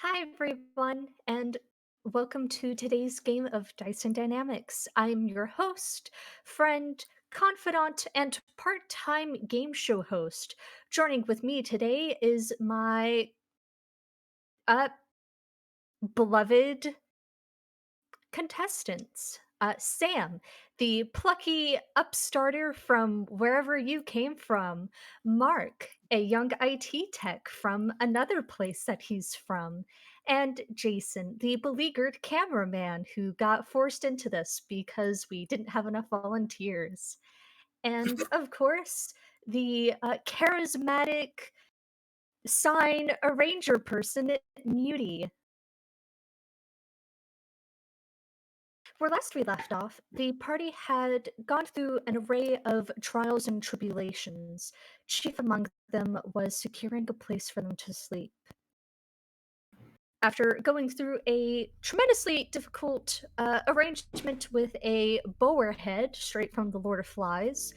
Hi, everyone, and welcome to today's game of Dice and Dynamics. I'm your host, friend, confidant, and part time game show host. Joining with me today is my uh, beloved contestants. Sam, the plucky upstarter from wherever you came from. Mark, a young IT tech from another place that he's from. And Jason, the beleaguered cameraman who got forced into this because we didn't have enough volunteers. And of course, the charismatic sign arranger person, Muty. Where last we left off, the party had gone through an array of trials and tribulations. Chief among them was securing a place for them to sleep. After going through a tremendously difficult arrangement with a bowerhead straight from the Lord of Flies,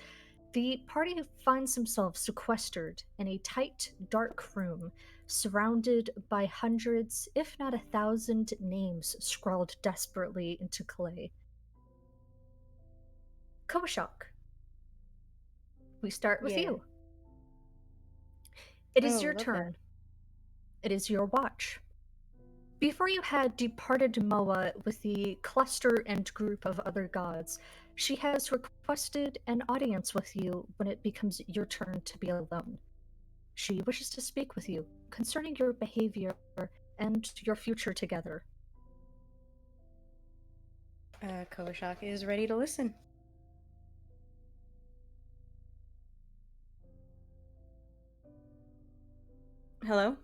the party finds themselves sequestered in a tight, dark room, surrounded by hundreds, if not 1,000, names scrawled desperately into clay. Koshak, we start with Yeah. you. It is Oh, your love that. turn. It is your watch. Before you had departed Moa with the cluster and group of other gods, she has requested an audience with you when it becomes your turn to be alone. She wishes to speak with you concerning your behavior and your future together. Kovashak is ready to listen. Hello?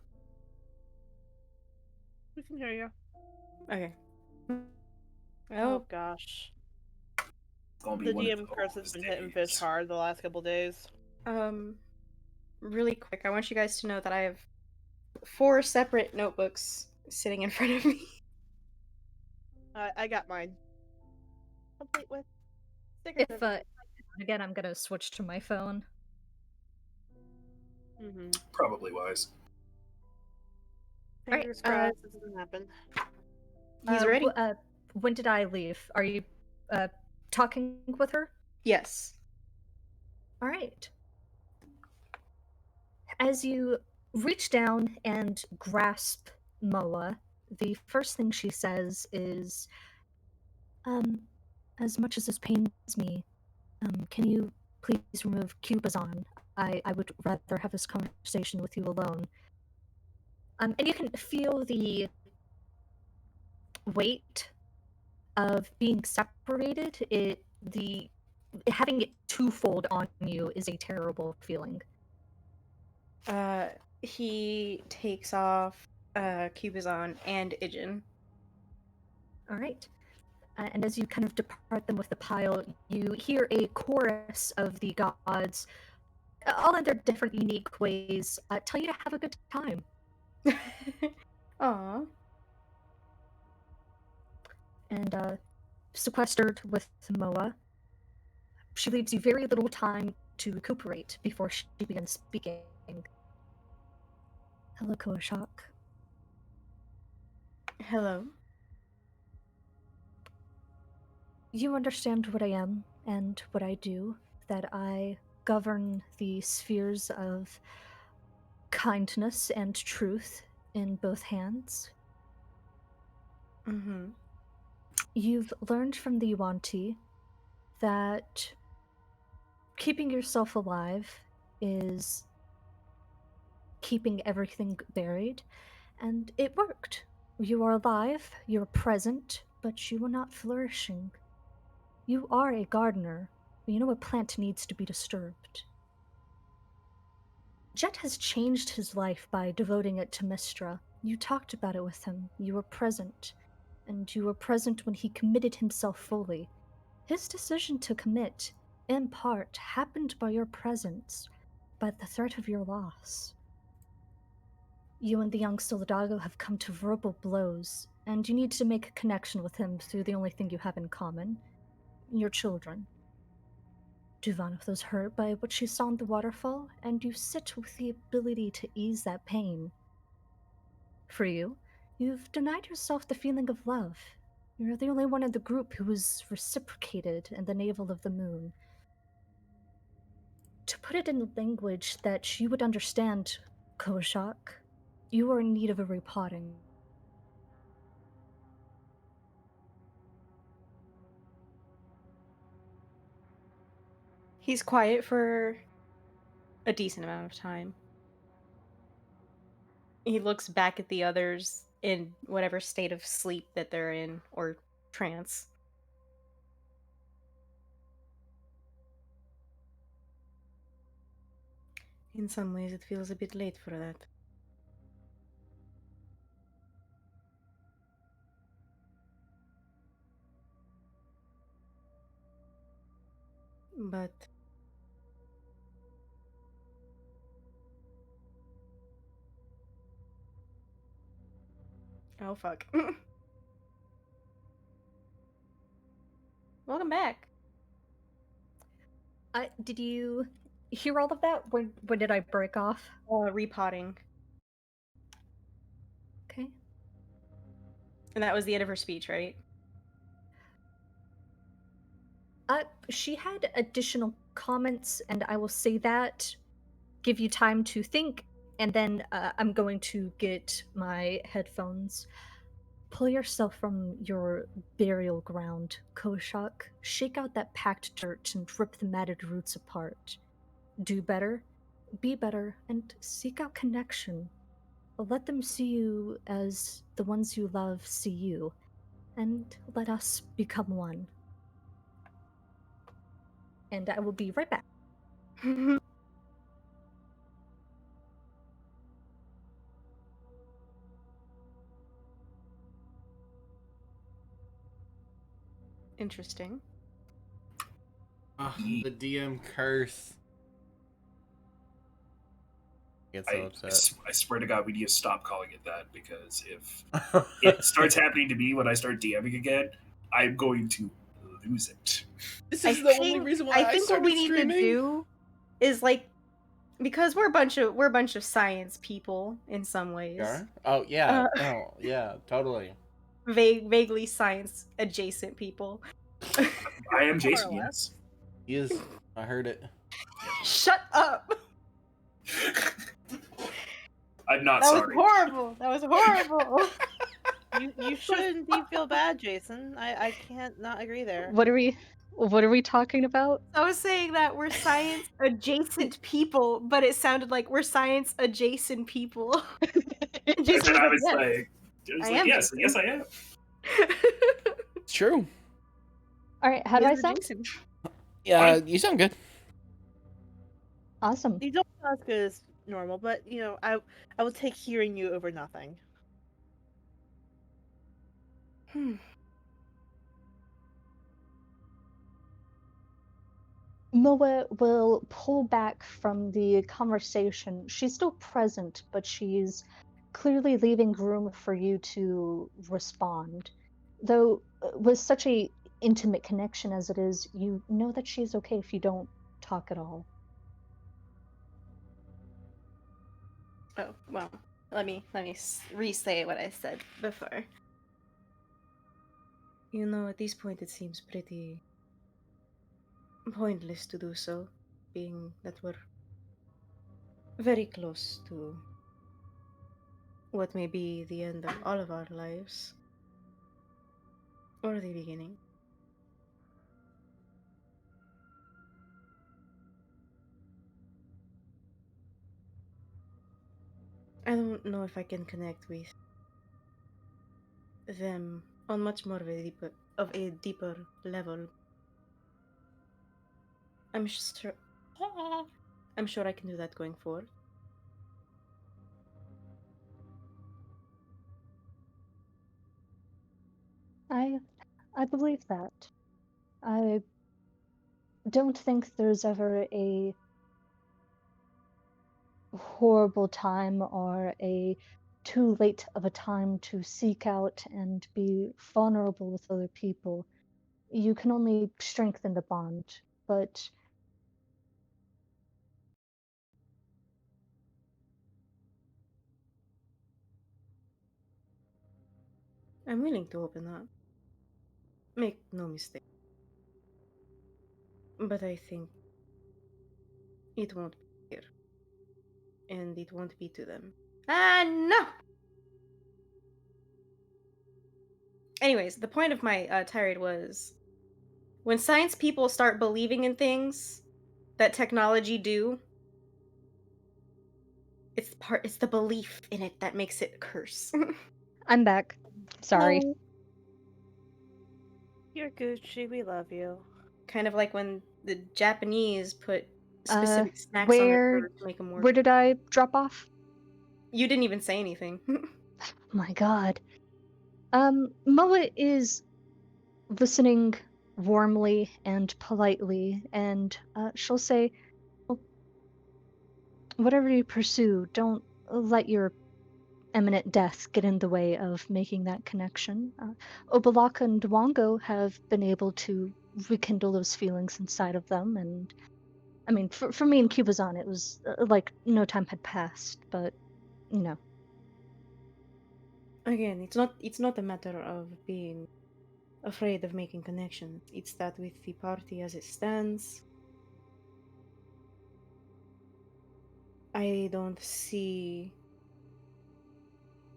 We can hear you. Okay. Oh Oh, gosh. Gonna be The one of DM curse has those been hitting fish days. hard the last couple days. um, really quick, I want you guys to know that I have 4 separate notebooks sitting in front of me. I got mine. Complete with stickers. If again, I'm gonna switch to my phone. Mm-hmm. Probably wise. All right. Fingers crossed it doesn't happen. He's ready? When did I leave? Are you talking with her? Yes. All right. As you reach down and grasp Moa, the first thing she says is, um, as much as this pains me, can you please remove Cubazon? I would rather have this conversation with you alone. And you can feel the weight of being separated. The having it twofold on you is a terrible feeling. Uh, he takes off Cubazon and Ijin. All right. And as you kind of depart them with the pile, you hear a chorus of the gods, all in their different, unique ways, tell you to have a good time. Aw. And sequestered with Moa, she leaves you very little time to recuperate before she begins speaking. Hello, Koashak. Hello. You understand what I am and what I do, that I govern the spheres of kindness and truth in both hands. Mm-hmm. You've learned from the Yuan-Ti that keeping yourself alive is keeping everything buried, and it worked. You are alive, you're present, but you are not flourishing. You are a gardener. You know a plant needs to be disturbed. Jet has changed his life by devoting it to Mistra. You talked about it with him. You were present. And you were present when he committed himself fully. His decision to commit, in part, happened by your presence, by the threat of your loss. You and the young Soldago have come to verbal blows, and you need to make a connection with him through the only thing you have in common, your children. Duvanov was hurt by what she saw in the waterfall, and you sit with the ability to ease that pain. For you, You've denied yourself the feeling of love. You're the only one in the group who was reciprocated in the navel of the moon. To put it in language that you would understand, Koshak, you are in need of a repotting. He's quiet for a decent amount of time. He looks back at the others in whatever state of sleep that they're in, or trance. In some ways, it feels a bit late for that. But oh fuck. Welcome back. Did you hear all of that? When did I break off? Repotting. Okay. And that was the end of her speech, right? She had additional comments, and I will say that, give you time to think, and then I'm going to get my headphones. Pull yourself from your burial ground, Koshak. Shake out that packed dirt and rip the matted roots apart. Do better, be better, and seek out connection. Let them see you as the ones you love see you, and let us become one. And I will be right back. Interesting. The DM curse. Get so upset. I swear to God, we need to stop calling it that, because if it starts happening to me when I start DMing again, I'm going to lose it. This is the only reason why I think started what we need streaming. to do is because we're a bunch of science people in some ways. Sure. Oh yeah. Oh yeah. Totally. Vaguely science adjacent people. I am Jason, More or yes. He is. I heard it. Shut up. I'm not That sorry. was horrible. That was horrible. You shouldn't feel bad, Jason. I can't not agree there. What are we talking about? I was saying that we're science adjacent people, but it sounded like we're science adjacent people. And Jason then I was was like, like, I am yes, Jason. yes, I am. It's true. All right, how do I Yes, sound? Jason. Yeah, Fine. you sound good. Awesome. You don't sound as good as normal, but I will take hearing you over nothing. Moa will pull back from the conversation. She's still present, but she's clearly leaving room for you to respond. Though, with such a intimate connection as it is, you know that she's okay if you don't talk at all. Oh, well, let me re-say what I said before. At this point it seems pretty pointless to do so, being that we're very close to what may be the end of all of our lives. Or the beginning. I don't know if I can connect with them on much more of a deeper level. I'm sure I can do that going forward. I believe that. I don't think there's ever a horrible time or a too late of a time to seek out and be vulnerable with other people. You can only strengthen the bond, but I'm willing to open up. Make no mistake. But I think it won't be here. And it won't be to them. Ah, no! Anyways, the point of my tirade was when science people start believing in things that technology do, it's the belief in it that makes it curse. I'm back. Sorry. Hello. You're Gucci. We love you. Kind of like when the Japanese put specific snacks on their Where food to make them where work. did I drop off? You didn't even say anything. My God. Moa is listening warmly and politely, and she'll say, well, whatever you pursue, don't let your imminent death get in the way of making that connection. Obalaka and Dwango have been able to rekindle those feelings inside of them, and I mean, for me and Cubazon, it was like no time had passed, but you know. Again, it's not a matter of being afraid of making connections. It's that with the party as it stands, I don't see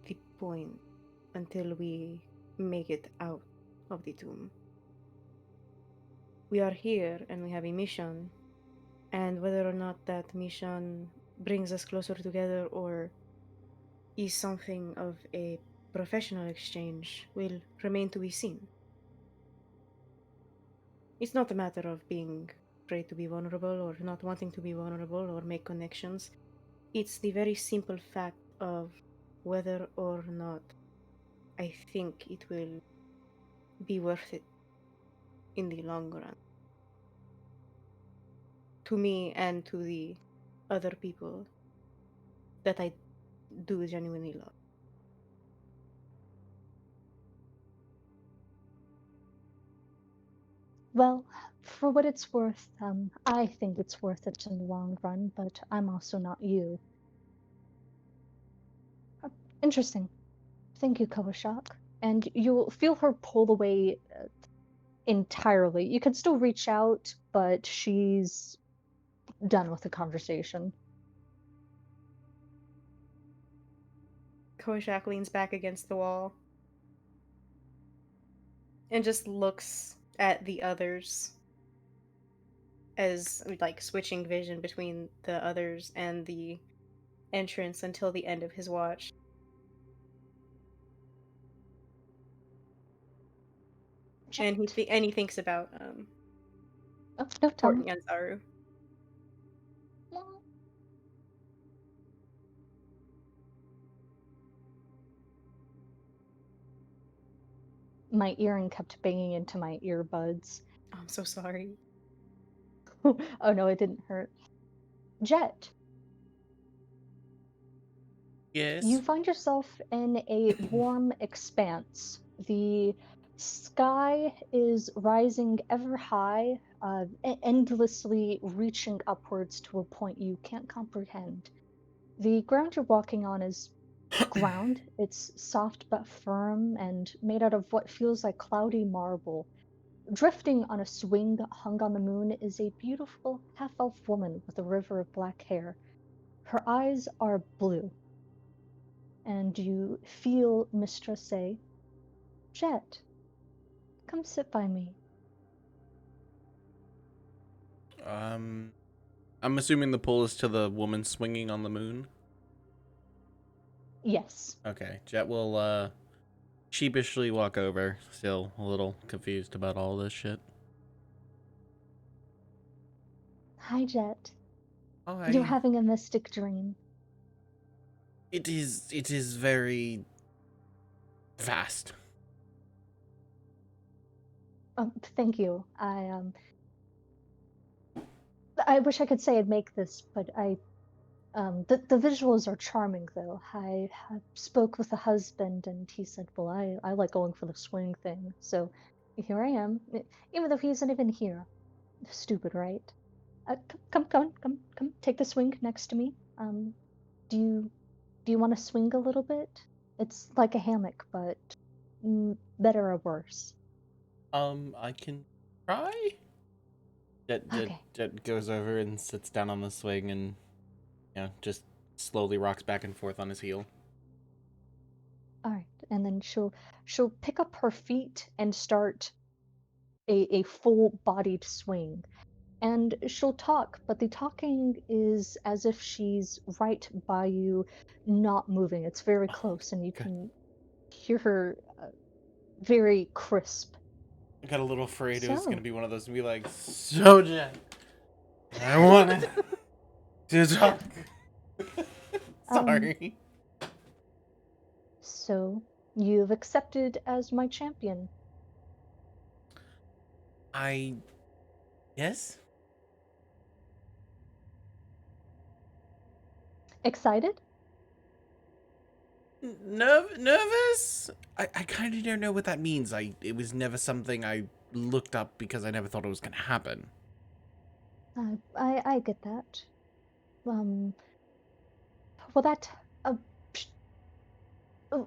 the point until we make it out of the tomb. We are here and we have a mission, and whether or not that mission brings us closer together or is something of a professional exchange will remain to be seen. It's not a matter of being afraid to be vulnerable or not wanting to be vulnerable or make connections. It's the very simple fact of whether or not I think it will be worth it in the long run. To me and to the other people that I do genuinely love. Well, for what it's worth, I think it's worth it in the long run, but I'm also not you. Uh, Interesting. Thank you, Kawashak. And you'll feel her pull away entirely. You can still reach out, but she's done with the conversation. Koshak leans back against the wall and just looks at the others as like switching vision between the others and the entrance until the end of his watch. And Jet. he thinks about Oh, no, tell me. Courtney and Zaru. Well, my earring kept banging into my earbuds. I'm so sorry. Oh no, it didn't hurt. Jet, you Yes. find yourself in a warm expanse. The sky is rising ever high, endlessly reaching upwards to a point you can't comprehend. The ground you're walking on is ground. It's soft but firm and made out of what feels like cloudy marble. Drifting on a swing hung on the moon is a beautiful half-elf woman with a river of black hair. Her eyes are blue, and you feel Mistress say, Jet, come sit by me. Um, I'm assuming the pull is to the woman swinging on the moon. Yes. Okay, Jet will sheepishly walk over, still a little confused about all this shit. Hi, Jet. Oh, You're having a mystic dream. it is very fast. Thank you. I wish I could say I'd make this, but the visuals are charming though. I spoke with the husband and he said, well, I like going for the swing thing. So here I am, even though he isn't even here. Stupid, right? Come, take the swing next to me. Do you want to swing a little bit? It's like a hammock, but better or worse? I can try. Okay. Jet goes over and sits down on the swing and, just slowly rocks back and forth on his heel. All right. And then she'll pick up her feet and start a full-bodied swing. And she'll talk, but the talking is as if she's right by you, not moving. It's very Oh, close, and you good. can hear her very crisp. I got a little afraid it was gonna So, be one of those and be like, so Jet, I wanted to talk. um, Sorry. so you've accepted as my champion. I yes. Excited? Nervous? I kind of don't know what that means. It was never something I looked up because I never thought it was gonna happen. I get that. Um, well, that uh,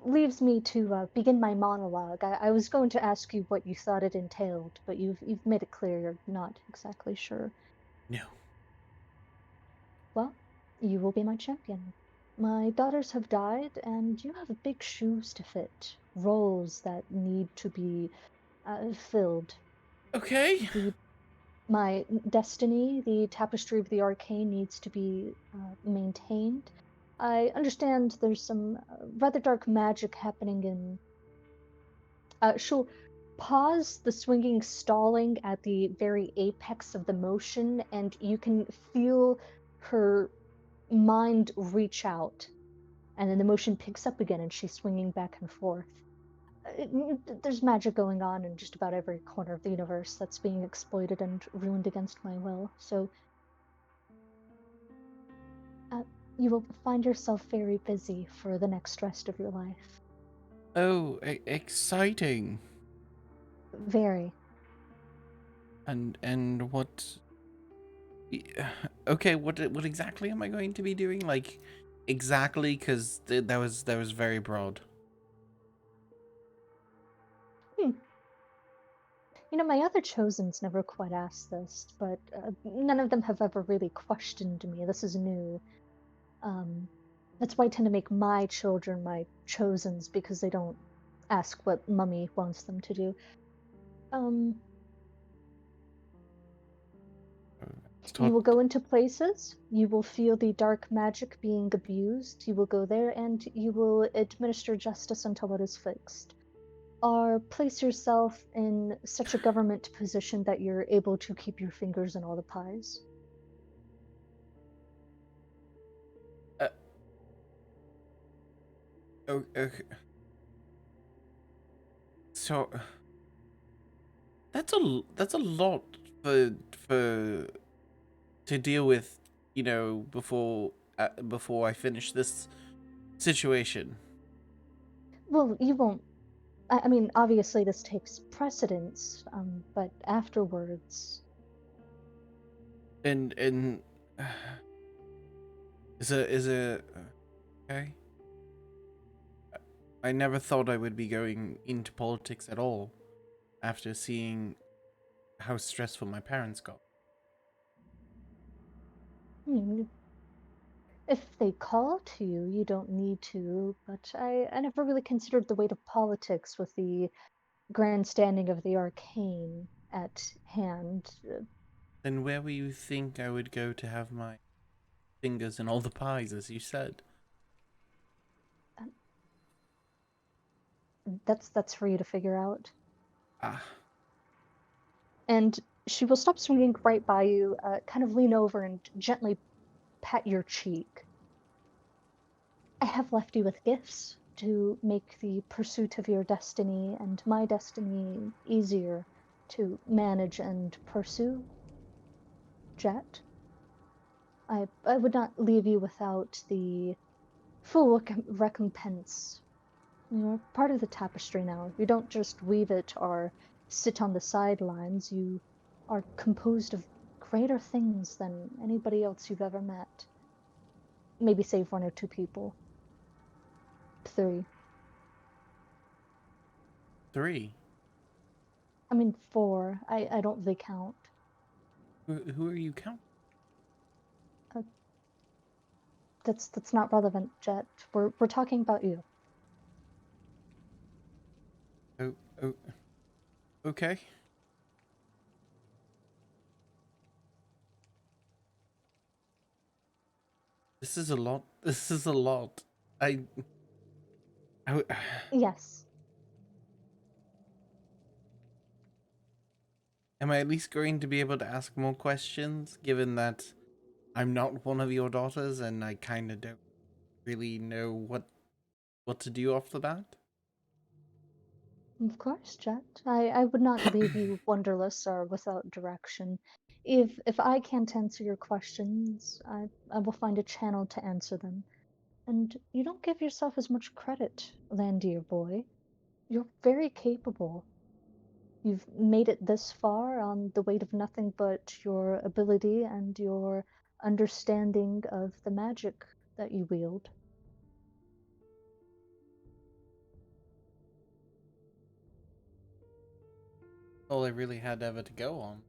leaves me to begin my monologue. I was going to ask you what you thought it entailed, but you've made it clear you're not exactly sure. No. Well, you will be my champion. My daughters have died, and you have big shoes to fit, roles that need to be filled. Okay. The my destiny, the tapestry of the arcane, needs to be maintained. I understand there's some rather dark magic happening in. She'll pause the swinging, stalling at the very apex of the motion, and you can feel her mind reach out, and then the motion picks up again and she's swinging back and forth. There's magic going on in just about every corner of the universe that's being exploited and ruined against my will. So uh, you will find yourself very busy for the next rest of your life. Oh, exciting. Very. And what? Okay, what exactly am I going to be doing? Like, exactly, because that was very broad. Hmm. My other chosens never quite asked this, but none of them have ever really questioned me. This is new. Um, that's why I tend to make my children my chosens because they don't ask what mummy wants them to do. Um, you Start. will go into places, you will feel the dark magic being abused, you will go there and you will administer justice until it is fixed. Or place yourself in such a government position that you're able to keep your fingers in all the pies. Uh, okay. So that's a lot for to deal with, before I finish this situation. Well, you won't. I mean, obviously, this takes precedence, but afterwards. And is a okay. I never thought I would be going into politics at all after seeing how stressful my parents got. Hmm, if they call to you, you don't need to, but I never really considered the weight of politics with the grandstanding of the arcane at hand. Then where will you think I would go to have my fingers in all the pies, as you said? Uh, that's for you to figure out. Ah, And she will stop swinging right by you, kind of lean over and gently pat your cheek. I have left you with gifts to make the pursuit of your destiny and my destiny easier to manage and pursue, Jet. I would not leave you without the full recompense. You're part of the tapestry now. You don't just weave it or sit on the sidelines. You are composed of greater things than anybody else you've ever met. Maybe save one or two people. Three. 3. I mean, 4. I don't recount. Who are you counting? Uh, that's not relevant, Jet. We're talking about you. Oh, oh, okay. This is a lot. This is a lot. I Yes. am I at least going to be able to ask more questions, given that I'm not one of your daughters and I kind of don't really know what to do off the bat? Of course, Jet. I would not leave you wonderless or without direction. If I can't answer your questions, I will find a channel to answer them. And you don't give yourself as much credit, Landier boy. You're very capable. You've made it this far on the weight of nothing but your ability and your understanding of the magic that you wield. All I really had ever to go on.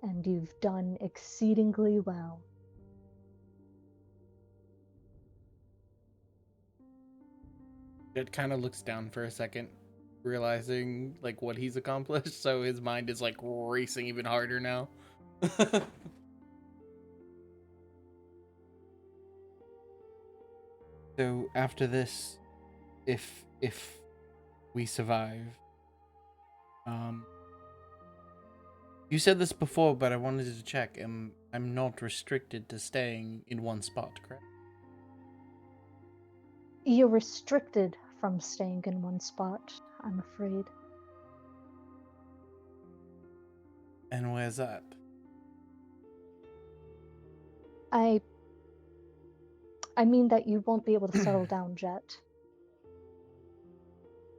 And you've done exceedingly well. It kind of looks down for a second, realizing like what he's accomplished, so his mind is like racing even harder now. So after this, if we survive, you said this before, but I wanted to check. I'm not restricted to staying in one spot, correct? You're restricted from staying in one spot, I'm afraid. And where's that? I mean that you won't be able to settle down, Jet.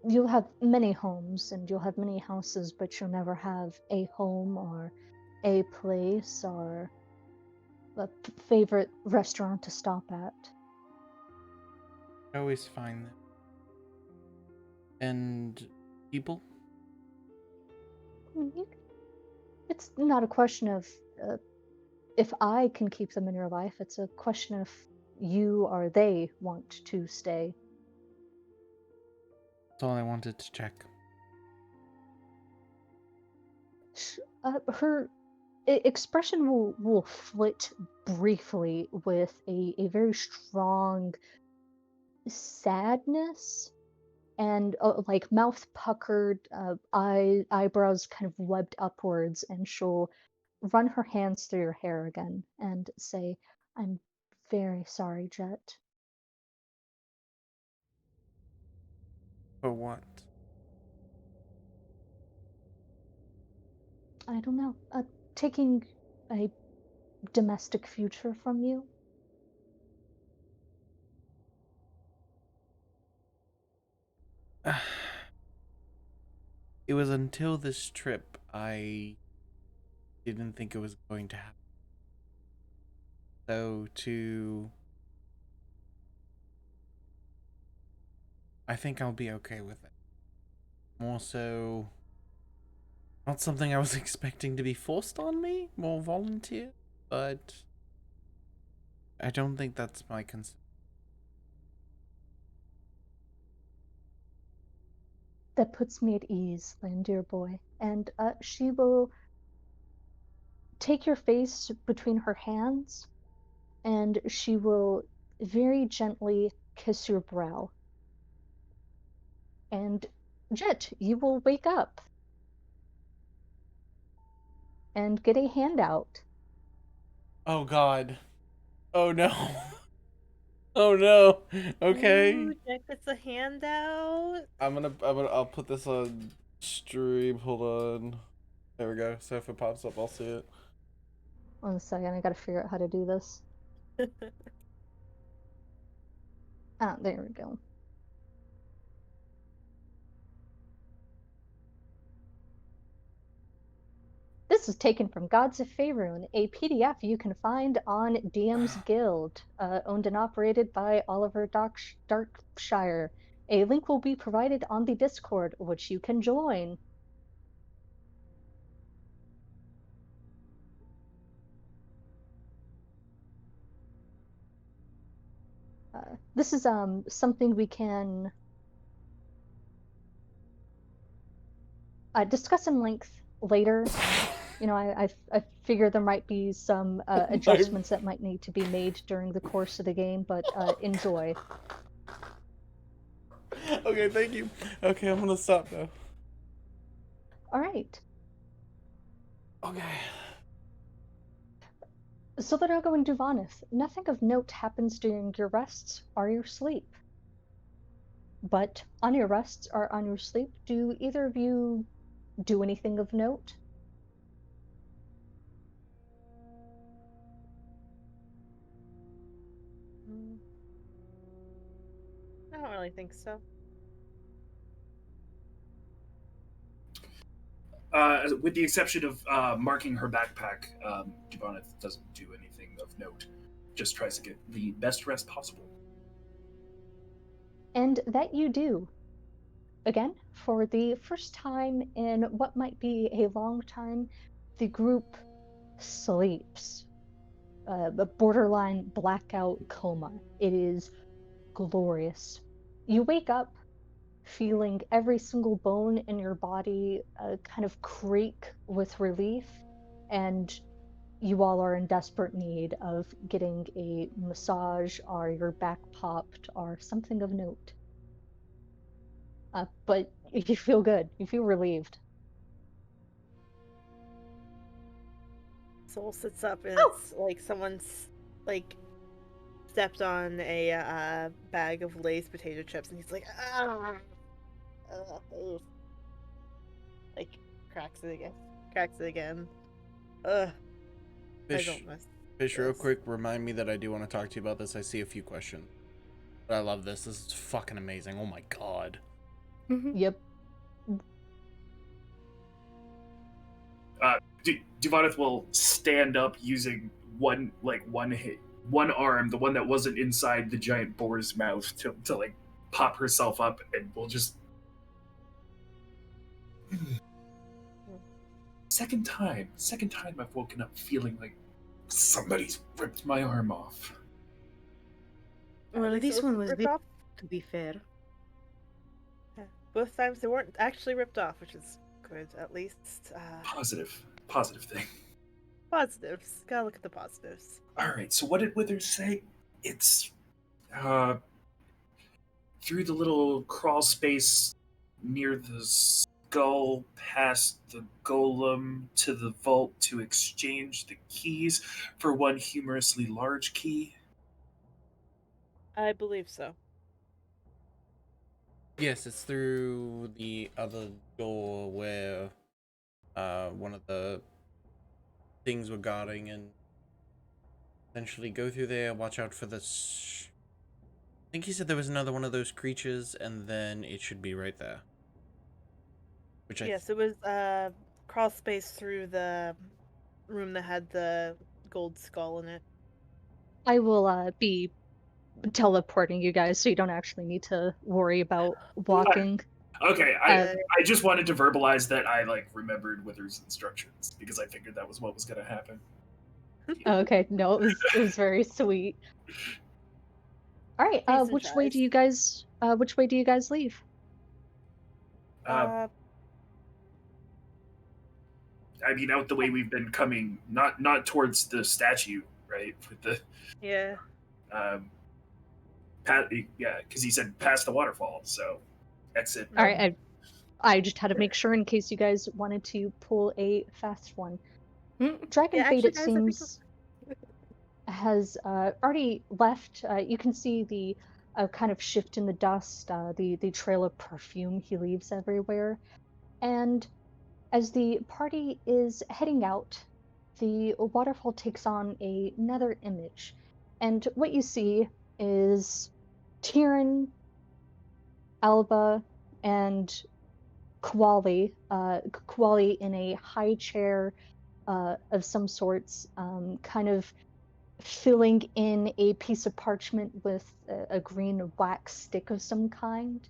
You'll have many homes and you'll have many houses, but you'll never have a home or a place or a favorite restaurant to stop at. I always find that. And people? It's not a question of if I can keep them in your life, it's a question of you or they want to stay. That's all I wanted to check. Her expression will flit briefly with a very strong sadness and like mouth puckered, eyebrows kind of webbed upwards, and she'll run her hands through your hair again and say, "I'm very sorry, Jet." For what? I don't know. Taking a domestic future from you. It was until this trip I didn't think it was going to happen. So I think I'll be okay with it. More so, not something I was expecting to be forced on me, more volunteer, but I don't think that's my concern. That puts me at ease, dear boy. And she will take your face between her hands and she will very gently kiss your brow. And Jet, you will wake up and get a handout. Oh god. Oh no. Oh no. Okay. Ooh, Jack gets a handout. I'll put this on stream. Hold on. There we go. So if it pops up, I'll see it. 1 second, I gotta figure out how to do this. Ah, there we go. This is taken from Gods of Faerun, a PDF you can find on DM's Guild, owned and operated by Oliver Darkshire, A link will be provided on the Discord, which you can join. This is something we can discuss in length later. You know, I figure there might be some adjustments that might need to be made during the course of the game, but enjoy. Okay, thank you. Okay, I'm gonna stop now. All right. Okay. Zolarago and Duvanith, nothing of note happens during your rests or your sleep. But on your rests or on your sleep, do either of you do anything of note? I don't really think so. With the exception of marking her backpack, Dubonnet doesn't do anything of note. Just tries to get the best rest possible. And that you do. Again, for the first time in what might be a long time, the group sleeps. A borderline blackout coma. It is glorious. You wake up feeling every single bone in your body kind of creak with relief, and you all are in desperate need of getting a massage or your back popped or something of note. But you feel good. You feel relieved. Soul sits up and Oh! it's like someone's like stepped on a bag of Lay's potato chips, and he's like, ah, like cracks it again, Ugh, I Fish, don't miss real this. quick, remind me that I do want to talk to you about this. I see a few questions. But I love this. This is fucking amazing. Oh my god. Yep. Duvoneth will stand up using one arm, the one that wasn't inside the giant boar's mouth, to like pop herself up, and will just second time I've woken up feeling like somebody's ripped my arm off. At Well, least this it one wasn't was ripped big, off. to be fair. Both times they weren't actually ripped off, which is good. At least Positive thing. positives. Gotta look at the positives. All right, so what did Withers say? It's through the little crawl space near the skull, past the golem, to the vault to exchange the keys for one humorously large key. I believe so. Yes, it's through the other door where one of the things we're guarding, and essentially go through there, watch out for this. I think he said there was another one of those creatures, and then it should be right there. Which Yes, it was crawl space through the room that had the gold skull in it. I will be teleporting you guys so you don't actually need to worry about walking. Okay, Uh, I just wanted to verbalize that I remembered Withers' instructions because I figured that was what was going to happen. okay, no, it was very sweet. All right, Decent which way do tries. you guys leave? I mean, out the way we've been coming, not towards the statue, right? With the Yeah. because he said past the waterfall, so exit. All right, I just had to make sure in case you guys wanted to pull a fast one. Dragon Yeah, Fate, actually, it guys, I think seems, has already left. You can see the kind of shift in the dust, the trail of perfume he leaves everywhere. And as the party is heading out, the waterfall takes on another image. And what you see is Tyrion, Alba, and Kwali, Kwali in a high chair of some sorts, kind of filling in a piece of parchment with a green wax stick of some kind.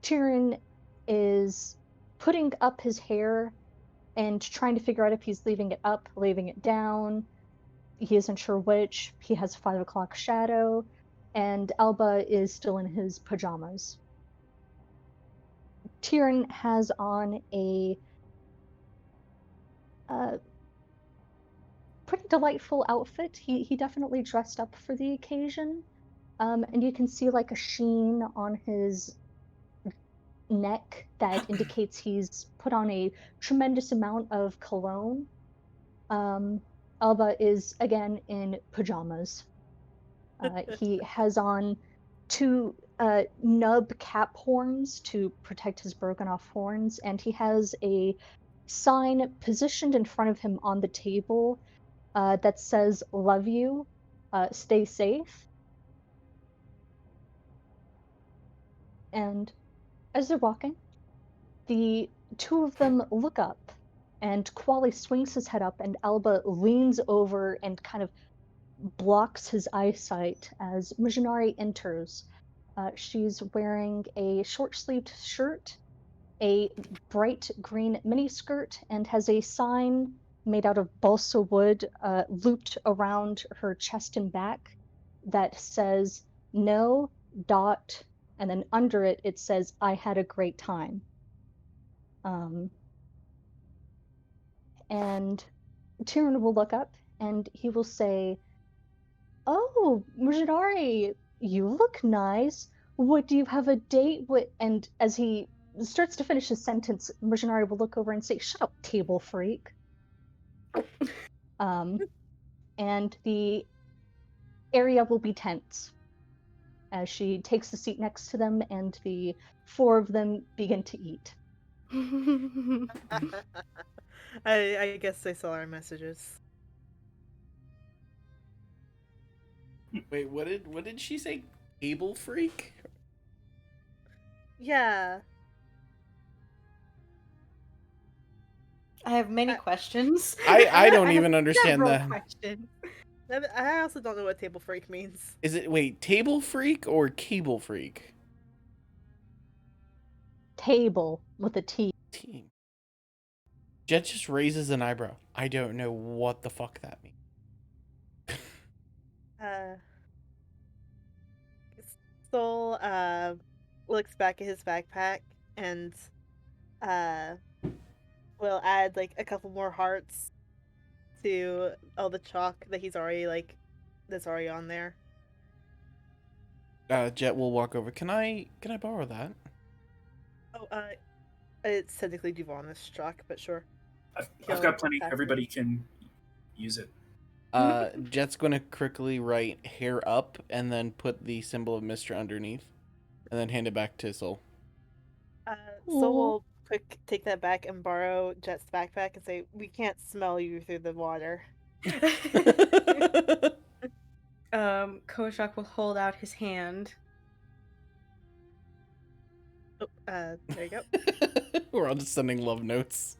Tyrion is putting up his hair and trying to figure out if he's leaving it up, leaving it down. He isn't sure which. He has a 5 o'clock shadow, and Alba is still in his pajamas. Tyrion has on a pretty delightful outfit. He definitely dressed up for the occasion. And you can see like a sheen on his neck that indicates he's put on a tremendous amount of cologne. Alba is again in pajamas. He has on two nub cap horns to protect his broken off horns, and he has a sign positioned in front of him on the table that says "Love you, stay safe." And as they're walking, the two of them look up, and Quali swings his head up, and Alba leans over and kind of blocks his eyesight as Mujinari enters. She's wearing a short-sleeved shirt, a bright green miniskirt, and has a sign made out of balsa wood looped around her chest and back that says "No, dot," and then under it, it says "I had a great time." And Tyrion will look up and he will say, "Oh, Mujinari, you look nice. What, do you have a date with?" And as he starts to finish his sentence, Mujinari will look over and say, "Shut up, table freak." And the area will be tense as she takes the seat next to them and the four of them begin to eat. I guess they saw our messages. Wait, what did she say? Table freak? Yeah. I have many questions. I don't have even understand several that. questions. I also don't know what table freak means. Is it, wait, table freak or cable freak? Table with a T. Team. Jet just raises an eyebrow. I don't know what the fuck that means. Soul looks back at his backpack and will add like a couple more hearts to all the chalk that he's already that's already on there. Jet will walk over. Can I borrow that? Oh, it's technically Duvon's chalk, but sure. I've got plenty. pass it. Everybody can use it. Jet's gonna quickly write hair up and then put the symbol of Mr. underneath, and then hand it back to Soul. Soul will take that back and borrow Jet's backpack and say, "We can't smell you through the water." Kojak will hold out his hand. Oh, there you go. We're all just sending love notes.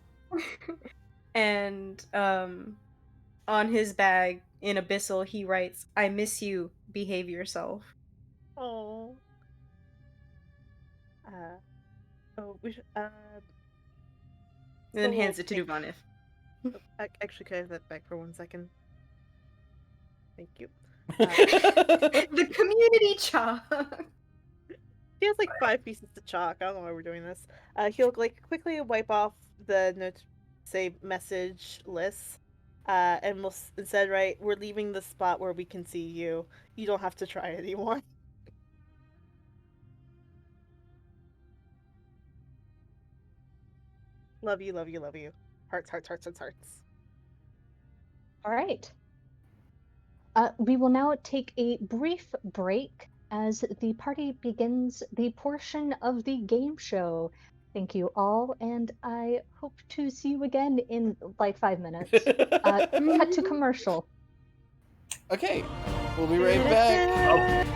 And on his bag in Abyssal he writes, "I miss you, behave yourself." Oh. We should, And then Soul hands it to take- Duvanif. Actually, can I have that back for 1 second? Thank you. The community chalk. He has like 5 pieces of chalk. I don't know why we're doing this. He'll like quickly wipe off the note, say message list, and we'll instead write, "We're leaving the spot where we can see you. You don't have to try anymore." Love you, love you, love you. Hearts, hearts, hearts, hearts, hearts. All right. We will now take a brief break as the party begins the portion of the game show. Thank you all, and I hope to see you again in like 5 minutes. Cut to commercial. Okay, we'll be right back.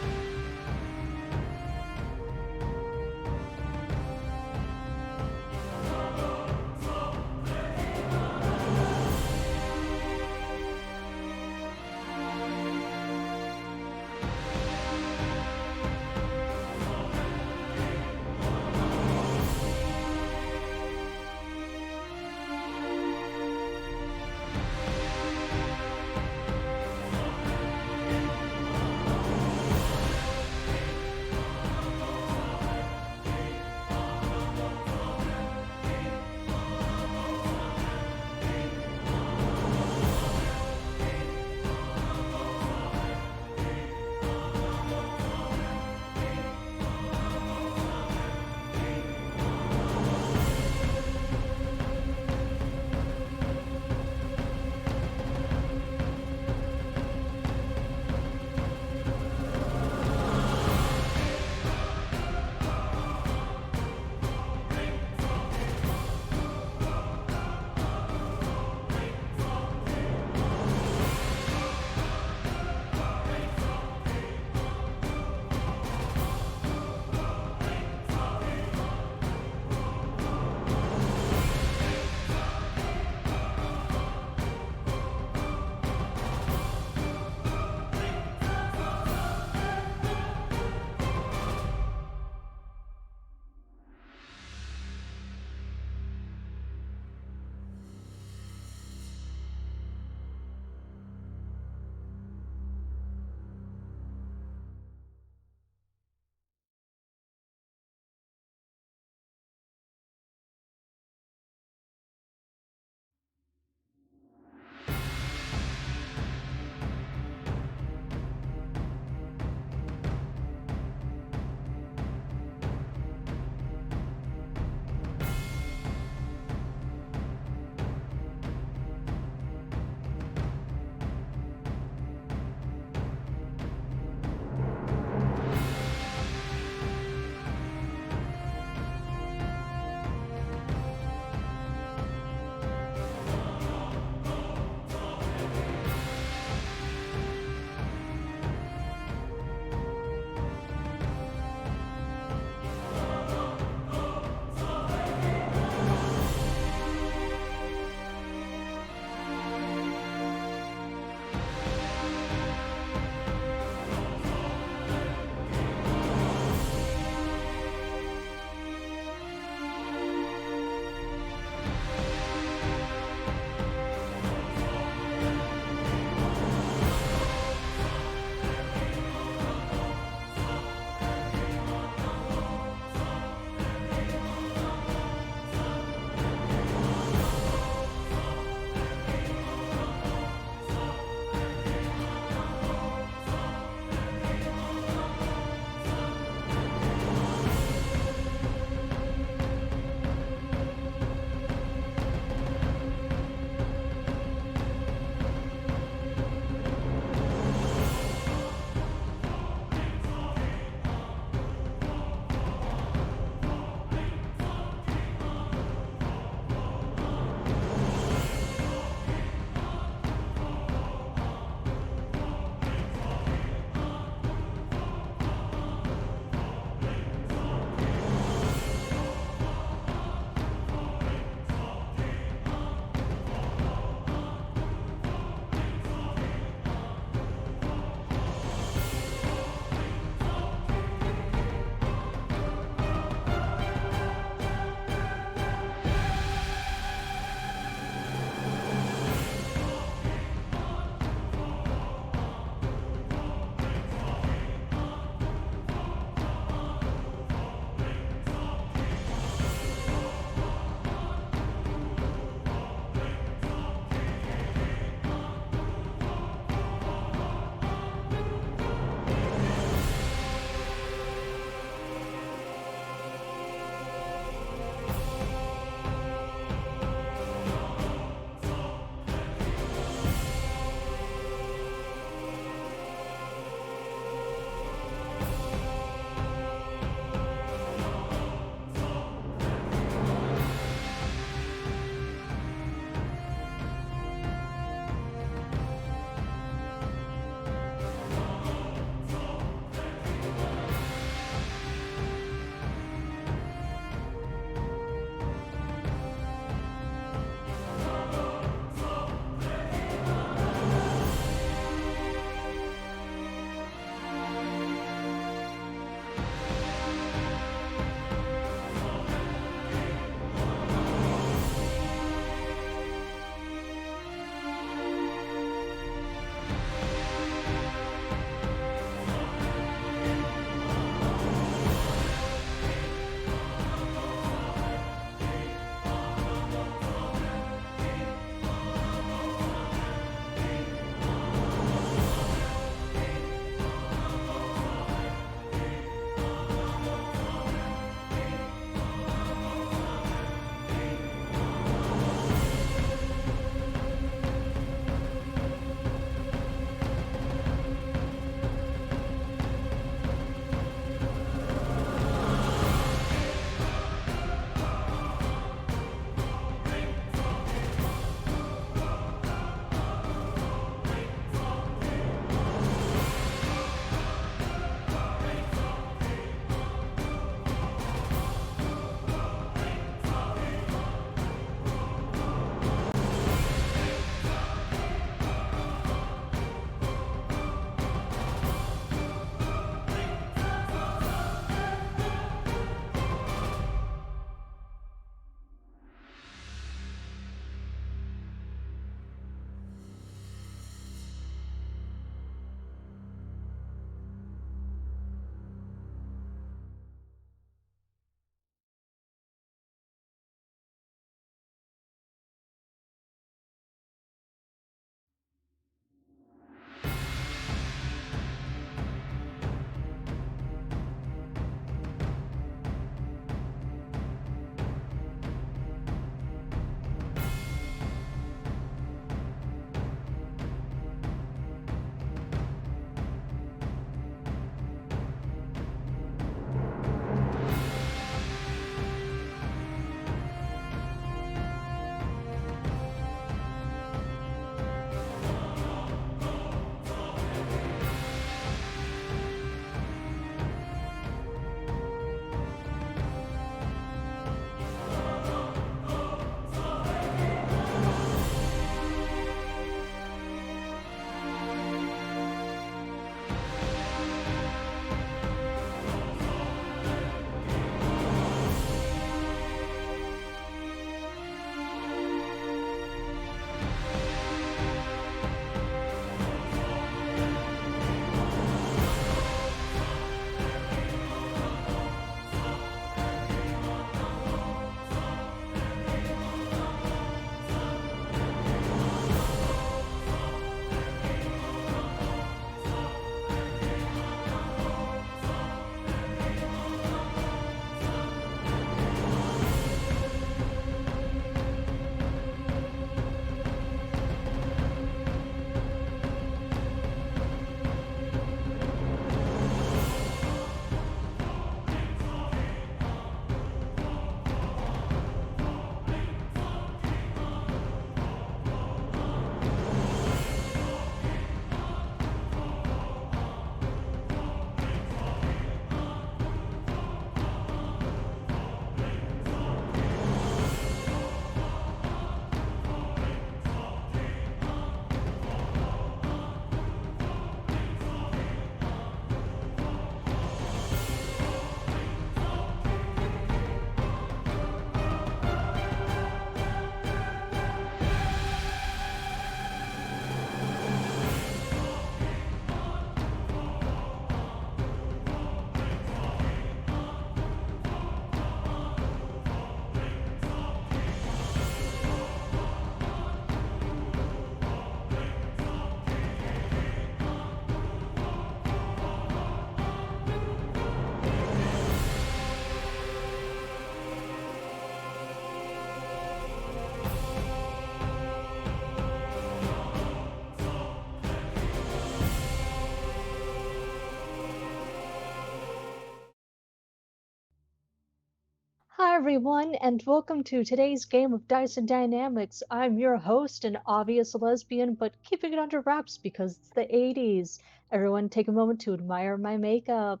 everyone, and welcome to today's game of Dice and Dynamics. I'm your host, an obvious lesbian, but keeping it under wraps because it's the 80s. Everyone, take a moment to admire my makeup.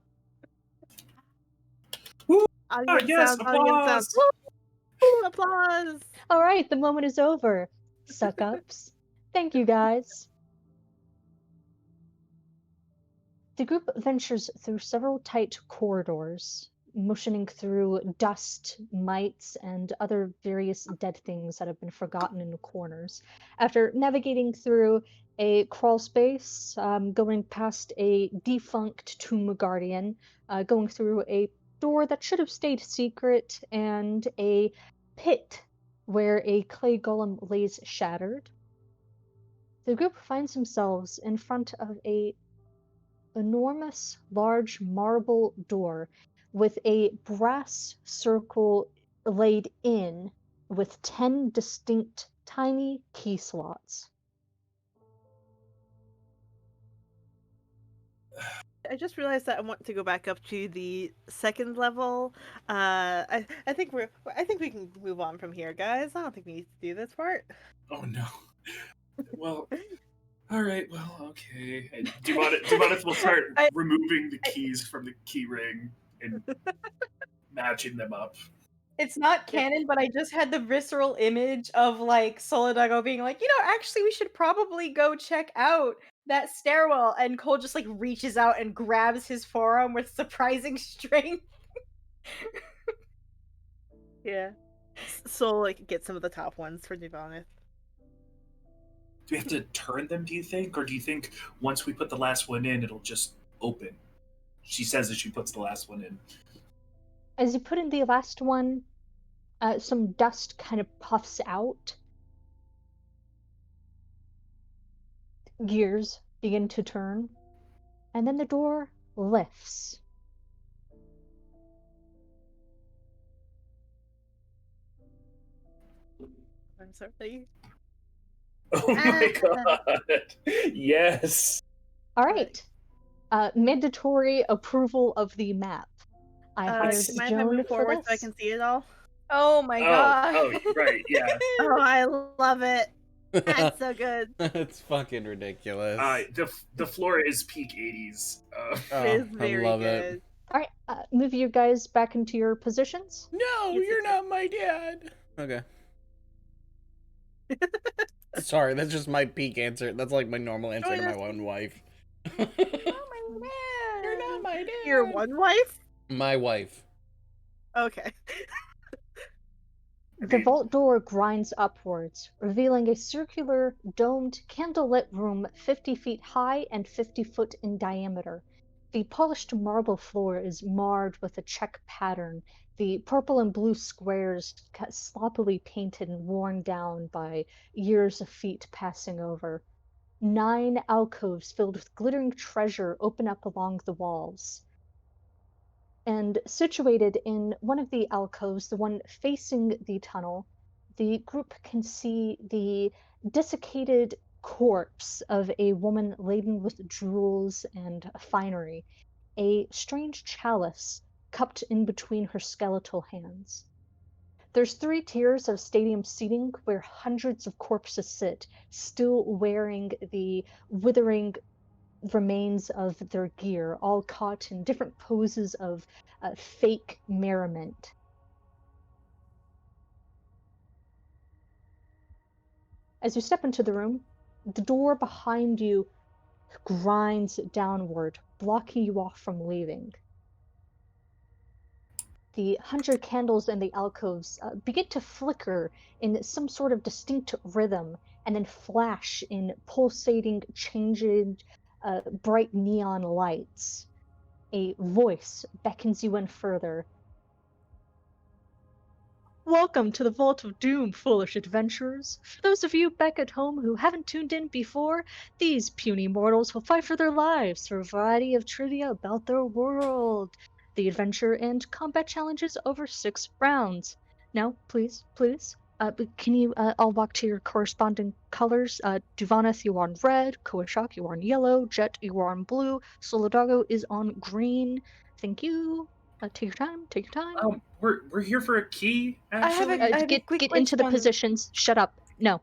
Woo! Audience Yes, sounds, audience sounds. applause! Woo! Applause! All right, the moment is over. Suck ups. Thank you, guys. The group ventures through several tight corridors, motioning through dust, mites, and other various dead things that have been forgotten in the corners. After navigating through a crawl space, going past a defunct tomb guardian, going through a door that should have stayed secret, and a pit where a clay golem lays shattered, the group finds themselves in front of a enormous large marble door with a brass circle laid in with 10 distinct tiny key slots. I just realized that I want to go back up to the second level. I think we can move on from here, guys. I don't think we need to do this part. Oh no. Well, all right. Well, okay. And do you want if we'll start removing the keys from the key ring and matching them up? It's not canon, but I just had the visceral image of like Solidago being like, actually we should probably go check out that stairwell, and Cole just like reaches out and grabs his forearm with surprising strength. Yeah. So like get some of the top ones for Divanith. Do we have to turn them, do you think? Or do you think once we put the last one in, it'll just open? She says that she puts the last one in. As you put in the last one, some dust kind of puffs out. Gears begin to turn, and then the door lifts. I'm sorry. Oh my god! Yes! Alright. Mandatory approval of the map. I hired Do you mind if I Joan move for forward so I this. can see it all? Oh my god. Oh, right, yeah. Oh, I love it. That's so good. It's fucking ridiculous. The floor is peak 80s. Oh, It is I very love good. it. Alright, move you guys back into your positions. No, Yes, you're yes, not my dad. Okay. Sorry, that's just my peak answer. That's like my normal answer to my own wife. Oh my man. You're not my dad. Your one wife? My wife. Okay. The vault door grinds upwards, revealing a circular, domed, candlelit room 50 feet high and 50 foot in diameter. The polished marble floor is marred with a check pattern, the purple and blue squares sloppily painted and worn down by years of feet passing over. 9 alcoves filled with glittering treasure open up along the walls. And situated in one of the alcoves, the one facing the tunnel, the group can see the desiccated corpse of a woman laden with jewels and finery, a strange chalice cupped in between her skeletal hands. There's 3 tiers of stadium seating where hundreds of corpses sit, still wearing the withering remains of their gear, all caught in different poses of fake merriment. As you step into the room, the door behind you grinds downward, blocking you off from leaving. The 100 candles in the alcoves begin to flicker in some sort of distinct rhythm and then flash in pulsating, changing, bright neon lights. A voice beckons you in further. Welcome to the Vault of Doom, foolish adventurers. For those of you back at home who haven't tuned in before, these puny mortals will fight for their lives for a variety of trivia about their world. The adventure and combat challenges over 6 rounds. Now, please, can you all walk to your corresponding colors? Duvaneth, you are on red. Koashak, you are on yellow. Jet, you are on blue. Solidago is on green. Thank you. Take your time. Take your time. We're here for a key, actually. I have a quick Get into the question. positions. Shut up. No.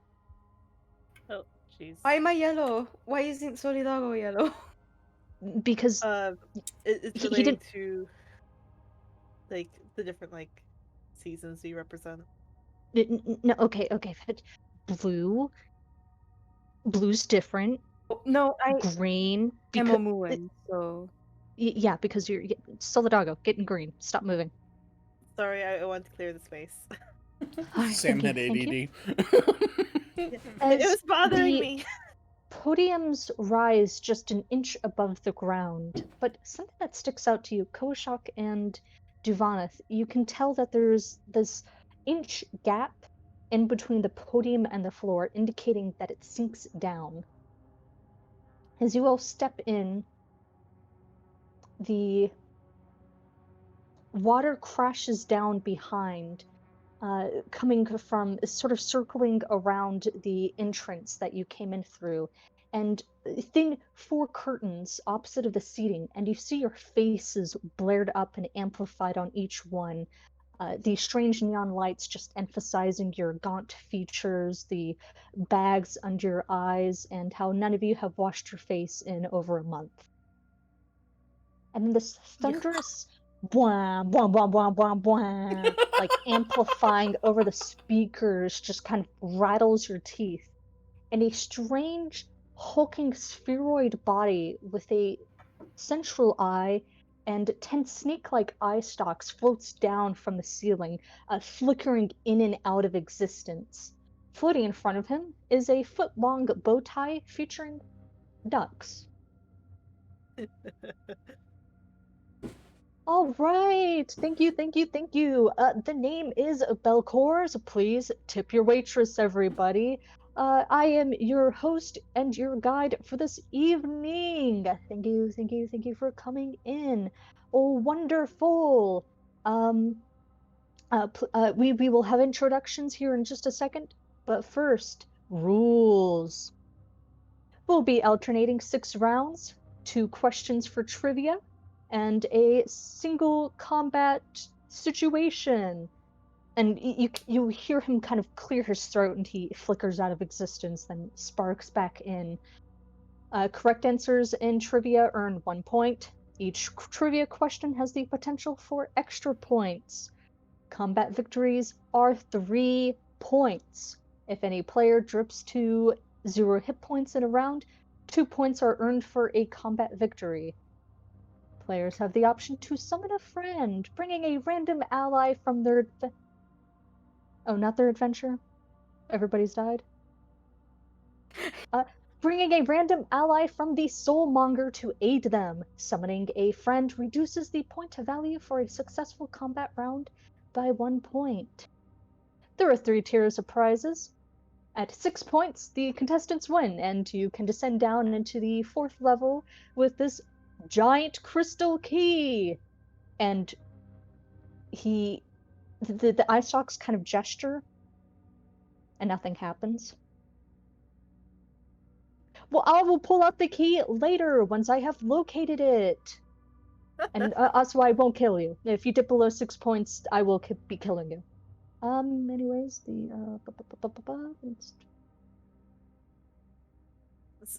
Oh, jeez. Why am I yellow? Why isn't Solidago yellow? Because It's he relating didn't. to like the different like seasons you represent. No. Okay. But blue's different. No, I Green. am Because Omuan, so yeah, because you're Solidago. Get in green. Stop moving. Sorry, I wanted to clear the space. All right. Sam Thank had you. ADD. It As was bothering the me. podiums rise just an inch above the ground, but something that sticks out to you, Koshak and Duvanath, you can tell that there's this inch gap in between the podium and the floor, indicating that it sinks down. As you all step in, the water crashes down behind, coming from sort of circling around the entrance that you came in through, and thin four curtains opposite of the seating, and you see your faces blared up and amplified on each one. The strange neon lights just emphasizing your gaunt features, the bags under your eyes, and how none of you have washed your face in over a month. And then this thunderous blah blah blah blah blah blah, like amplifying over the speakers, just kind of rattles your teeth. And a strange hulking spheroid body with a central eye and 10 snake-like eye stalks floats down from the ceiling, flickering in and out of existence. Floating in front of him is a foot-long bow tie featuring ducks. All right. Thank you. The name is Belcours. Please tip your waitress, everybody. I am your host and your guide for this evening. Thank you for coming in. Oh, wonderful. Um, we will have introductions here in just a second, but first, rules. We'll be alternating 6 rounds, 2 questions for trivia, and a single combat situation. And you hear him kind of clear his throat, and he flickers out of existence, then sparks back in. Correct answers in trivia earn 1 point. Each trivia question has the potential for extra points. Combat victories are 3 points. If any player drips to 0 hit points in a round, 2 points are earned for a combat victory. Players have the option to summon a friend, bringing a random ally from their oh, not their adventure? Everybody's died? Bringing a random ally from the Soulmonger to aid them. Summoning a friend reduces the point value for a successful combat round by 1 point. There are 3 tiers of prizes. At 6 points, the contestants win, and you can descend down into the 4th level with this giant crystal key. And the eye stalks kind of gesture, and nothing happens. Well, I will pull out the key later once I have located it. And also, I won't kill you. If you dip below 6 points, I will be killing you. Anyways,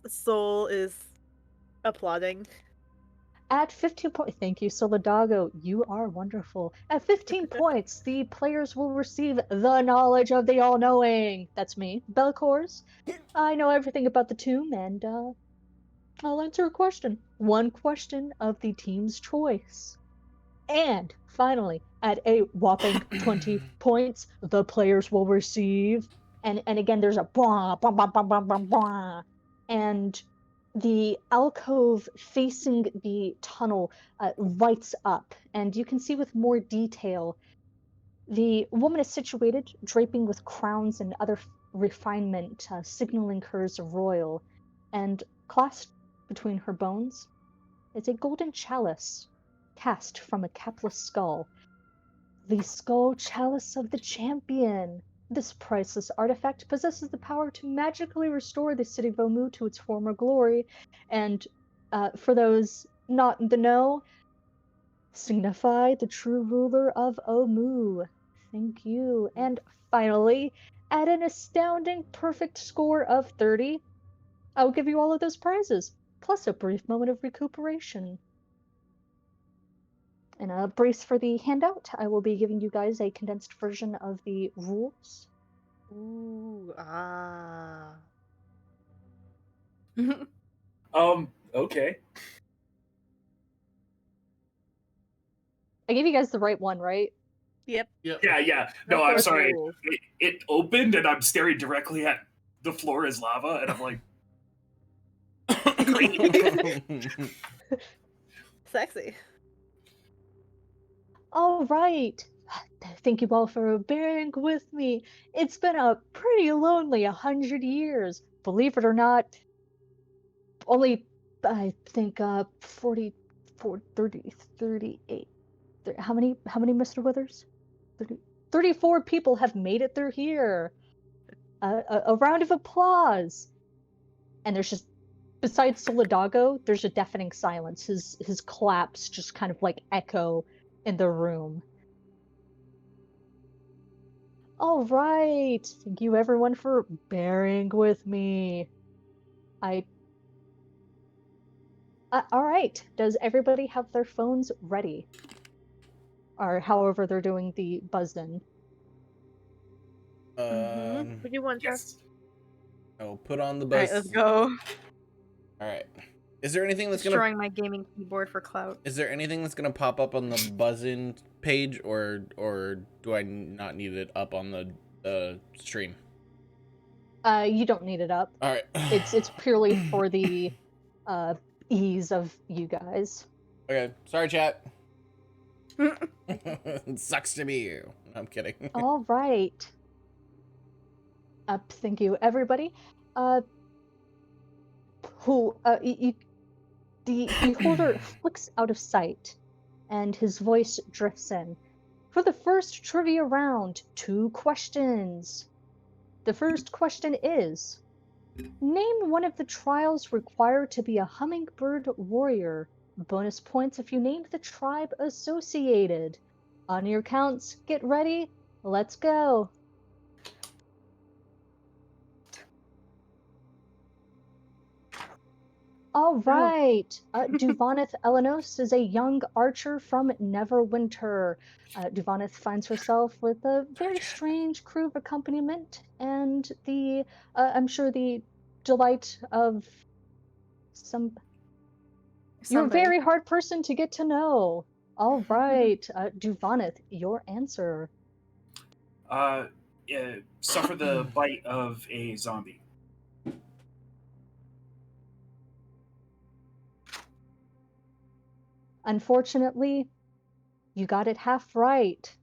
Soul is applauding. At 15 points, thank you, Solidago. You are wonderful. At 15 points, the players will receive the knowledge of the all-knowing. That's me, Belcours. I know everything about the tomb, and I'll answer a question. 1 question of the team's choice. And finally, at a whopping 20 points, the players will receive. And again, there's a blah, blah, blah, blah, blah, blah, blah. And the alcove facing the tunnel lights up, and you can see with more detail. The woman is situated, draping with crowns and other refinement, signaling hers royal, and clasped between her bones is a golden chalice cast from a capless skull. The skull chalice of the champion. This priceless artifact possesses the power to magically restore the city of Omu to its former glory. And for those not in the know, signify the true ruler of Omu. Thank you. And finally, at an astounding perfect score of 30, I'll give you all of those prizes, plus a brief moment of recuperation. And a brace for the handout. I will be giving you guys a condensed version of the rules. Ooh, Okay. I gave you guys the right one, right? Yep. Yeah. No, That's I'm the sorry. rules. It opened and I'm staring directly at the floor is lava, and I'm like, Sexy. All right. Thank you all for bearing with me. It's been a pretty lonely 100 years. Believe it or not, only, I think, 44, 30, 38. How many, Mr. Withers? 30, 34 people have made it through here. A round of applause. And there's just, besides Solidago, there's a deafening silence. His claps just kind of like echo in the room. All right. Thank you everyone for bearing with me. All right. Does everybody have their phones ready? Or however they're doing the buzz-in. What do you want, Chuck? yes. Oh, put on the All right, buzz. let's go. All right. Is there anything that's gonna Destroying my gaming keyboard for clout. pop up on the buzz-in page, or do I not need it up on the stream? You don't need it up. All right. It's purely for the ease of you guys. Okay. Sorry, chat. It sucks to be you. I'm kidding. All right. Thank you, everybody. The beholder flicks out of sight, and his voice drifts in. For the first trivia round, 2 questions. The first question is, name one of the trials required to be a hummingbird warrior. Bonus points if you named the tribe associated. On your counts, get ready, let's go. All right. Duvanith Elenos is a young archer from Neverwinter. Duvanith finds herself with a very strange crew of accompaniment and I'm sure the delight of you're a Somebody. very hard person to get to know. All right. Duvanith, your answer. Suffer the bite of a zombie. Unfortunately, you got it half right.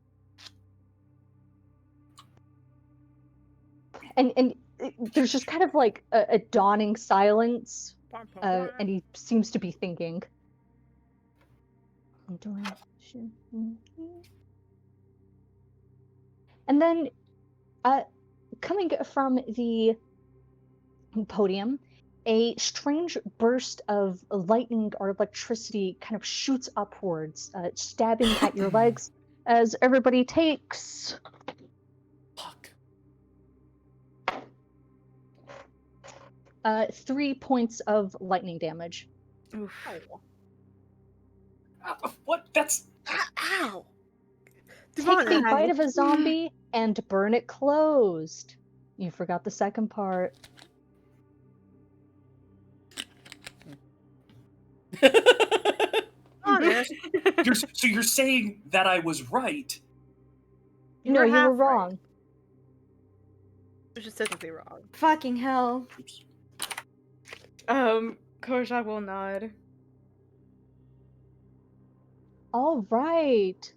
And there's just kind of like a dawning silence, and he seems to be thinking. And then, coming from the podium, a strange burst of lightning or electricity kind of shoots upwards, stabbing at your legs as everybody takes 3 points of lightning damage. Oof. What? That's Ow! Take Devon, the Hi. bite of a zombie and burn it closed. You forgot the second part. honest. so you're saying that I was right? No, you were half right, wrong. which is technically wrong. Fucking hell. Oops. Korzak will nod. All right.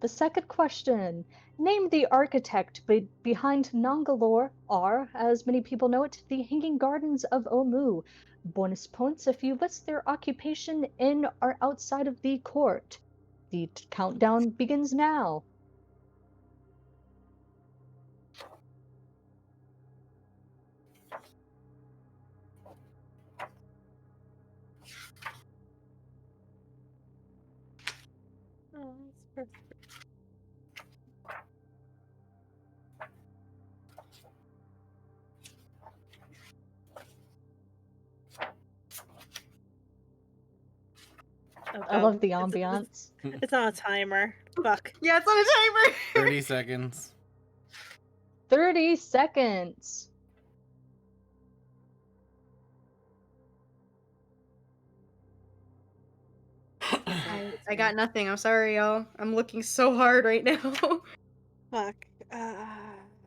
The second question. Name the architect behind Nangalore are, as many people know it, the Hanging Gardens of Omu. Bonus points if you list their occupation in or outside of the court. The countdown begins now. Oh, I God. love the It's- ambiance. It's on a timer. Fuck. Yeah, it's on a timer. 30 seconds. 30 seconds. I got nothing. I'm sorry, y'all. I'm looking so hard right now. Fuck.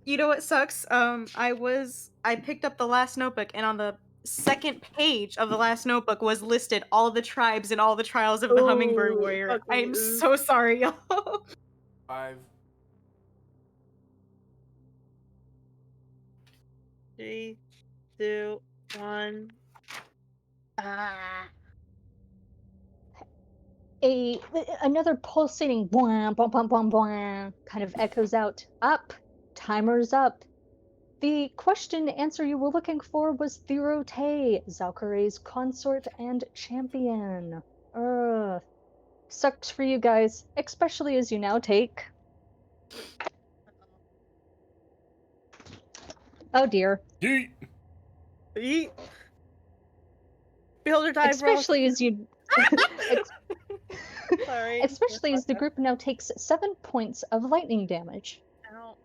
You know what sucks? I picked up the last notebook, and on the second page of the last notebook was listed all the tribes and all the trials of the Hummingbird Ooh, Warrior. fuck I me, am ooh. so sorry, y'all. 5. 3, 2, 1. Another pulsating bwah, bwah, bwah, bwah, bwah, kind of echoes out. Up. Timer's up. The question answer you were looking for was Therote, Valkyrie's consort and champion. Sucks for you guys, especially as you now take. Oh dear. Yeet. Yeet. Beholder time, Especially as you. Sorry. Especially as the group now takes 7 points of lightning damage. Ow.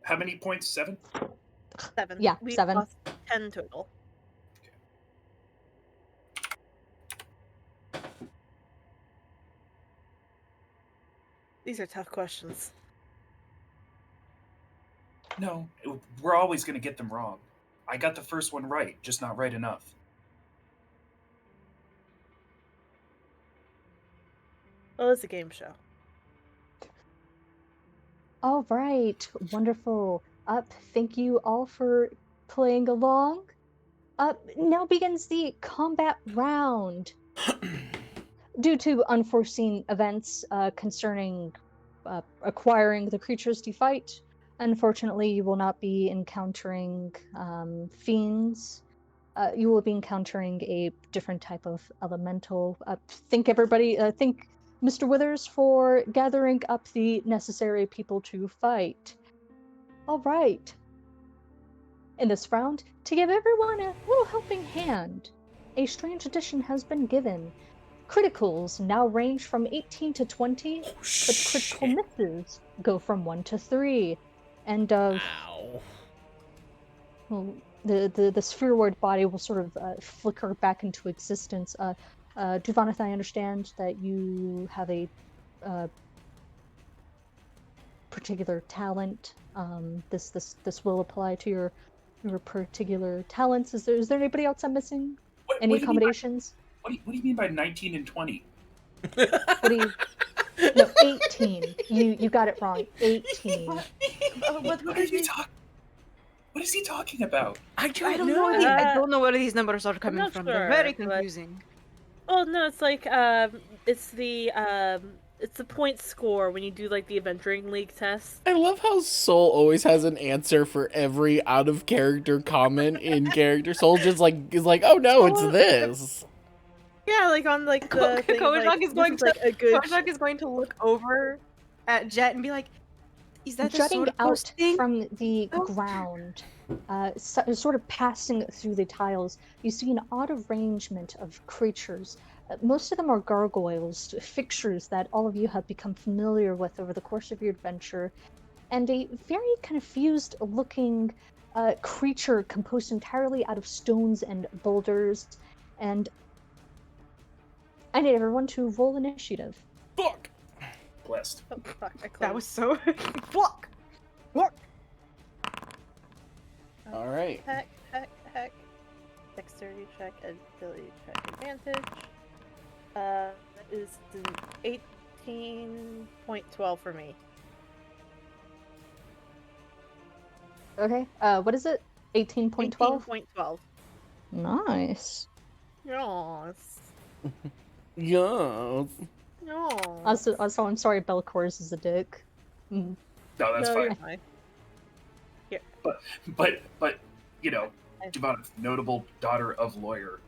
How many points? 7? 7. Yeah, We 7. lost 10 total. These are tough questions. No, we're always going to get them wrong. I got the first one right, just not right enough. Well, it's a game show. All right, wonderful. Thank you all for playing along. Now begins the combat round. Due to unforeseen events concerning acquiring the creatures to fight, unfortunately, you will not be encountering fiends. You will be encountering a different type of elemental. Thank Mr. Withers for gathering up the necessary people to fight. All right. In this round, to give everyone a little helping hand, a strange addition has been given. Criticals now range from 18 to 20, but critical misses go from 1 to 3. And Ow. well, the sphereward body will sort of flicker back into existence. Duvanith, I understand that you have a particular talent. This will apply to your particular talents. Is there anybody else I'm missing? Any What do you mean by- accommodations? What do you mean by 19 and 20? What do you? No, 18. You got it wrong. 18. What are you talking? What is he talking about? I I don't know. I don't know where these numbers are coming not from. sure, They're very but- confusing. Oh no, it's like it's the point score when you do like the Adventuring League test. I love how Soul always has an answer for every out of character comment in character. Soul just is like, oh no, it's this. Yeah, like on like the thing, Kojak like, is this going to like a good. Kojak is going to look over at Jet and be like, "Is that the Jutting sword out post thing?" from the Oh. ground, sort of passing through the tiles, you see an odd arrangement of creatures. Most of them are gargoyles, fixtures that all of you have become familiar with over the course of your adventure, and a very confused-looking creature composed entirely out of stones and boulders. And I need everyone to roll initiative. Fuck. Blessed. Oh, fuck, I That closed. was so fuck. All right. Heck. Dexterity check, agility check, advantage. That is an 18.12 for me. Okay, what is it? 18.12? 18.12. Nice. Yes. Yes. Yes. Also, I'm sorry, Belcours is a dick. No, that's No, fine. you're fine. Here, but you know, Giovanna, notable daughter of lawyer,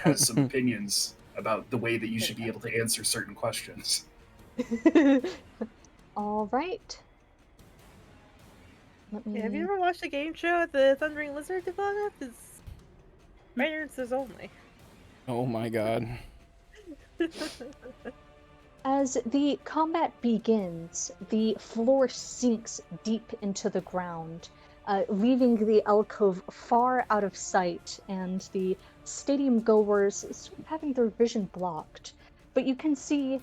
has some opinions about the way that you should be able to answer certain questions. All right. Let me. Yeah, have you ever watched a game show at the Thundering Lizard, Devana? It's right answers only. Oh my god. As the combat begins, the floor sinks deep into the ground, leaving the alcove far out of sight, and the stadium goers sort of having their vision blocked. But you can see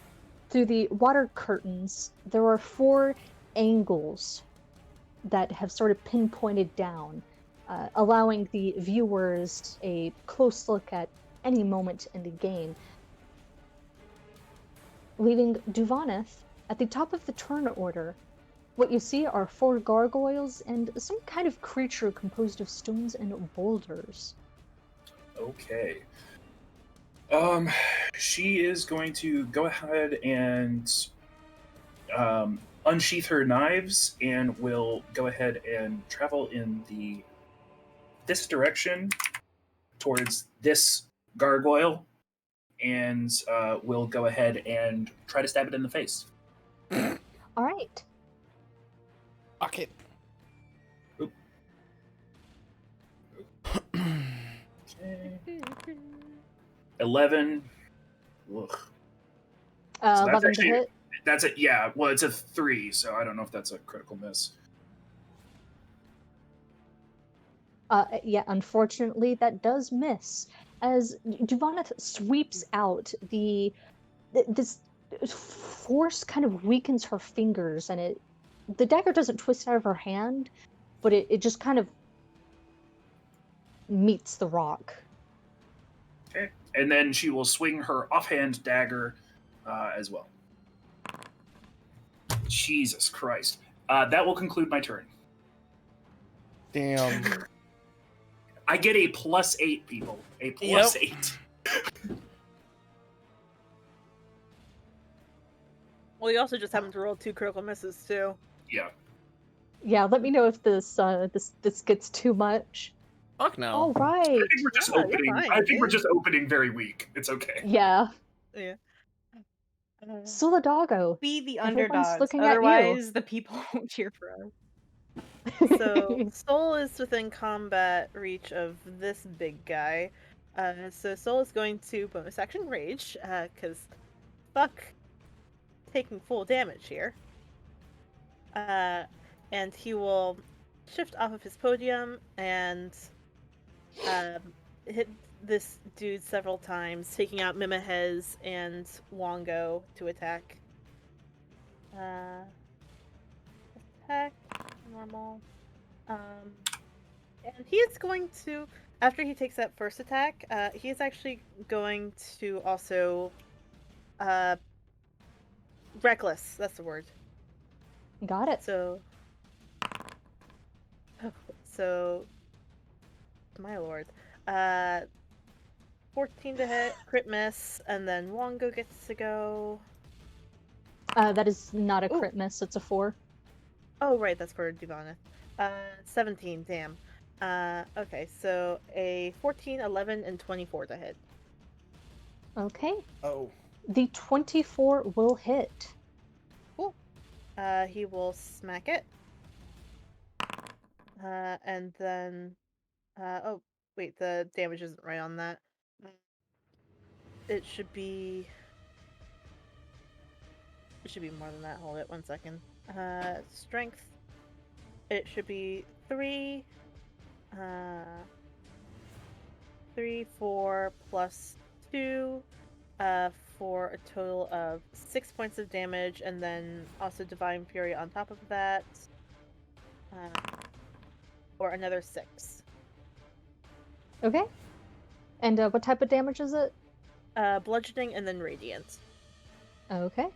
through the water curtains, there are 4 angles that have sort of pinpointed down, allowing the viewers a close look at any moment in the game, leaving Duvaneth at the top of the turn order. What you see are 4 gargoyles and some kind of creature composed of stones and boulders. Okay. She is going to go ahead and unsheath her knives and will go ahead and travel in this direction towards this gargoyle, and will go ahead and try to stab it in the face. All right. Fuck it. Oop. Okay. 11. Ugh. So that's 11 to actually- hit. That's it. Yeah. Well, it's a 3, so I don't know if that's a critical miss. Yeah, unfortunately, that does miss. As Duvaneth sweeps out, this force kind of weakens her fingers, and the dagger doesn't twist out of her hand, but it just kind of meets the rock. Okay. And then she will swing her offhand dagger as well. Jesus Christ. That will conclude my turn. Damn. I get a +8, people. A +8. Well, you also just happened to roll 2 critical misses too. Yeah. Yeah, let me know if this gets too much. Fuck no. All right. I think we're just Yeah, you're opening. fine, I think we're dude. just opening very weak. It's okay. Yeah. Yeah. Soladago. Be the Everyone's underdogs. looking at you. Otherwise, the people won't cheer for us. So Soul is within combat reach of this big guy. So Soul is going to bonus action rage, because fuck taking full damage here. And he will shift off of his podium and hit this dude several times, taking out Mimihez and Wongo to attack. Attack, normal. And he is going to, after he takes that first attack, he is actually going to also, reckless, that's the word. Got it. So, my lord. 14 to hit, crit miss, and then Wongo gets to go. That is not a Ooh. crit miss, it's a 4. Oh, right, that's for Divana. 17, damn. Okay, so a 14, 11, and 24 to hit. Okay. Oh. The 24 will hit. Cool. He will smack it. And then... oh, wait, the damage isn't right on that. It should be... It should be more than that. Hold it, 1 second. Strength. It should be 3. 3, 4, plus 2. For a total of 6 points of damage, and then also Divine Fury on top of that. Or another 6. Okay. And what type of damage is it? Bludgeoning and then Radiant. Okay.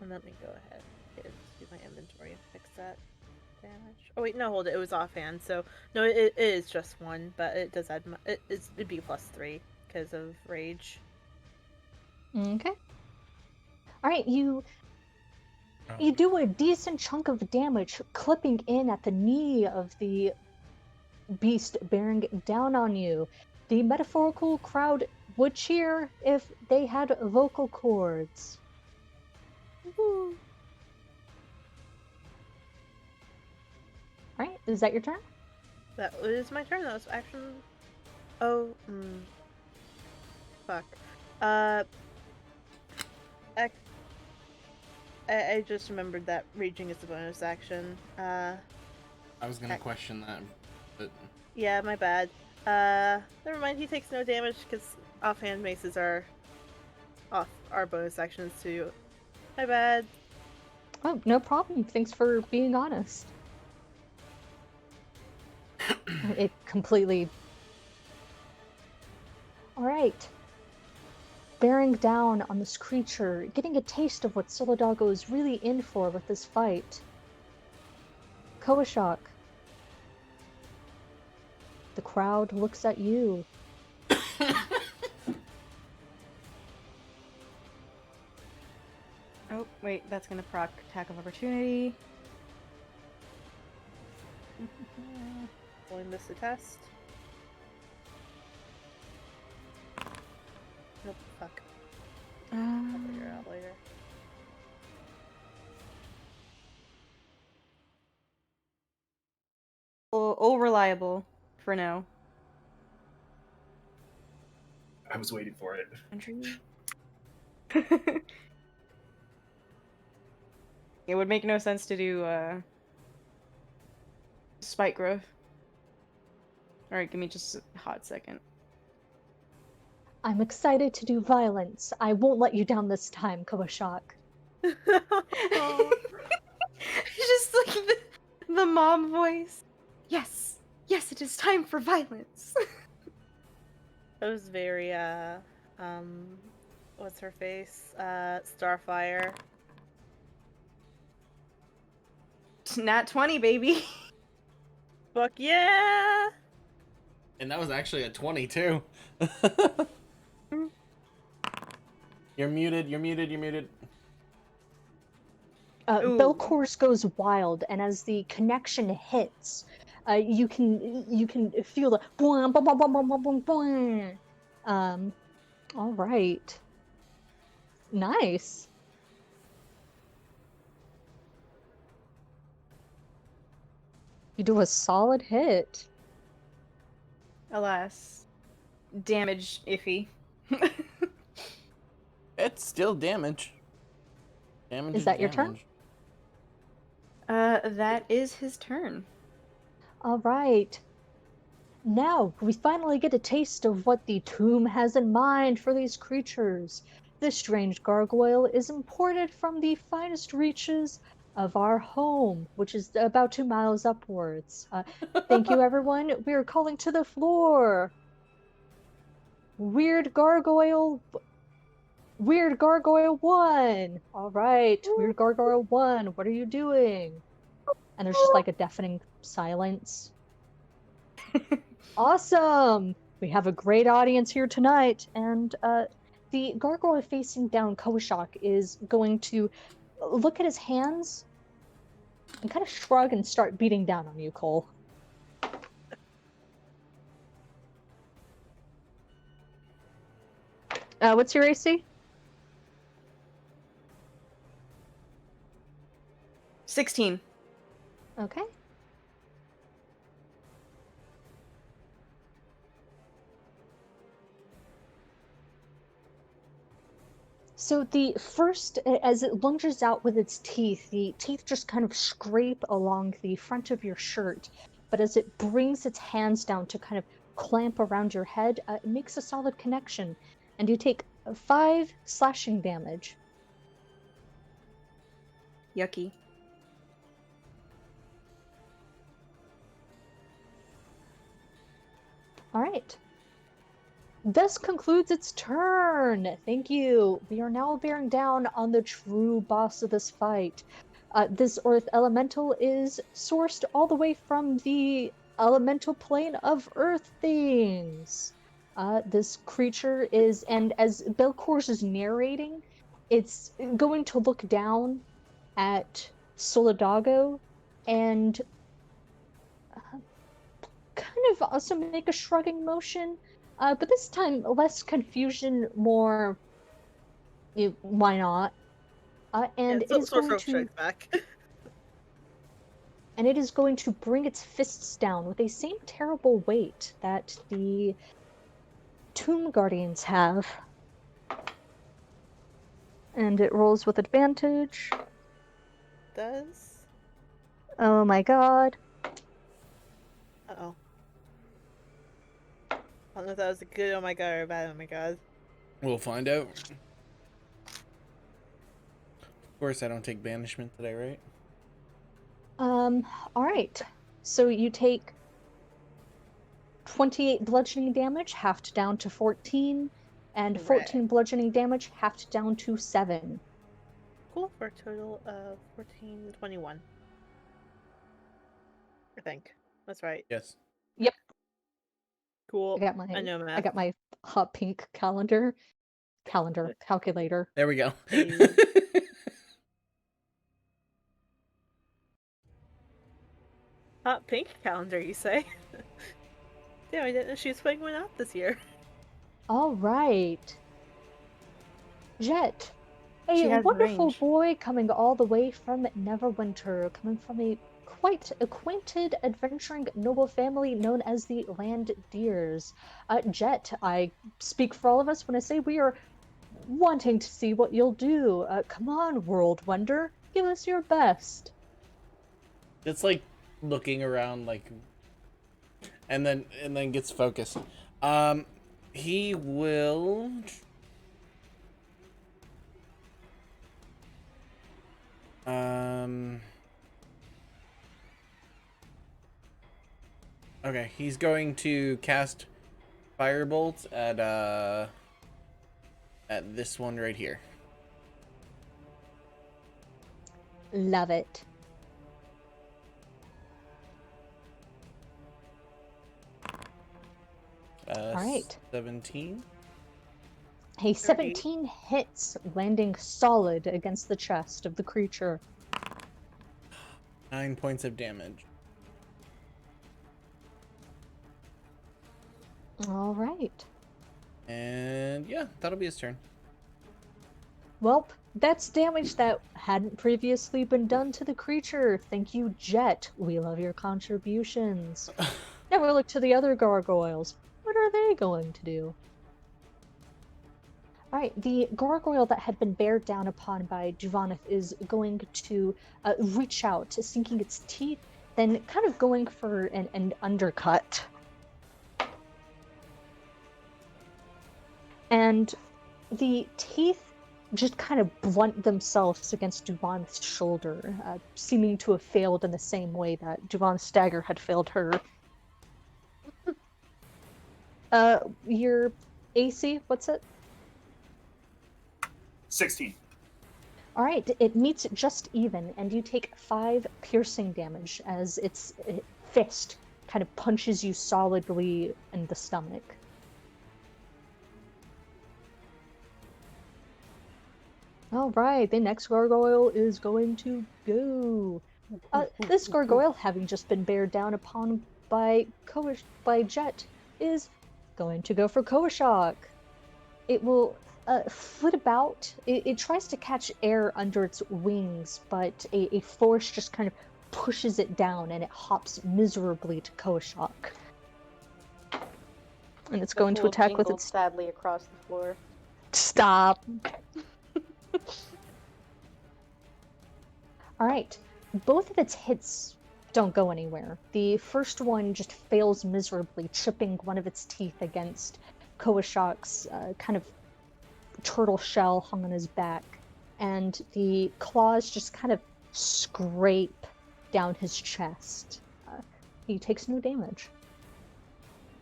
And let me go ahead and do my inventory and fix that damage. Oh wait, no, hold it. It was offhand, so no, it is just 1, but it does add. It'd be +3 because of rage. Okay. All right, you You do a decent chunk of damage, clipping in at the knee of the beast bearing down on you. The metaphorical crowd would cheer if they had vocal cords. Woo. Alright, is that your turn? That is my turn. That was action. Oh, fuck. I just remembered that raging is a bonus action. I was gonna Okay. question that, but Yeah, my bad. Never mind. He takes no damage because offhand maces are bonus actions too. My bad. Oh, no problem. Thanks for being honest. It completely... Alright. Bearing down on this creature, getting a taste of what Solidago is really in for with this fight. Koashok. The crowd looks at you. Oh, wait, that's gonna proc attack of opportunity. Pulling this to test. Nope. Fuck. I'll figure it out later. All reliable for now. I was waiting for it. It would make no sense to do spike growth. Alright, give me just a hot second. I'm excited to do violence. I won't let you down this time, Koashok. Just like the mom voice. Yes, yes, it is time for violence. It was very what's her face? Starfire. Nat 20, baby. Fuck yeah! and that was actually a 22. You're muted. You're muted. You're muted. Ooh. Belcourse goes wild, and as the connection hits, you can feel the boing, boing, boing, boing, boing, boing, boing. All right, nice. You do a solid hit. Alas, damage iffy. It's still damage. Damage Is that your turn? damage. That is his turn. All right. Now, we finally get a taste of what the tomb has in mind for these creatures. This strange gargoyle is imported from the finest reaches of our home, which is about 2 miles upwards. Thank you, everyone. We are calling to the floor. Weird Gargoyle 1. All right, Weird Gargoyle 1, what are you doing? And there's just like a deafening silence. Awesome! We have a great audience here tonight, and the gargoyle facing down Koashok is going to look at his hands and kind of shrug and start beating down on you, Cole. What's your AC? 16. Okay. So the first, as it lunges out with its teeth, the teeth just kind of scrape along the front of your shirt. But as it brings its hands down to kind of clamp around your head, it makes a solid connection. And you take 5 slashing damage. Yucky. All right. This concludes its turn. Thank you. We are now bearing down on the true boss of this fight. This earth elemental is sourced all the way from the elemental plane of earth things. This creature is, and as Belcourse is narrating, it's going to look down at Solidago and kind of also make a shrugging motion, but this time less confusion, more why not? And it is going Sorcerer to strikes back. and it is going to bring its fists down with the same terrible weight that the Tomb Guardians have. And it rolls with advantage. Does? Oh my god. Uh-oh. I don't know if that was a good oh my god or a bad oh my god. We'll find out. Of course, I don't take banishment today, right? Alright. So you take 28 bludgeoning damage, halved down to 14, and 14 bludgeoning damage, halved down to 7. Cool, for a total of 14, 21. I think. That's right. Yes. Yep. Cool. I know math. I got my hot pink calendar calculator. There we go. Hey. Hot pink calendar, you say? Damn, I didn't know she was putting one out this year. All right. Jet, She a has wonderful range. boy coming all the way from Neverwinter, coming from a quite acquainted adventuring noble family known as the Land Deers. Jet, I speak for all of us when I say we are wanting to see what you'll do. Come on, World Wonder, give us your best. It's like looking around, like, and then gets focused. He will. Okay, he's going to cast Firebolt at this one right here. Love it. All right. 17. A 17 hits, landing solid against the chest of the creature. 9 points of damage. All right. And yeah, that'll be his turn. Welp, that's damage that hadn't previously been done to the creature. Thank you, Jet. We love your contributions. Never look to the other gargoyles. What are they going to do? Alright, the gargoyle that had been bared down upon by Juvanith is going to reach out, sinking its teeth, then kind of going for an undercut. And the teeth just kind of blunt themselves against Juvanith's shoulder, seeming to have failed in the same way that Juvanith's dagger had failed her. Your AC, what's it? 16. Alright, it meets just even, and you take 5 piercing damage as its fist kind of punches you solidly in the stomach. Alright, the next gargoyle is going to go. This gargoyle, having just been bared down upon by Jet, is going to go for Koashok. It will flit about. It tries to catch air under its wings, but a force just kind of pushes it down, and it hops miserably to Koashok. And it's going to attack with its... sadly across the floor. Stop! Alright, both of its hits don't go anywhere. The first one just fails miserably, chipping one of its teeth against Koashok's kind of turtle shell hung on his back, and the claws just kind of scrape down his chest. He takes no damage.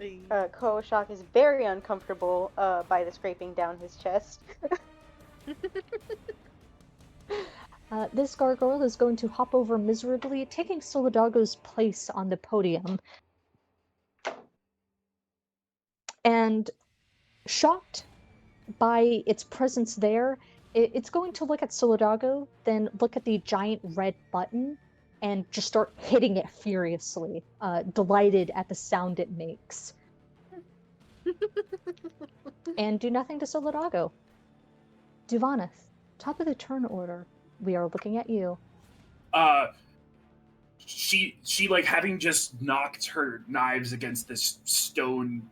Koashok is very uncomfortable by the scraping down his chest. This gargoyle is going to hop over miserably, taking Solidago's place on the podium. And shocked by its presence there, It's going to look at Solidago, then look at the giant red button, and just start hitting it furiously, delighted at the sound it makes. And do nothing to Solidago. Duvaneth, top of the turn order. We are looking at you. She like having just knocked her knives against this stone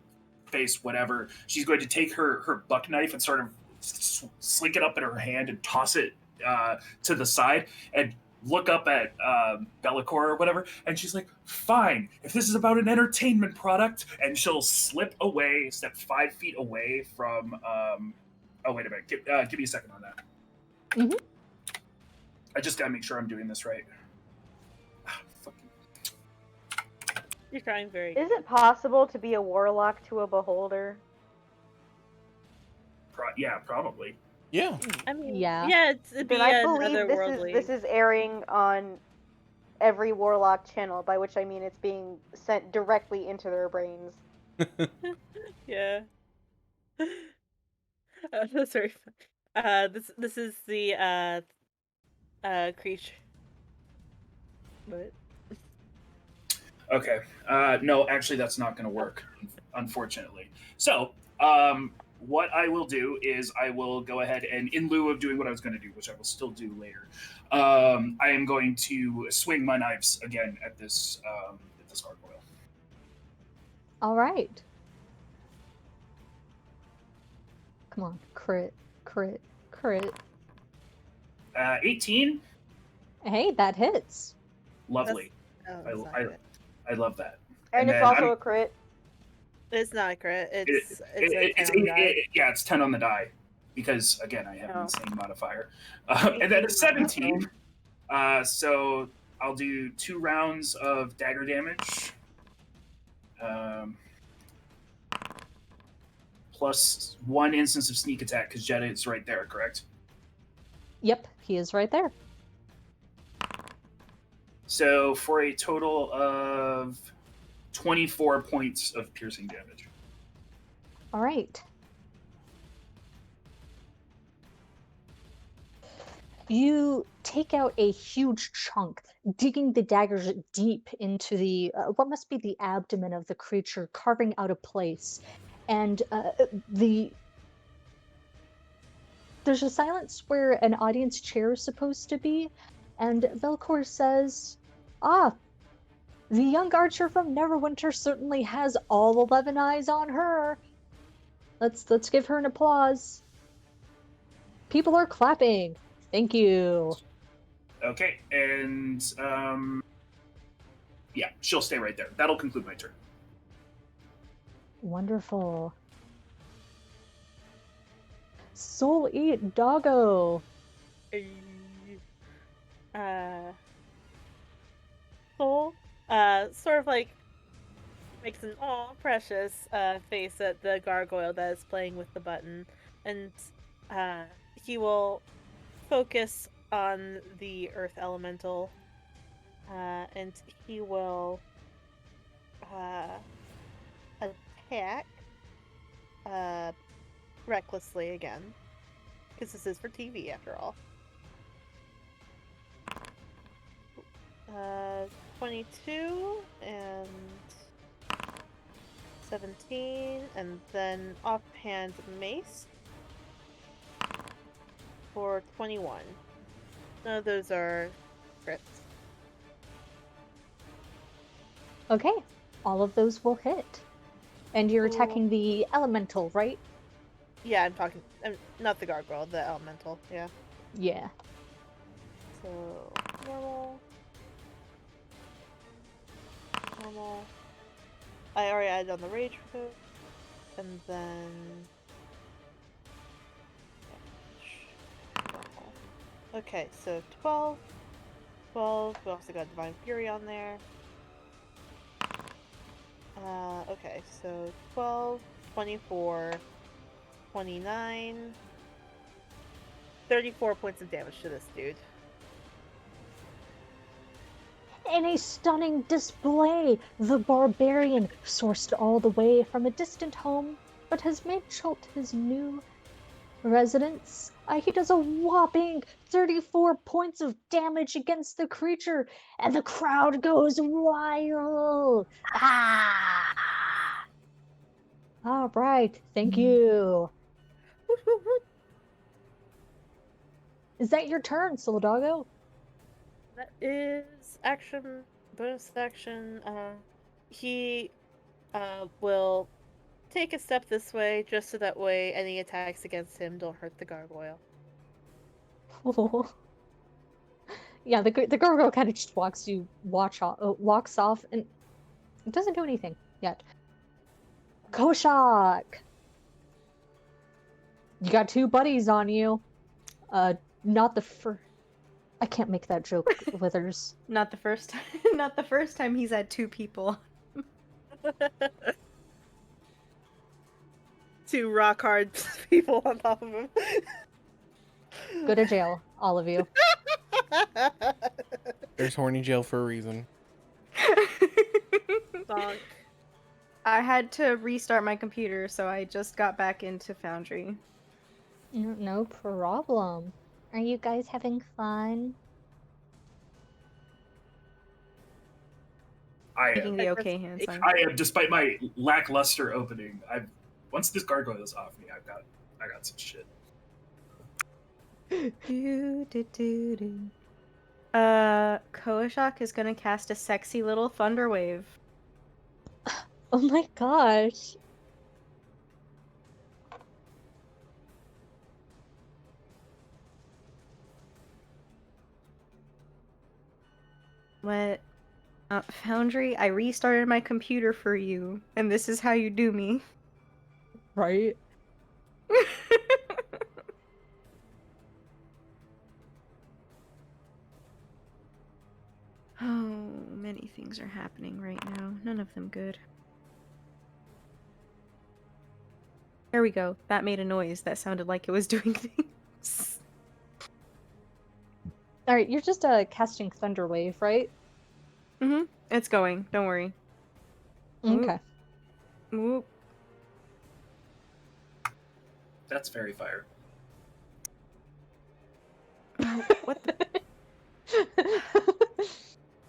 face, whatever. She's going to take her buck knife and sort of slink it up in her hand and toss it to the side and look up at Bellicor or whatever. And she's like, "Fine, if this is about an entertainment product," and she'll slip away, step 5 feet away from. Oh wait a minute, give me a second on that. Mm-hmm. I just gotta make sure I'm doing this right. You're trying very Is it possible to be a warlock to a beholder? Yeah, probably. Yeah. I mean, Yeah. it'd be Then I an believe otherworldly. this is airing on every warlock channel, by which I mean it's being sent directly into their brains. Yeah. That's very fun. This is the creature. What? Okay. No, actually, that's not going to work, unfortunately. So, what I will do is I will go ahead and, in lieu of doing what I was going to do, which I will still do later, I am going to swing my knives again at this gargoyle. All right. Come on, crit, crit, crit. 18. Hey, that hits. Lovely. Oh, I love that. And it's then also a crit. It's not a crit. It's It's a 10 on die. yeah, it's 10 on the die because again I have an insane modifier, and then a 17. So I'll do 2 rounds of dagger damage, plus 1 instance of sneak attack because Jetta is right there. Correct. Yep, he is right there. So for a total of 24 points of piercing damage. All right. You take out a huge chunk, digging the daggers deep into the what must be the abdomen of the creature, carving out a place. And there's a silence where an audience chair is supposed to be, and Velcor says, "Ah, the young archer from Neverwinter certainly has all 11 eyes on her. Let's give her an applause. People are clapping. Thank you." Okay, and yeah, she'll stay right there. That'll conclude my turn. Wonderful. Soul Eat Doggo. Soul, sort of like makes an precious face at the gargoyle that is playing with the button, and he will focus on the earth elemental, and he will attack recklessly again, because this is for TV after all. 22 and 17, and then offhand mace for 21. No, those are crits. Okay, all of those will hit. And you're Cool. attacking the elemental, right? Yeah, I'm talking. Not the gargoyle, the elemental. Yeah. Yeah. So normal. Normal. I already added on the rage code, and then. Okay, so 12. 12. We also got Divine Fury on there. Okay, so 12, 24, 29, 34 points of damage to this dude. In a stunning display, the barbarian, sourced all the way from a distant home, but has made Chult his new residents. He does a whopping 34 points of damage against the creature, and the crowd goes wild. Ah! All right, thank you. Is that your turn, Solidago? That is action, bonus action. He will take a step this way, just so that way any attacks against him don't hurt the gargoyle. Yeah, the gargoyle kind of just walks off, and it doesn't do anything yet. Koshak! You got 2 buddies on you. Not the first. I can't make that joke, Withers. Not the first time. Not the first time he's had 2 people. 2 rock hard people on top of him. Go to jail, all of you. There's horny jail for a reason. Bonk. I had to restart my computer, so I just got back into Foundry. No problem. Are you guys having fun? I Making am. the okay hand sign. I am, despite my lackluster opening. Once this gargoyle is off me, I got some shit. Koashak is gonna cast a sexy little thunder wave. Oh my gosh. What? Foundry, I restarted my computer for you, and this is how you do me. Right? Oh, many things are happening right now. None of them good. There we go. That made a noise that sounded like it was doing things. Alright, you're just casting Thunder Wave, right? Mm-hmm. It's going. Don't worry. Okay. Whoop. That's very fire. What the?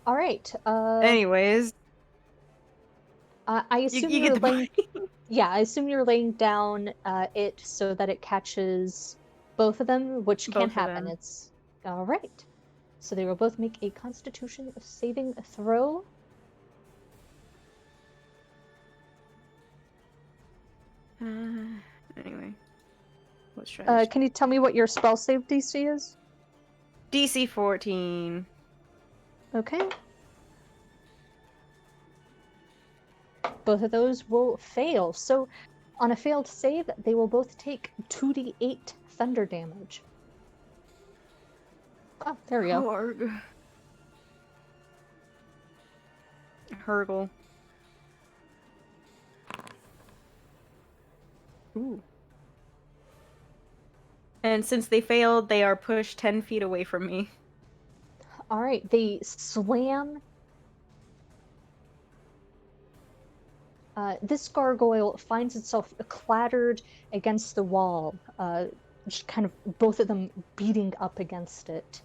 Alright, Anyways, I assume you you're get the laying... Yeah, I assume you're laying down it so that it catches both of them, which Both can of happen. them. It's alright. So they will both make a Constitution saving throw. Anyway. What strategy? Can you tell me what your spell save DC is? DC 14. Okay. Both of those will fail. So on a failed save, they will both take 2d8 thunder damage. Oh, there we go. Horg. Hurgle. Ooh. And since they failed, they are pushed 10 feet away from me. Alright, they slam. This gargoyle finds itself clattered against the wall, just kind of both of them beating up against it.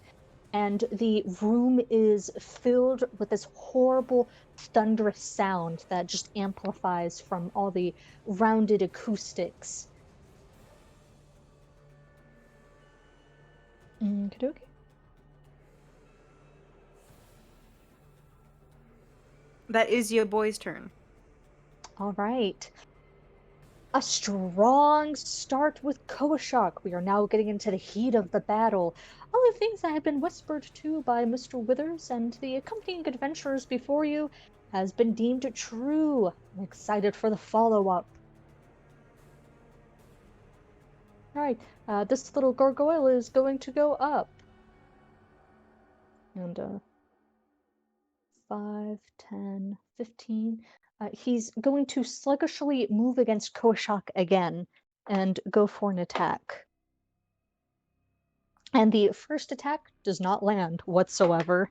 And the room is filled with this horrible, thunderous sound that just amplifies from all the rounded acoustics. Okey-dokey. That is your boy's turn. All right. A strong start with Koashak. We are now getting into the heat of the battle. All the things that have been whispered to by Mr. Withers and the accompanying adventurers before you has been deemed true. I'm excited for the follow-up. Alright, this little gargoyle is going to go up. And 5, 10, 15... he's going to sluggishly move against Koashak again and go for an attack. And the first attack does not land whatsoever.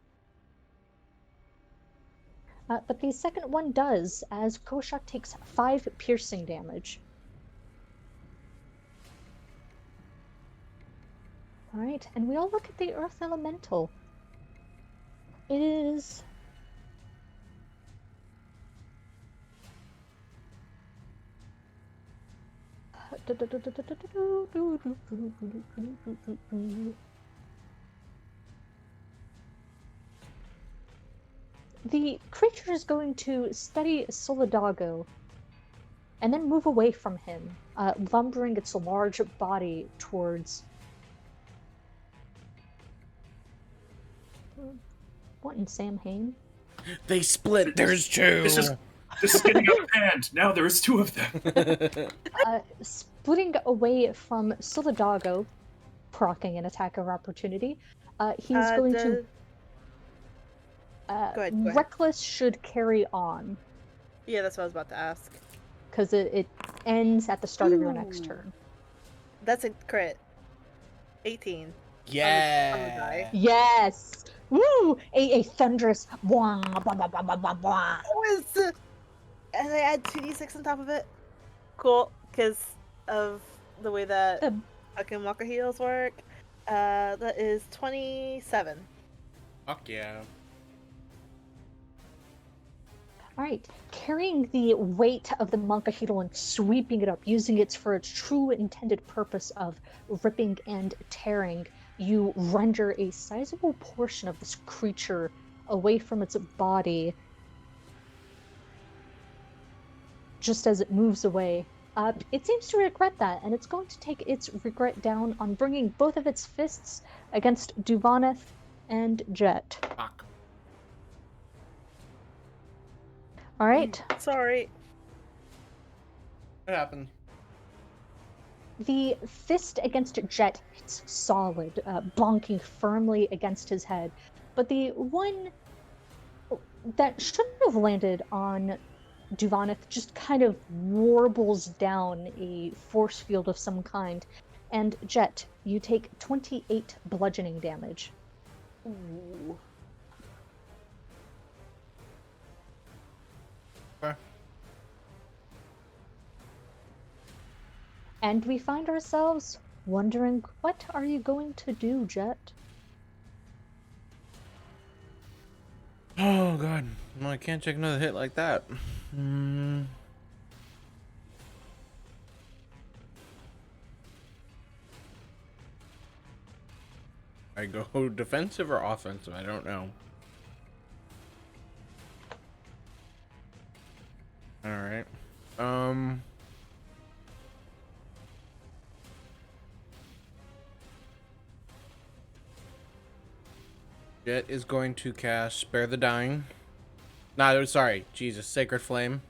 But the second one does, as Koashak takes 5 piercing damage. All right, and we all look at the Earth Elemental. It is the creature is going to study Solidago and then move away from him, lumbering its large body towards. What in Sam Hain? They split. There's two. This is getting out of hand. Now there's two of them. Splitting away from Solidago, proccing an attack of opportunity. He's going to. Go ahead. Reckless should carry on. Yeah, that's what I was about to ask. Because it ends at the start of your next turn. That's a crit. 18. Yeah. On the die. Yes! Woo! A thunderous blah, blah, blah, blah, blah, blah, blah. And I add 2d6 on top of it. Cool, because of the way that fucking Walker heals work. That is 27. Fuck yeah. Alright, carrying the weight of the Monkahedral and sweeping it up, using it for its true intended purpose of ripping and tearing, you render a sizable portion of this creature away from its body just as it moves away. It seems to regret that, and it's going to take its regret down on bringing both of its fists against Duvaneth and Jet. Fuck. All right. Sorry. What happened? The fist against Jet hits solid, bonking firmly against his head. But the one that shouldn't have landed on Duvaneth just kind of warbles down a force field of some kind. And Jet, you take 28 bludgeoning damage. Ooh. Okay. And we find ourselves wondering, what are you going to do, Jet? Oh god. Well, I can't take another hit like that. I go defensive or offensive? I don't know. Alright. Jet is going to cast Spare the Dying. No, sorry. Jesus. Sacred Flame.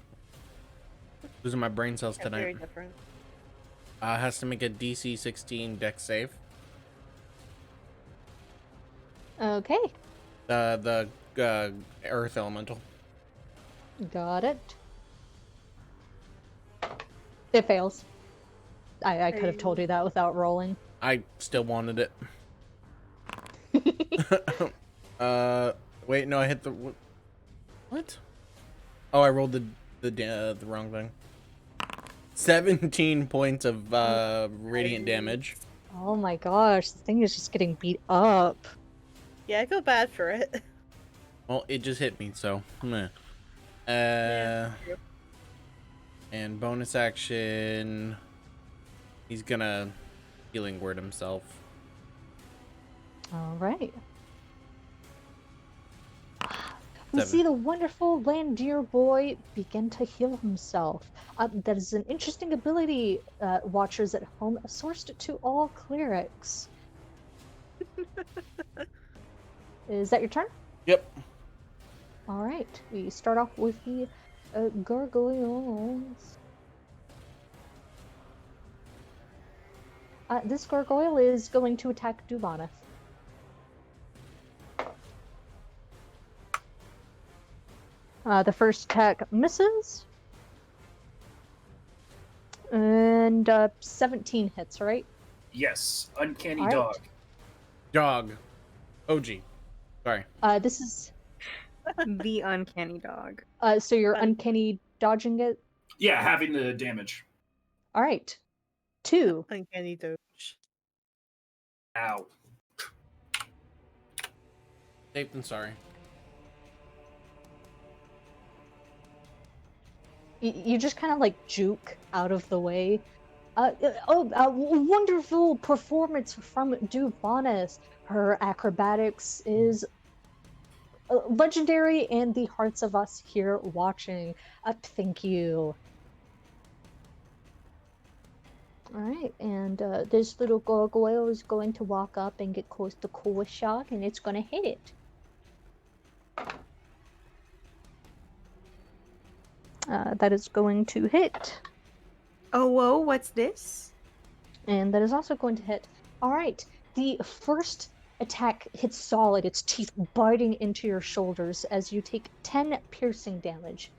Losing my brain cells Yeah, very tonight. different. Has to make a DC 16 Dex save. Okay, The Earth Elemental. got it. It fails. I could have told you that without rolling. I still wanted it. Wait, no, I hit the what? Oh, I rolled the wrong thing. 17 points of radiant damage. Oh my gosh, the thing is just getting beat up. Yeah, I feel bad for it. Well, it just hit me, so meh. True. And bonus action, he's gonna healing word himself. All right. We 7. see the wonderful Landier boy begin to heal himself. That is an interesting ability, watchers at home, sourced to all clerics. Is that your turn? Yep. All right. We start off with the gargoyles. This gargoyle is going to attack Duvaneth. The first attack misses. And 17 hits, right? Yes, uncanny All right. dog. Dog. OG. Sorry. This is... The uncanny dog. So you're uncanny dodging it? Yeah, having the damage. All right. 2. Uncanny Doge. Ow. Safe than sorry. You just kind of like juke out of the way. Wonderful performance from Duvanis. Her acrobatics is legendary, and the hearts of us here watching. Thank you. All right, and this little gargoyle is going to walk up and get close to Core Shock, and it's going to hit it. That is going to hit. Oh, whoa, what's this? And that is also going to hit. All right, the first attack hits solid, its teeth biting into your shoulders as you take 10 piercing damage.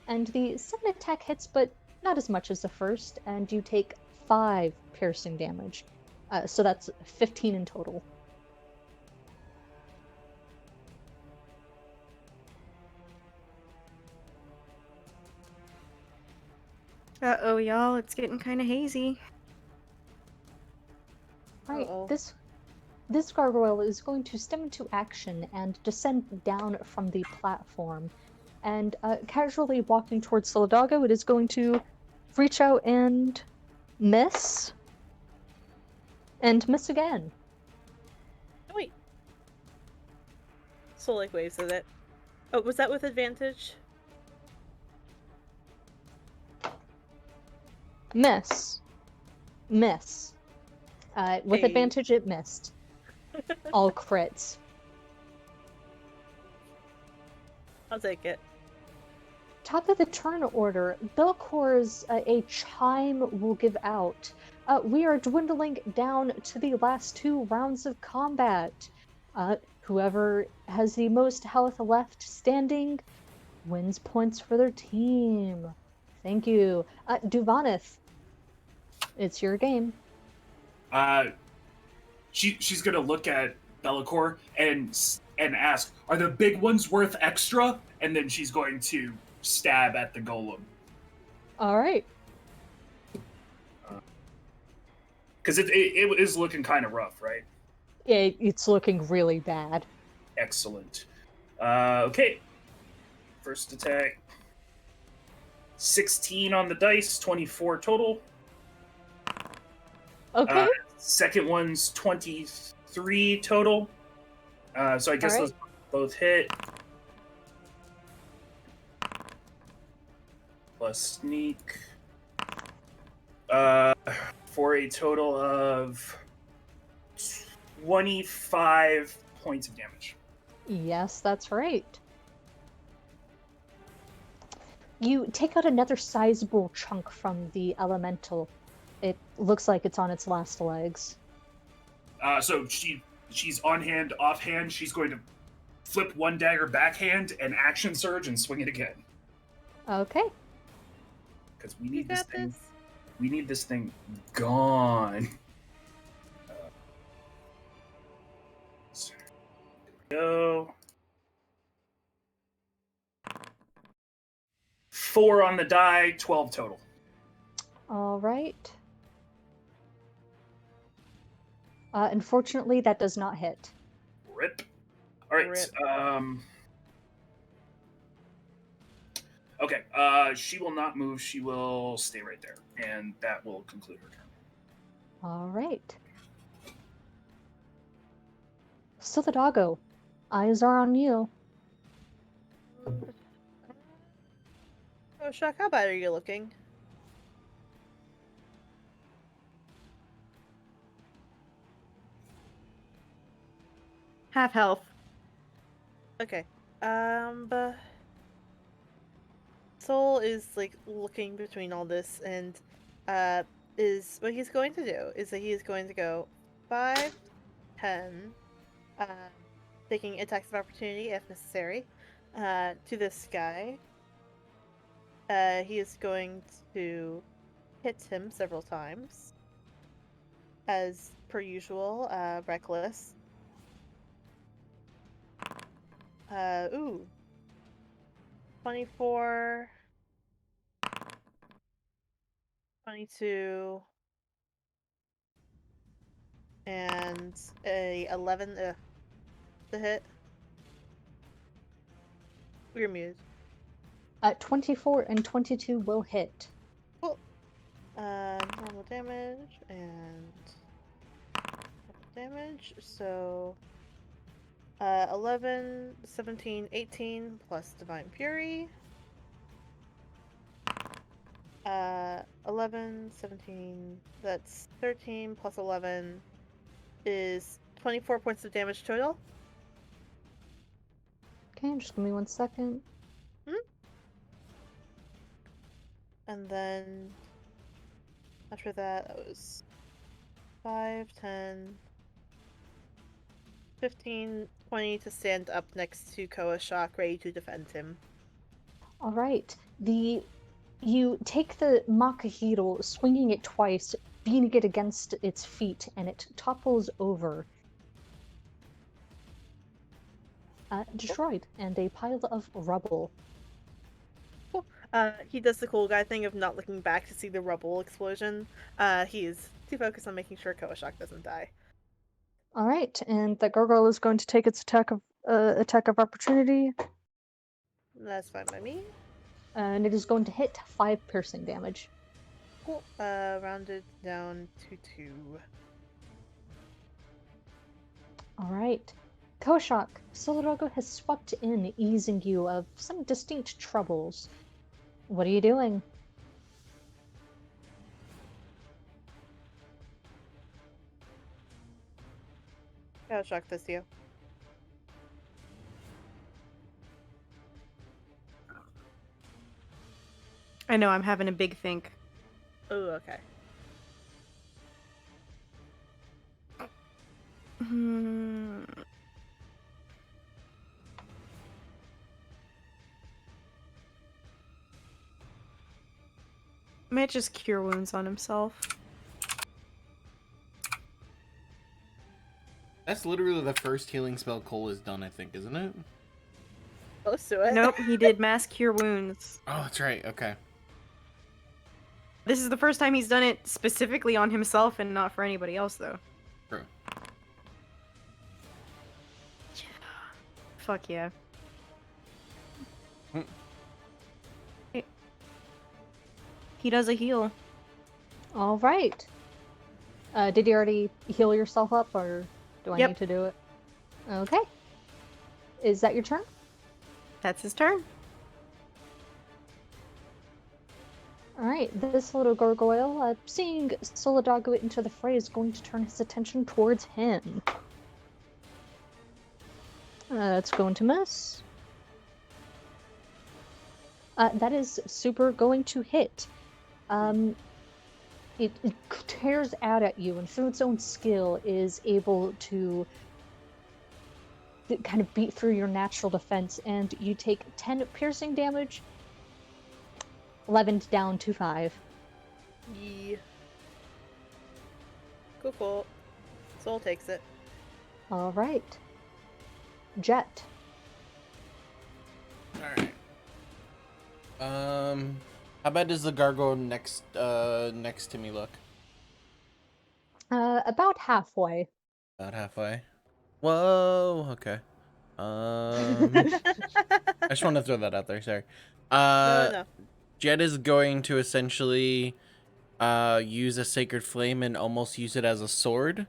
And the second attack hits, but not as much as the first, and you take 5 piercing damage. So that's 15 in total. Uh-oh, y'all, it's getting kind of hazy. All right, Uh-oh. this gargoyle is going to step into action and descend down from the platform. And casually walking towards Solidago, it is going to reach out and miss. And miss again. Oh, wait. Soul like waves at it. Oh, was that with advantage? Miss. Miss. With Hey. advantage, it missed. All crits. I'll take it. Top of the turn order, Belcor's a chime will give out. We are dwindling down to the last 2 rounds of combat. Whoever has the most health left standing wins points for their team. Thank you. Duvanith, it's your game. She's gonna look at Bellicor and ask, "Are the big ones worth extra?" And then she's going to stab at the golem All right. because it is looking kind of rough, right? It's looking really bad. Excellent. Okay. First attack. 16 on the dice, 24 total. Okay. Second one's 23 total. So I guess All right. those both hit. Plus sneak. For a total of 25 points of damage. Yes, that's right. You take out another sizable chunk from the elemental. It looks like it's on its last legs. So she's on hand, off hand. She's going to flip one dagger backhand and action surge and swing it again. Okay. Because we You need this got thing. this? We need this thing gone. Go. 4 on the die, 12 total. All right. Unfortunately, that does not hit. Rip. All right. Rip. Okay. She will not move. She will stay right there, and that will conclude her turn. All right. Solidago, eyes are on you. Oh, Shock, how bad are you looking? Half health. Okay. But Soul is like looking between all this, and is what he's going to do is that he is going to go 5, 10, taking attacks of opportunity if necessary, to this guy. He is going to hit him several times, as per usual. Reckless. Ooh. 24, 22, and a 11 to hit. We're muted. 24 and 22 will hit. Cool. Normal damage and damage. So 11, 17, 18 plus Divine Fury. 11, 17, that's 13 plus 11 is 24 points of damage total. Okay, just give me 1 second. And then after that, that was 5, 10, 15, 20 to stand up next to Koashak, ready to defend him. All right. You take the Makahiro, swinging it twice, beating it against its feet, and it topples over. Destroyed, and a pile of rubble. He does the cool guy thing of not looking back to see the rubble explosion. He is too focused on making sure Koashak doesn't die. All right, and the gargoyle is going to take its attack of opportunity, That's fine by me. and it is going to hit 5 piercing damage. Cool. Rounded down to 2. All right. Koshak, Solidago has swept in, easing you of some distinct troubles. What are you doing? Koashak, this you. I know, I'm having a big think. Oh, okay. Might just cure wounds on himself. That's literally the first healing spell Cole has done, I think, isn't it? Close to it. Nope, he did mass cure wounds. Oh, that's right. Okay. This is the first time he's done it specifically on himself and not for anybody else, though. True. Fuck yeah. Hmm. He does a heal. All right. Did you already heal yourself up, or do I Yep. need to do it? Okay. Is that your turn? That's his turn. All right. This little gargoyle, seeing Solidago enter the fray, is going to turn his attention towards him. That's going to miss. That is super going to hit. It tears out at you, and through its own skill is able to kind of beat through your natural defense, and you take 10 piercing damage, 11 down to 5. Yeah. Cool. Soul takes it. All right. Jet. Alright. How bad does the gargoyle next to me look? About halfway. About halfway. Whoa, okay. I just want to throw that out there, sorry. No. Jet is going to essentially use a sacred flame and almost use it as a sword.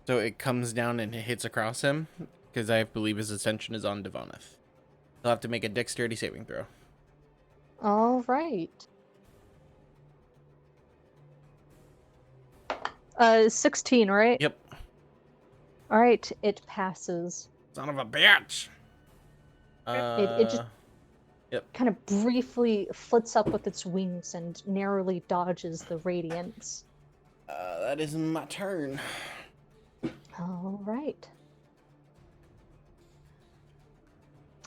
So it comes down and it hits across him, because I believe his ascension is on Devoneth. He'll have to make a dexterity saving throw. All right. 16, right? Yep. All right, it passes. Son of a bitch! It just kind of briefly flits up with its wings and narrowly dodges the radiance. That is my turn. All right.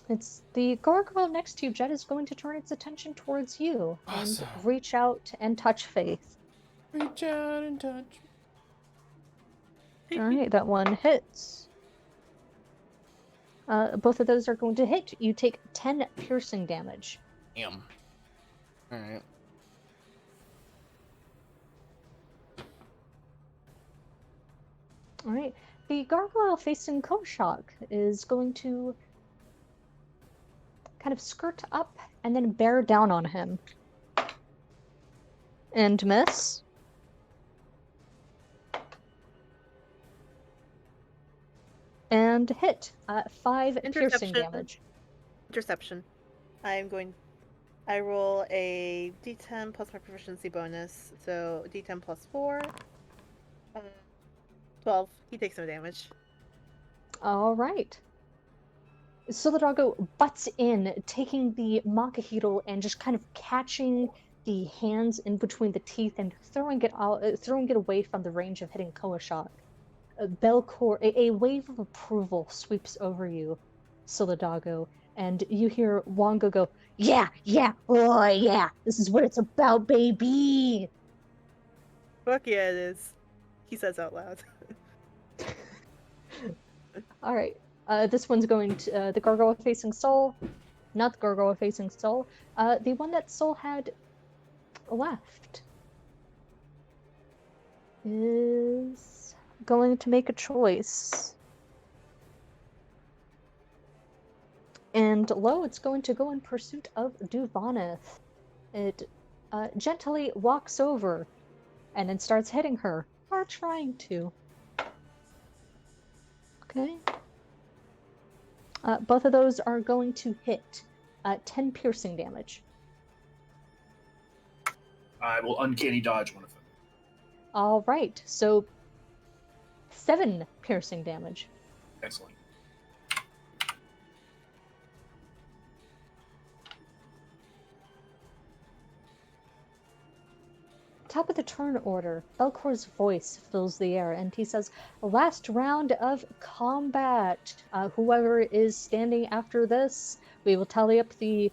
It's the gargoyle next to you. Jet is going to turn its attention towards you Awesome. and reach out and touch Faith. Reach out and touch. All right, that one hits. Both of those are going to hit. You take 10 piercing damage. Damn. Alright. All right. The gargoyle facing Koshak is going to kind of skirt up and then bear down on him. And miss. And hit. 5 piercing damage. Interception. I roll a d10 plus my proficiency bonus, so d10 plus 4. 12. He takes no damage. All right. So the doggo butts in, taking the Makahito and just kind of catching the hands in between the teeth and throwing it away from the range of hitting Koashak. Belcor, a wave of approval sweeps over you, Solidago, and you hear Wongo go, "Yeah, oh yeah, this is what it's about, baby!" Fuck yeah, it is. He says out loud. All right, this one's going to the gargoyle facing Soul, not the gargoyle facing Soul, the one that Soul had left is going to make a choice. And lo, it's going to go in pursuit of Duvaneth. It gently walks over and then starts hitting her, or trying to. Okay. Both of those are going to hit. 10 piercing damage. I will uncanny dodge one of them. All right, so 7 piercing damage. Excellent. Top of the turn order, Belcor's voice fills the air, and he says, "Last round of combat. Whoever is standing after this, we will tally up the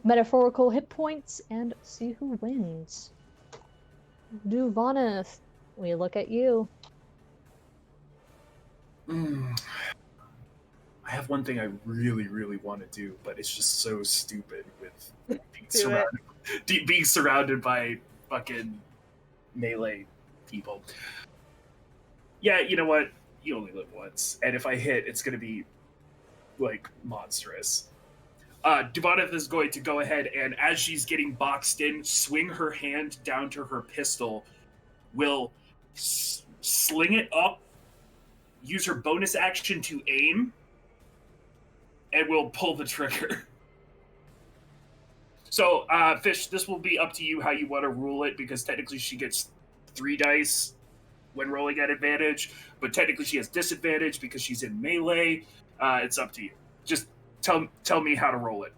metaphorical hit points and see who wins." Duvaneth, we look at you. I have one thing I really, really want to do, but it's just so stupid with being surrounded by fucking melee people. Yeah, you know what? You only live once, and if I hit, it's gonna be like monstrous. Duvaneth is going to go ahead and, as she's getting boxed in, swing her hand down to her pistol, will sling it up, use her bonus action to aim, and will pull the trigger. So, Fish, this will be up to you how you want to rule it, because technically she gets 3 dice when rolling at advantage, but technically she has disadvantage because she's in melee. It's up to you. Just tell me how to roll it.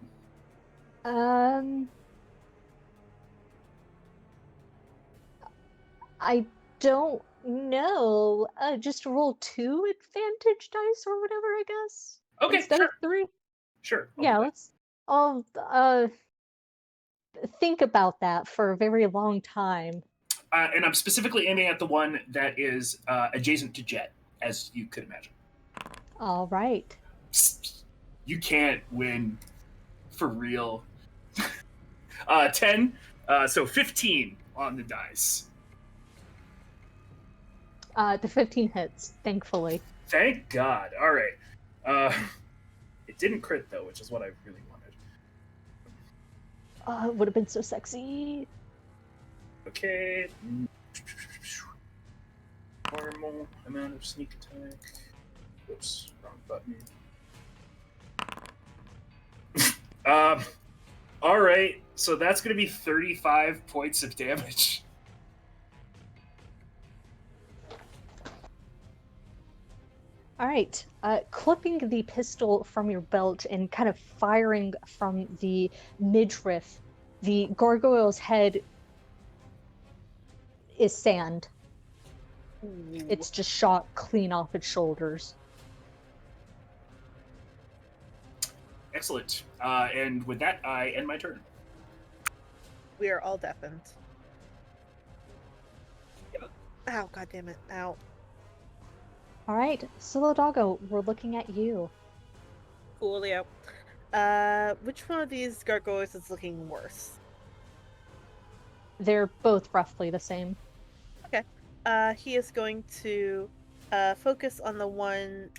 I don't know. Just roll 2 advantage dice or whatever, I guess. Okay, instead sure. of 3. Sure. I'll think about that for a very long time. And I'm specifically aiming at the one that is adjacent to Jet, as you could imagine. All right. You can't win for real. 10, so 15 on the dice. The 15 hits, thankfully. Thank God. All right. It didn't crit, though, which is what I really wanted. It would have been so sexy. Okay. Normal amount of sneak attack. Whoops, wrong button. All right. So that's going to be 35 points of damage. All right. Clipping the pistol from your belt and kind of firing from the midriff, the gargoyle's head is sand. Ooh. It's just shot clean off its shoulders. Excellent. And with that, I end my turn. We are all deafened. Ow, God damn it. Ow. All right, Solo Doggo, we're looking at you. Coolio. Which one of these gargoyles is looking worse? They're both roughly the same. Okay. he is going to focus on the one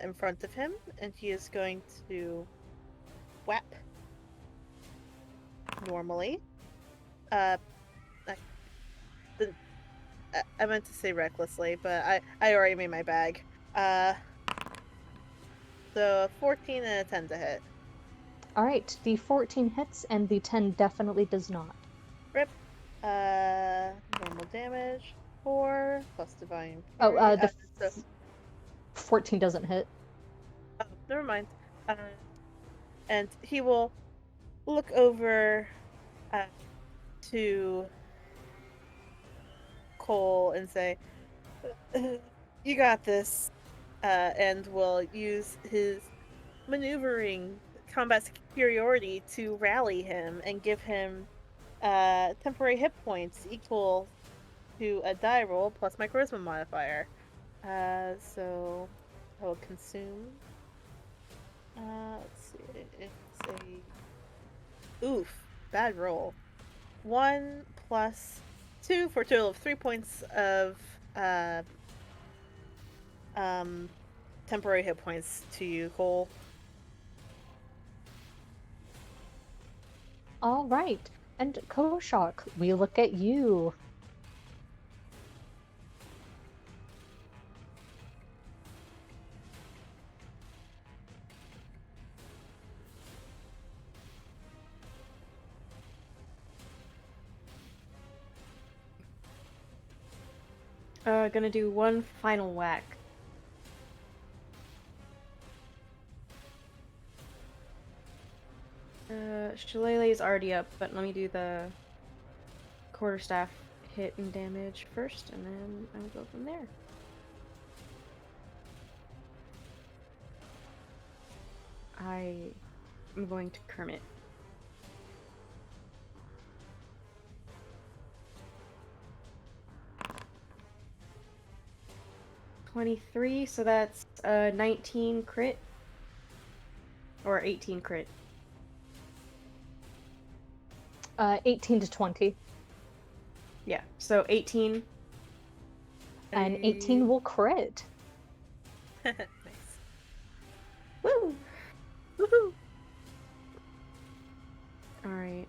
in front of him, and he is going to whap normally. I, I meant to say recklessly, but I already made my bag. So 14 and a 10 to hit. All right, the 14 hits and the 10 definitely does not. Rip. Normal damage. 4 plus divine Oh, fury. the So, 14 doesn't hit. oh, never mind. And he will look over to Cole and say, "You got this," and will use his maneuvering combat superiority to rally him and give him temporary hit points equal to a die roll plus my charisma modifier. So I will consume. Let's see. It's a bad roll. 1 plus 2 for a total of 3 points of temporary hit points to you, Cole. All right, and Koshak, we look at you. Gonna do one final whack. Shillelagh's already up, but let me do the quarterstaff hit and damage first, and then I'll go from there. I am going to Kermit. $23, so that's 19 crit. Or 18 crit. 18 to 20. Yeah, so 18. And 18 will crit. Nice. Woo! Woohoo! Alright.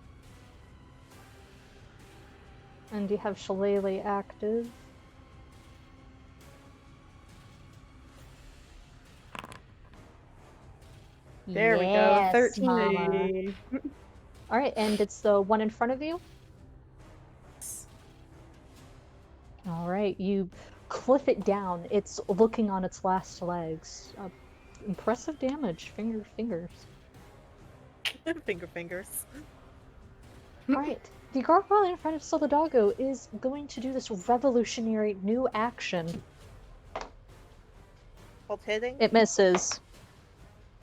And you have Shillelagh active. There we go. Yes, 13. Mama. All right, and it's the one in front of you? All right, you cliff it down. It's looking on its last legs. Impressive damage. Fingers. Fingers. All right, the gargoyle in front of Solidago is going to do this revolutionary new action. Called hitting? It misses.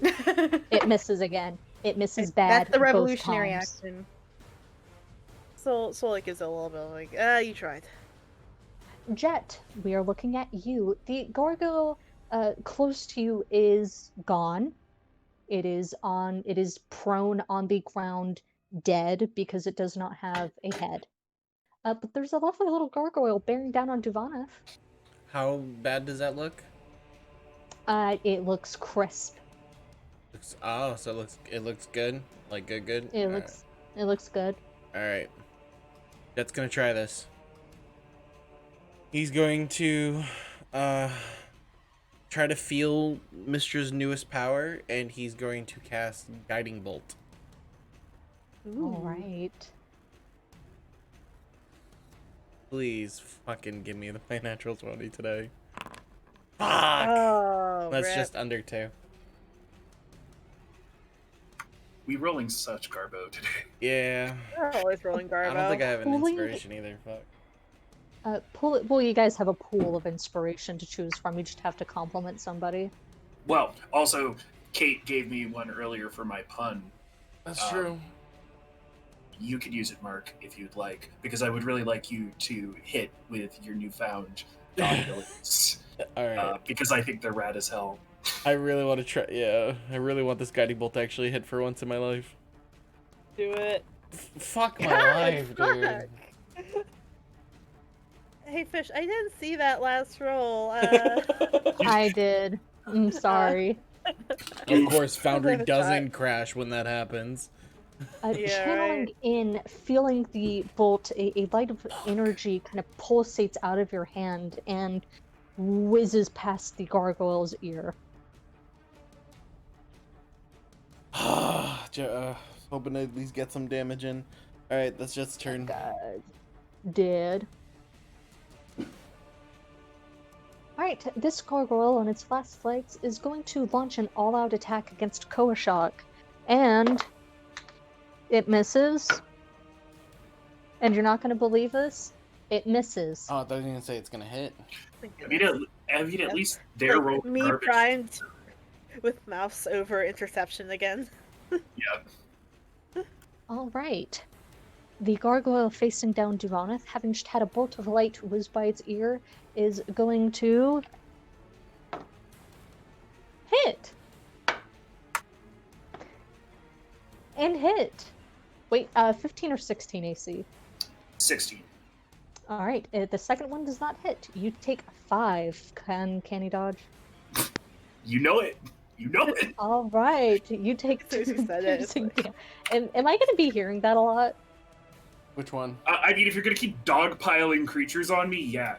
It misses again. It misses bad That's the both revolutionary times. action. So like gives a little bit like, you tried. Jet, we are looking at you. The gargoyle close to you is gone. It is prone on the ground, dead because it does not have a head. But there's a lovely little gargoyle bearing down on Duvanath. How bad does that look? It looks crisp. So it looks good? Like good? It looks good. Alright. Jet's gonna try this. He's going to try to feel Mistra's newest power, and he's going to cast Guiding Bolt. All right. Please fucking give me my natural 20 today. Fuck! Oh, That's rip. just under 2. We rolling such garbo today. Yeah. We're always rolling Garbo. I don't think I have an Pulling- inspiration either. Fuck. Well, you guys have a pool of inspiration to choose from. You just have to compliment somebody. Well, also, Kate gave me one earlier for my pun. That's true. You could use it, Mark, if you'd like, because I would really like you to hit with your newfound god abilities. Alright. Because I think they're rad as hell. I really want to try. Yeah. I really want this Guiding Bolt to actually hit for once in my life. Do it. Fuck my God, life, dude. fuck. Hey, Fish, I didn't see that last roll. I did. I'm sorry. Of course, Foundry Give it a shot. doesn't crash when that happens. Yeah, Channeling right. in, feeling the bolt, a light of energy kind of pulsates out of your hand and whizzes past the gargoyle's ear. Hoping to at least get some damage in. Alright, that's just turn. Dead. Alright, this gargoyle on its last legs is going to launch an all-out attack against Koashok. And it misses. And you're not going to believe this? It misses. Oh, I thought you were gonna say it's gonna hit. Thank I mean, goodness. at least their roll Like, me garbage. primed with mouse over interception again. Yeah. Alright. The gargoyle facing down Duraneth, having just had a bolt of light whiz by its ear, is going to hit. And hit. Wait, 15 or 16 AC? 16. Alright, the second one does not hit. You take 5. Can he dodge? You know it. You know it. Alright, you take As soon as you 2 said it, it's piercing like- damage. Am I gonna be hearing that a lot? Which one? I mean, if you're gonna keep dogpiling creatures on me, yeah.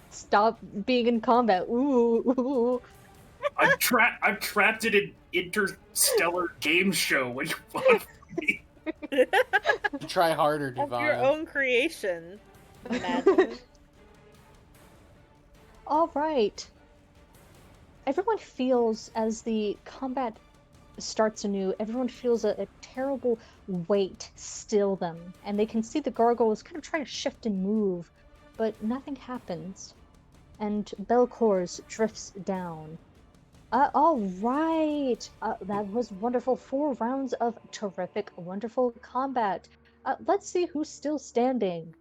Stop being in combat. Ooh. I'm trapped in an interstellar game show. What do you want from me? Try harder, Of your Divine. own creation. Imagine. All right. Everyone feels, as the combat starts anew, everyone feels a terrible weight still them, and they can see the gargoyles kind of try to shift and move, but nothing happens. And Belcours drifts down. All right. That was wonderful. 4 rounds of terrific, wonderful combat. Let's see who's still standing.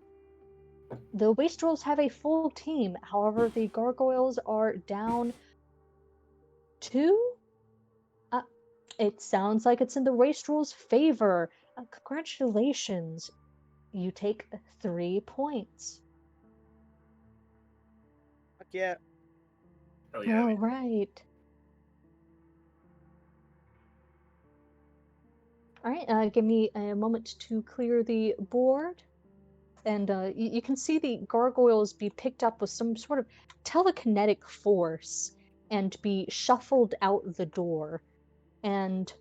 The Wastrels have a full team. However, the Gargoyles are down 2? It sounds like it's in the Wastrels' favor. Congratulations. You take 3 points. Fuck yeah. Hell yeah. All right. All right, give me a moment to clear the board. And you can see the gargoyles be picked up with some sort of telekinetic force and be shuffled out the door. And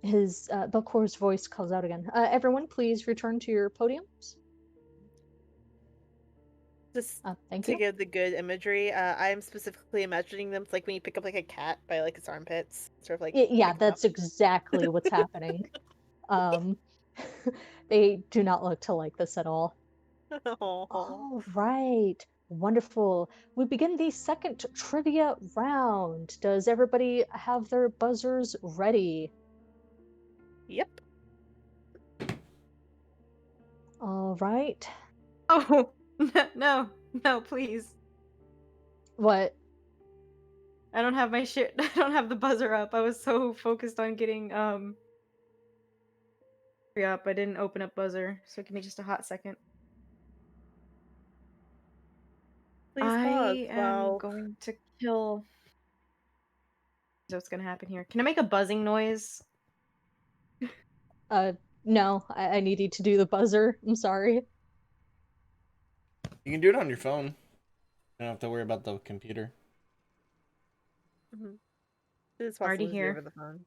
his Belcour's voice calls out again. Everyone, please return to your podiums. Just Thank to you. give the good imagery, I'm specifically imagining them like when you pick up like a cat by like its armpits, sort of like. Yeah, pick them that's exactly what's happening. They do not look to like this at all. up. Aw. All right. Wonderful. We begin the second trivia round. Does everybody have their buzzers ready? Yep. All right. Oh, no, please. What? I don't have my shit. I don't have the buzzer up. I was so focused on getting up. I didn't open up buzzer. So give me just a hot second. Please pause. I am Wow. going to kill. So what's gonna happen here? Can I make a buzzing noise? No, I need you to do the buzzer. I'm sorry. You can do it on your phone. You don't have to worry about the computer. Mm-hmm. It's Already possible to do here. over the phone.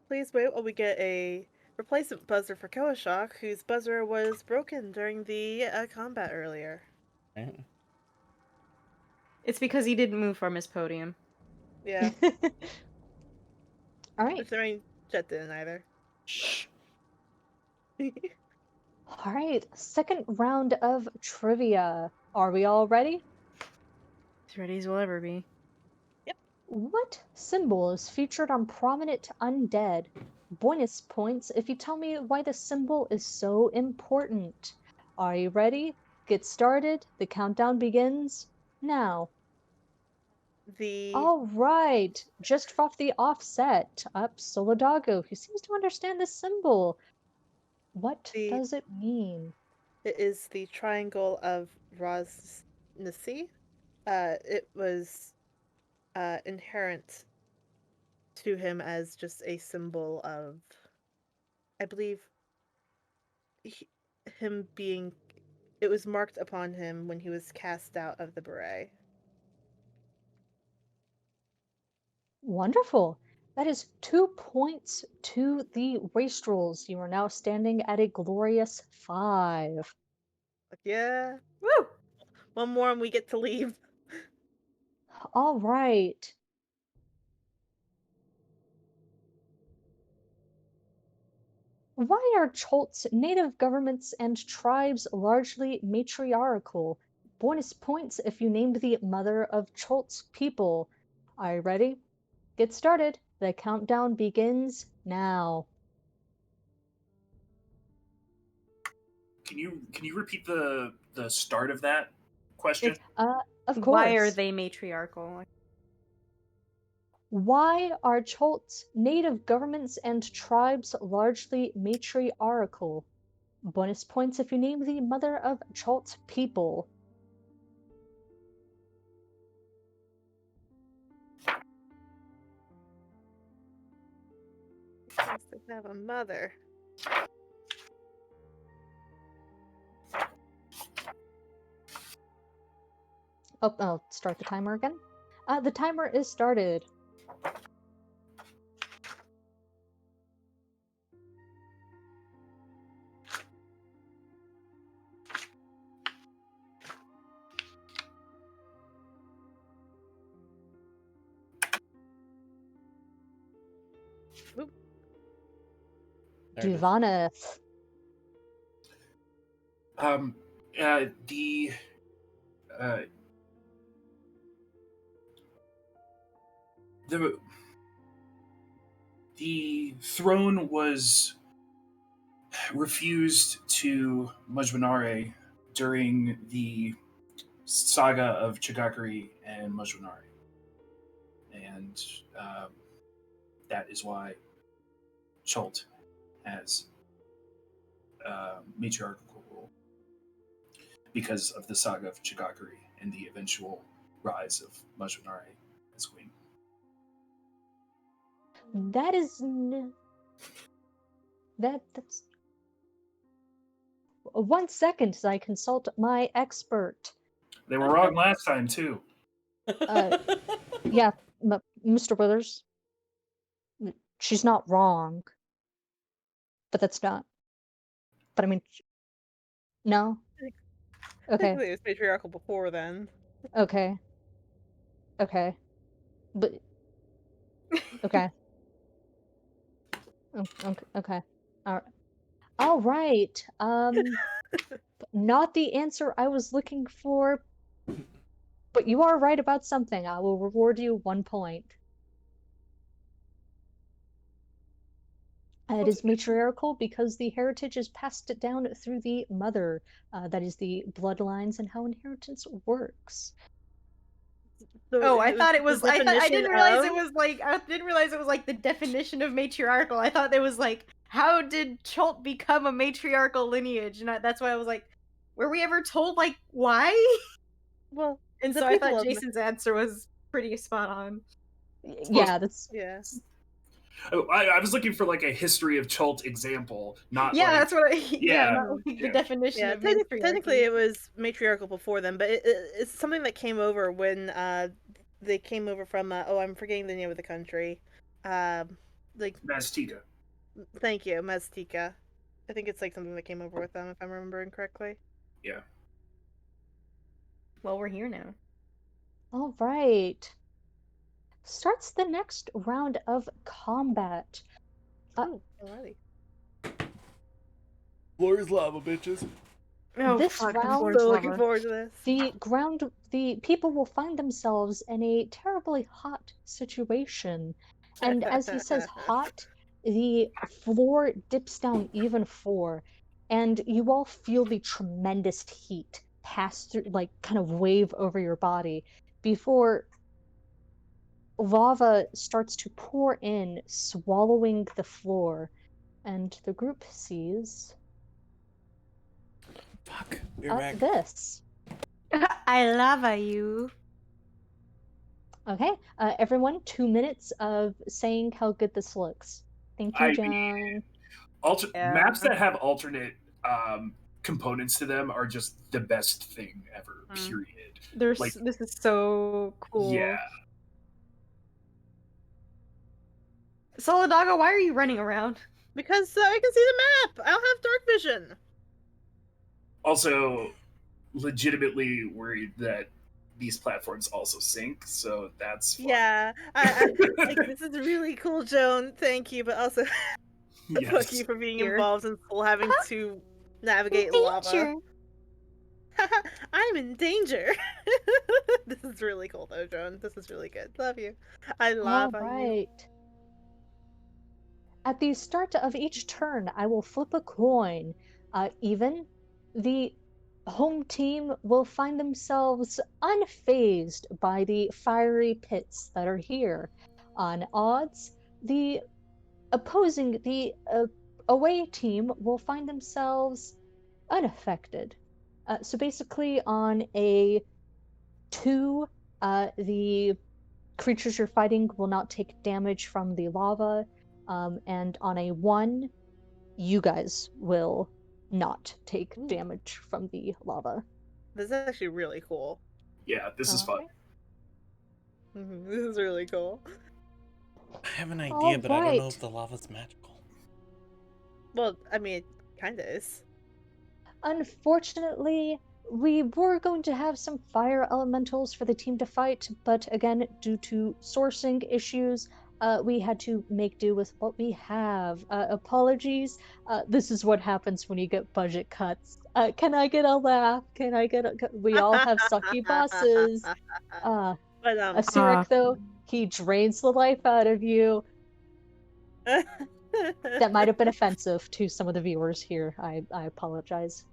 Please wait while we get a replacement buzzer for Koashok, whose buzzer was broken during the combat earlier. Right? It's because he didn't move from his podium. Yeah. All right. Which, I mean, Jet didn't either. Shh. All right. Second round of trivia. Are we all ready? As ready as we'll ever be. What symbol is featured on Prominent Undead? Bonus points if you tell me why the symbol is so important. Are you ready? Get started. The countdown begins now. All right, just off the offset, up Solidago, who seems to understand this symbol. What the does it mean? it is the triangle of Rosnisi. It was inherent to him as just a symbol of, I believe, he, him being. It was marked upon him when he was cast out of the beret. Wonderful. That is 2 points to the wastrels. You are now standing at a glorious 5. Like, yeah, woo! One more and we get to leave. All right. Why are Cholt's native governments and tribes largely matriarchal? Bonus points if you named the mother of Cholt's people. Are you ready? Get started. The countdown begins now. Can you repeat the start of that question? It's of Why are course. they matriarchal? Why are Cholt's native governments and tribes largely matriarchal? Bonus points if you name the mother of Cholt's people. Because they have a mother. Oh, I'll start the timer again. The timer is started. Oop. There it is. Duvaneth. The uh, the the throne was refused to Mujbanare during the saga of Chigakari and Mujbanare, and that is why Chult has matriarchal rule because of the saga of Chigakari and the eventual rise of Mujbanare as queen. That is that's 1 second as I consult my expert. They were wrong last time too. Yeah, Mr. Withers. She's not wrong. But that's not. But I mean, no? Okay, Technically, it was patriarchal before then. okay, okay. But, okay. Okay. All right. Not the answer I was looking for, but you are right about something. I will reward you 1 point. It is matriarchal because the heritage is passed down through the mother. That is the bloodlines and how inheritance works. So Oh, I thought it the was. I definition didn't realize it of- was like. I didn't realize it was like the definition of matriarchal. I thought there was like, how did Chult become a matriarchal lineage? And that's why I was like, were we ever told like why? Well, And the so I people thought of Jason's answer was pretty spot on. Yeah, that's yeah. I was looking for like a history of Chult example, not Yeah, like that's what I. Yeah, yeah, not like the yeah. definition Yeah, of technically matriarchy. it was matriarchal before them, but it's something that came over when they came over from oh, I'm forgetting the name of the country. Like Mastika. thank you, Maztica. I think it's like something that came over with them if I'm remembering correctly. Yeah. Well, we're here now. all right. Starts the next round of combat. Oh, alrighty. Floor is lava, bitches. Oh, This fuck, I'm round, So looking forward to this. the people will find themselves in a terribly hot situation. And as he says hot, the floor dips down even 4, and you all feel the tremendous heat pass through, like kind of wave over your body before lava starts to pour in, swallowing the floor, and the group sees Fuck, we're back. this. I love you. Okay, everyone, 2 minutes of saying how good this looks. Thank you, I John. Maps that have alternate components to them are just the best thing ever. Period. Like, This is so cool. yeah. Solidaga, why are you running around? Because I can see the map. I don't have dark vision. Also, legitimately worried that these platforms also sync, so that's fun. Yeah, I like this is really cool, Joan. Thank you, but also Yes. fuck you for being Here. involved and still having to navigate lava. I'm in danger. This is really cool, though, Joan. This is really good. Love you. I love All you. right. At the start of each turn, I will flip a coin. Even the home team will find themselves unfazed by the fiery pits that are here. On odds, the away team will find themselves unaffected. So basically, on a 2, the creatures you're fighting will not take damage from the lava. And on a 1, you guys will not take damage from the lava. This is actually really cool. Yeah, this is fun. This is really cool. I have an idea, but I don't know Alright. if the lava's magical. Well, I mean, it kind of is. Unfortunately, we were going to have some fire elementals for the team to fight, but again, due to sourcing issues, we had to make do with what we have. Apologies. This is what happens when you get budget cuts. Can I get a laugh? Can I get a... We all have sucky bosses. But Asirik, though, he drains the life out of you. That might have been offensive to some of the viewers here. I apologize.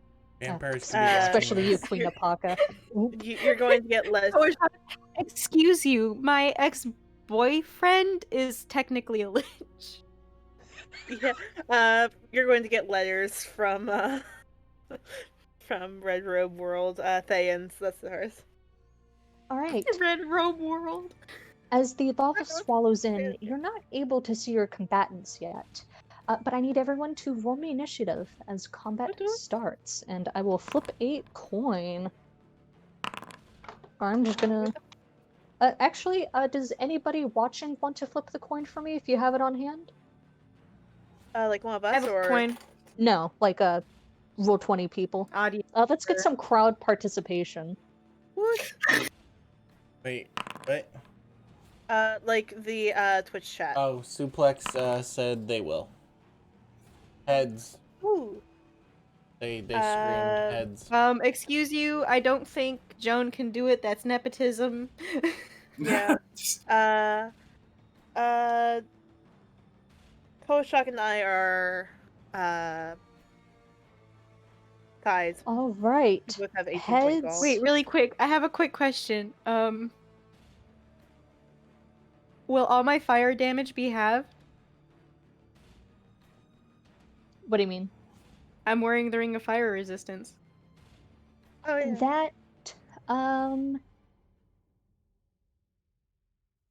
Vampires Especially you, Queen Apaka. You're going to get less. Excuse you, my ex-boyfriend is technically a lich. Yeah, you're going to get letters from Red Robe World, Thayans. That's ours. All right. Red Robe World. As the lava swallows in, you're not able to see your combatants yet. But I need everyone to roll me initiative as combat starts, and I will flip a coin. Or I'm just gonna... actually, does anybody watching want to flip the coin for me if you have it on hand? Like one of us, I have a or coin. No, like roll 20 people. Audio. Let's get some crowd participation. What? Wait, what? Like the Twitch chat. Oh, Suplex said they will. Heads. Ooh. They screamed heads. Excuse you, I don't think Joan can do it. That's nepotism. Yeah. Koshak and I are ties. All right. We both have 18 Heads. goals. Wait, really quick. I have a quick question. Will all my fire damage be halved? What do you mean? I'm wearing the Ring of Fire resistance. Oh yeah. That,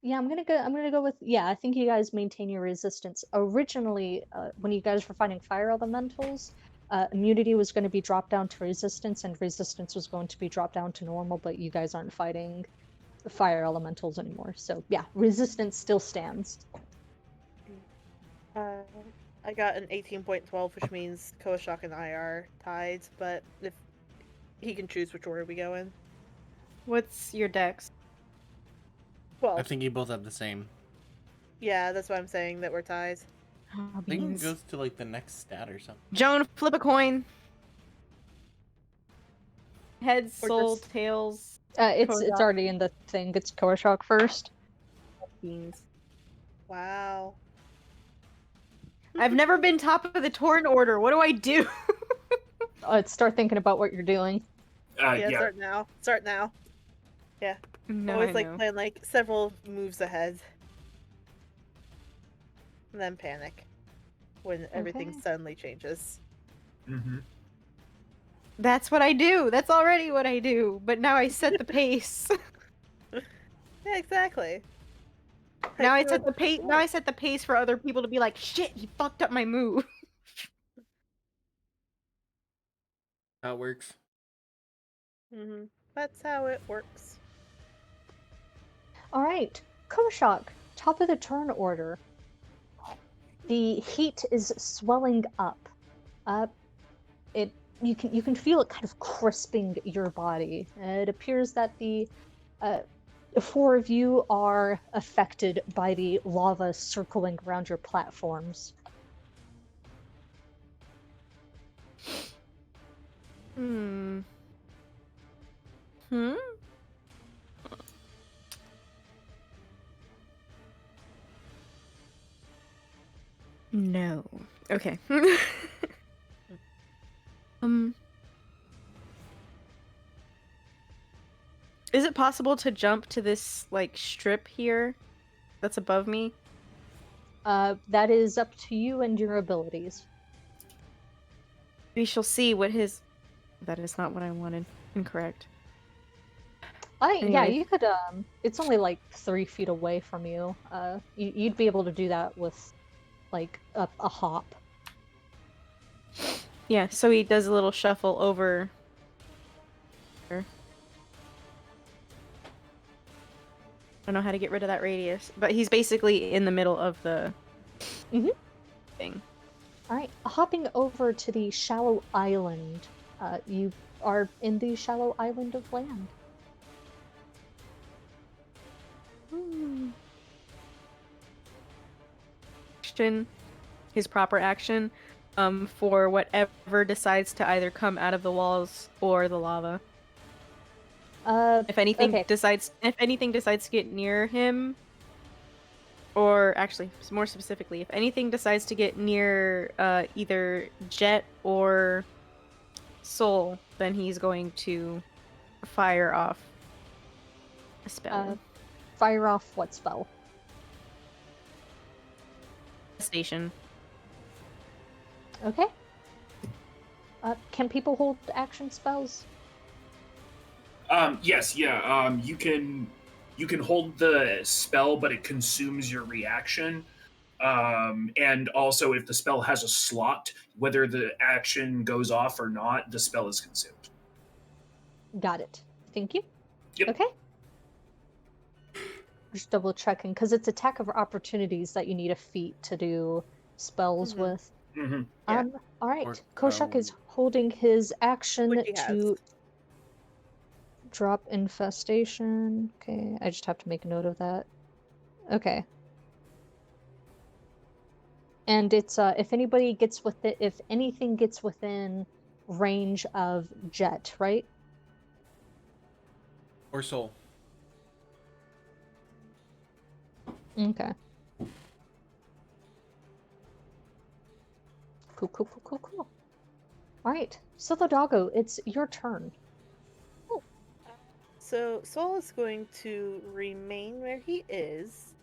yeah, I'm gonna go with, yeah, I think you guys maintain your resistance. Originally, when you guys were fighting fire elementals, immunity was going to be dropped down to resistance, and resistance was going to be dropped down to normal, but you guys aren't fighting the fire elementals anymore. So yeah, resistance still stands. I got an 18.12, which means Koshak and I are tied, but if he can choose which order we go in. What's your dex? Well, I think you both have the same. yeah, that's why I'm saying that we're tied. I think it goes to like the next stat or something. Joan, flip a coin. Heads, Or soul, just- tails. It's Korzak. already in the thing. It's Korshak first. Beans. Wow. I've never been top of the torn order. What do I do? Start thinking about what you're doing. Yeah, start now. Start now. Yeah. No, Always I like know. plan like several moves ahead. And then panic when everything Okay. suddenly changes. Mm-hmm. That's what I do. That's already what I do. But now I set the pace. Yeah, exactly. Now I Hyper set the pace. Now I set the pace for other people to be like, "Shit, he fucked up my move." How it works. Mm-hmm. That's how it works. All right, Koshak, top of the turn order. The heat is swelling up. It you can feel it kind of crisping your body. It appears that the four of you are affected by the lava circling around your platforms. Hmm. No. Okay. um. Is it possible to jump to this like strip here that's above me? That is up to you and your abilities. We shall see what his. That is not what I wanted. Incorrect. Yeah, Anyway. you could. It's only like 3 feet away from you. You'd be able to do that with like a hop. Yeah, so he does a little shuffle over. I don't know how to get rid of that radius, but he's basically in the middle of the Mhm. thing. All right, hopping over to the shallow island. You are in the shallow island of land. Action, his proper action, for whatever decides to either come out of the walls or the lava. If anything Okay. decides to get near him, or actually more specifically, if anything decides to get near either Jet or Soul, then he's going to fire off a spell. Fire off what spell? Station. Okay. Can people hold action spells? Yes, yeah. You can hold the spell, but it consumes your reaction. And also, if the spell has a slot, whether the action goes off or not, the spell is consumed. Got it. Thank you. Yep. Okay. Just double checking because it's attack of opportunities that you need a feat to do spells with. Mm-hmm. Yeah. All right. Or- Koshak oh. is holding his action Which he has. to drop infestation. Okay, I just have to make a note of that. Okay. And it's if anybody gets with it, if anything gets within range of Jet, right? Or soul. Okay. Cool. All right, so the doggo, it's your turn. So Saul is going to remain where he is.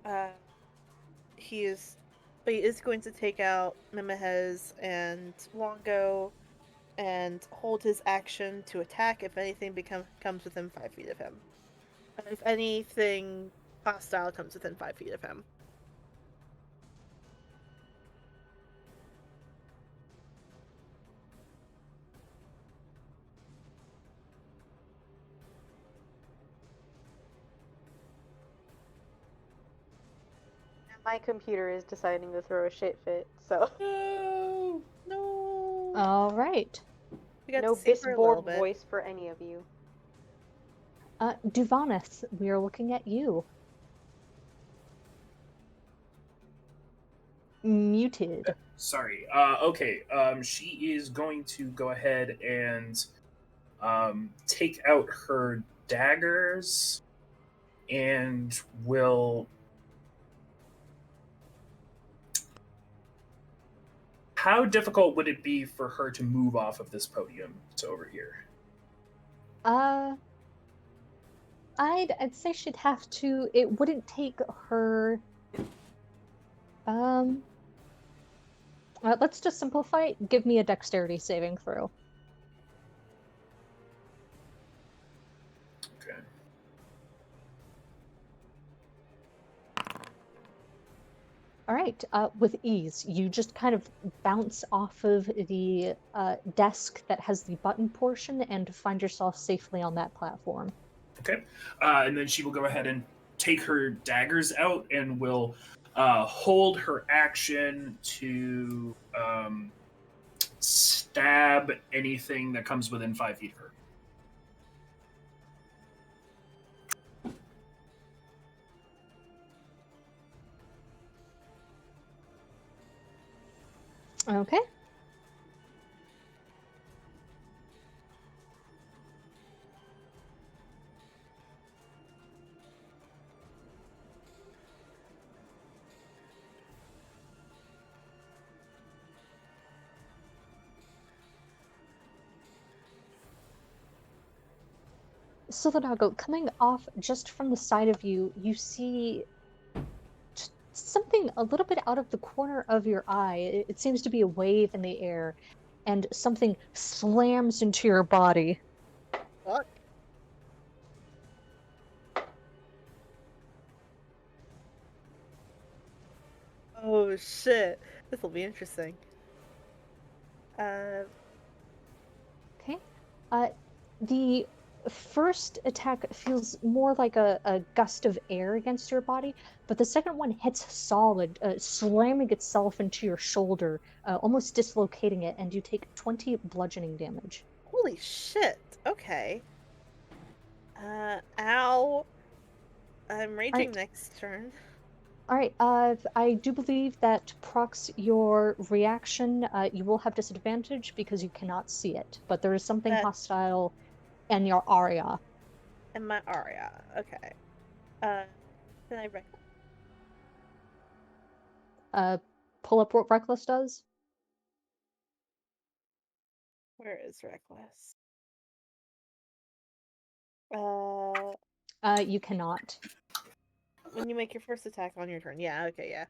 Uh, he is, but he is going to take out Mimihez and Wongo, and hold his action to attack if anything comes within 5 feet of him. If anything hostile comes within 5 feet of him. My computer is deciding to throw a shit fit, so No. All right. We got no to see for a little Bisborg bit. voice for any of you. Duvanith, we are looking at you. Muted. Sorry. Okay. She is going to go ahead and take out her daggers and will. How difficult would it be for her to move off of this podium to over here? I'd say she'd have to. It wouldn't take her. Um. Let's just simplify it. Give me a dexterity saving throw. Okay. All right. With ease, you just kind of bounce off of the desk that has the button portion and find yourself safely on that platform. Okay. And then she will go ahead and take her daggers out and will hold her action to stab anything that comes within 5 feet of her. Okay. Solidago, coming off just from the side of you, you see something a little bit out of the corner of your eye. It seems to be a wave in the air, and something slams into your body. Fuck. Oh shit. This will be interesting. Okay. The first attack feels more like a gust of air against your body, but the second one hits solid, slamming itself into your shoulder, almost dislocating it, and you take 20 bludgeoning damage. Holy shit. Okay. Ow. I'm raging Alright. next turn. All right, I do believe that procs your reaction. You will have disadvantage because you cannot see it, but there is something That hostile in your area. and my aria. Okay. Can I reckless? Pull up what Reckless does. Where is reckless? You cannot. When you make your first attack on your turn. Yeah, okay, yeah.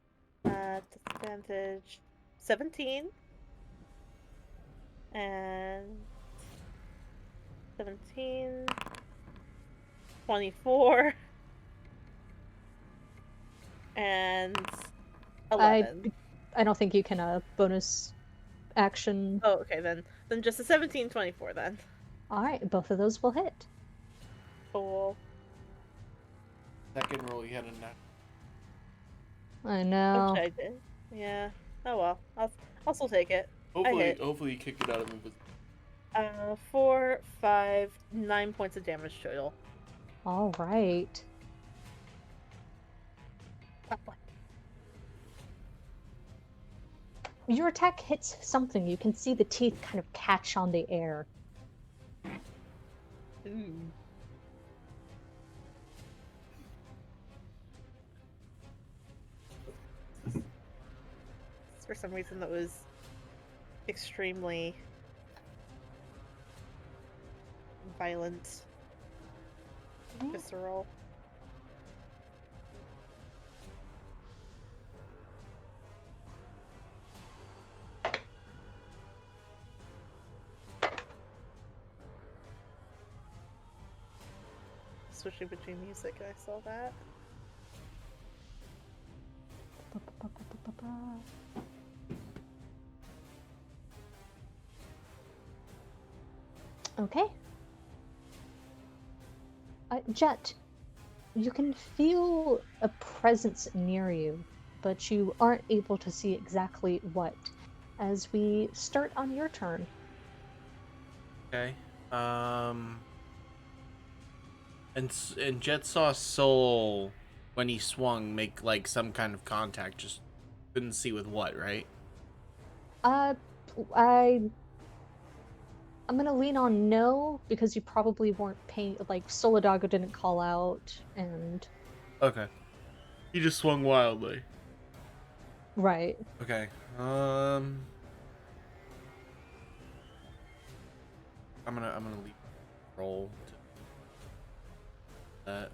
Disadvantage 17 and 17 24 and 11. I don't think you can bonus action. Oh, okay, then just a 17 24 then. All right, both of those will hit. Cool. Second roll, you had a nat. I know. Which I did. Yeah. Oh well. I'll still take it. I hit. Hopefully you kicked it out of him. 4, 5, 9 points of damage total. All right. Your attack hits something. You can see the teeth kind of catch on the air. Ooh. For some reason, that was extremely violent, visceral. Switching between music, I saw that. Okay. Jet, you can feel a presence near you, but you aren't able to see exactly what. As we start on your turn. Okay. And Jet saw Soul when he swung make like some kind of contact. Just couldn't see with what, right? I'm gonna lean on no because you probably weren't paying. Like Solidago didn't call out, and Okay. He just swung wildly. right. Okay. I'm gonna leave roll. that.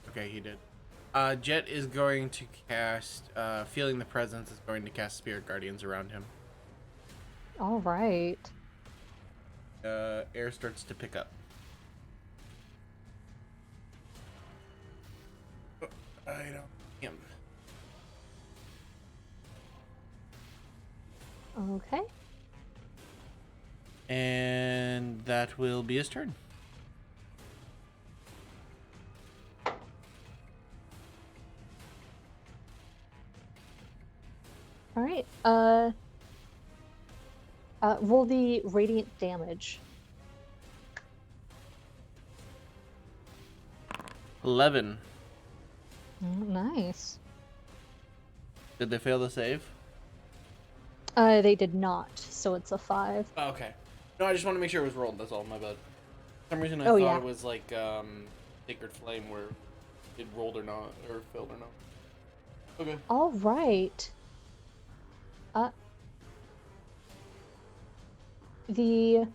Okay, he did. Jet is going to cast, feeling the presence, is going to cast Spirit Guardians around him. All right. Air starts to pick up. Oh, I don't. Him. Okay. And that will be his turn. All right. Roll the radiant damage. 11. Nice. Did they fail the save? They did not, so it's a 5. Oh, okay. No, I just want to make sure it was rolled. That's all. My bad. For some reason I Oh, thought yeah. it was like Sacred Flame, where it rolled or not, or failed or not. Okay. All right. The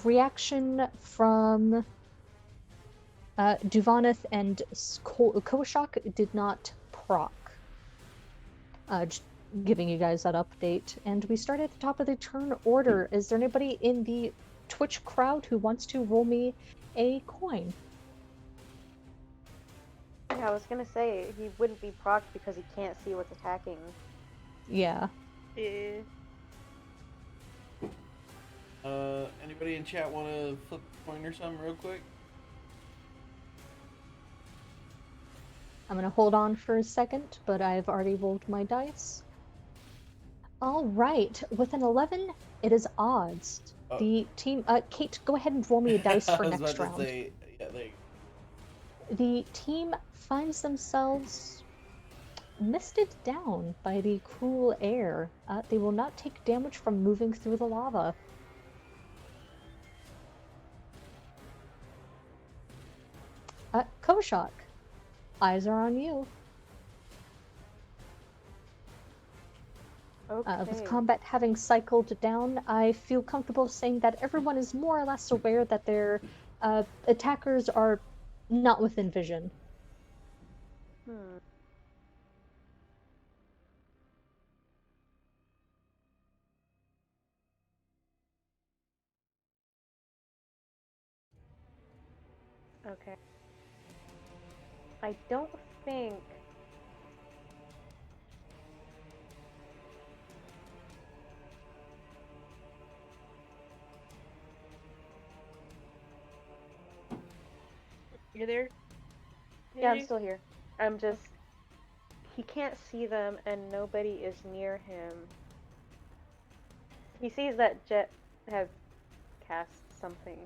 reaction from Duvaneth and Koshak did not proc. Just giving you guys that update. And we start at the top of the turn order. Is there anybody in the Twitch crowd who wants to roll me a coin? Yeah, I was gonna say he wouldn't be procced because he can't see what's attacking. Yeah. Yeah. Anybody in chat want to flip a coin or something real quick? I'm gonna hold on for a second, but I've already rolled my dice. All right, with an 11, it is odds. Oh. The team, Kate, go ahead and roll me a dice for I was next about round. to say, yeah, there you go. The team finds themselves misted down by the cool air. They will not take damage from moving through the lava. Koshak, eyes are on you. Okay. With combat having cycled down, I feel comfortable saying that everyone is more or less aware that their attackers are not within vision. Hmm. Okay. I don't think. You there? Yeah, I'm Hey? still here. I'm just. He can't see them, and nobody is near him. He sees that Jet has cast something.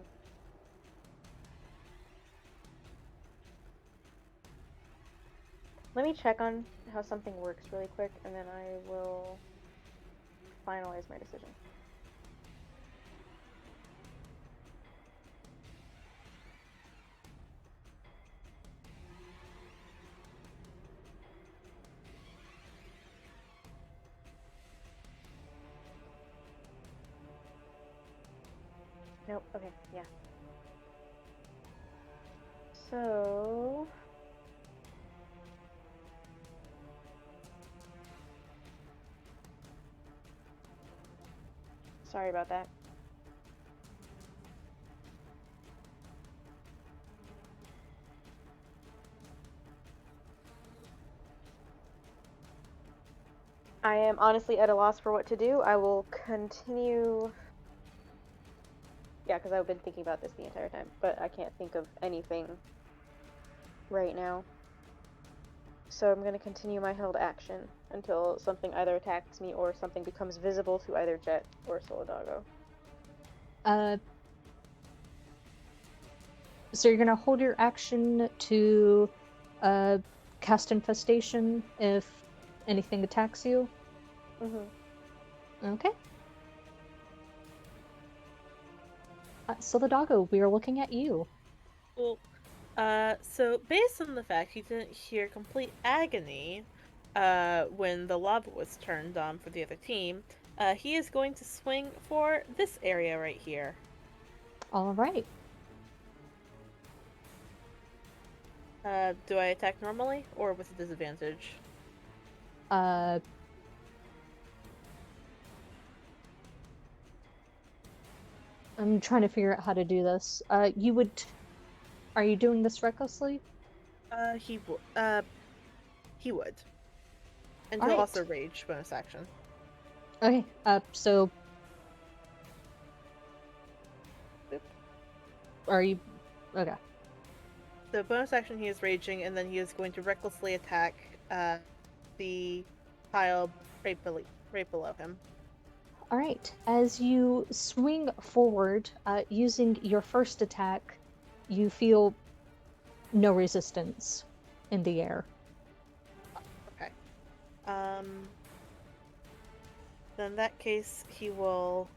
Let me check on how something works really quick, and then I will finalize my decision. Nope, okay, yeah. So... Sorry about that. I am honestly at a loss for what to do. I will continue... Yeah, because I've been thinking about this the entire time, but I can't think of anything right now. So I'm going to continue my held action until something either attacks me or something becomes visible to either Jet or Solidago. So you're gonna hold your action to cast Infestation if anything attacks you? Mm-hmm. Okay. Solidago, we are looking at you. Well, so based on the fact he didn't hear complete agony, when the lava was turned on for the other team, He is going to swing for this area right here. All right. Do I attack normally or with a disadvantage? Uh, I'm trying to figure out how to do this. You would. Are you doing this recklessly? He would. And All he'll right. also rage bonus action. Okay. So. Boop. Are you? Okay. So bonus action, he is raging, and then he is going to recklessly attack the tile right below him. All right. As you swing forward, using your first attack, you feel no resistance in the air. Okay. Then in that case, he will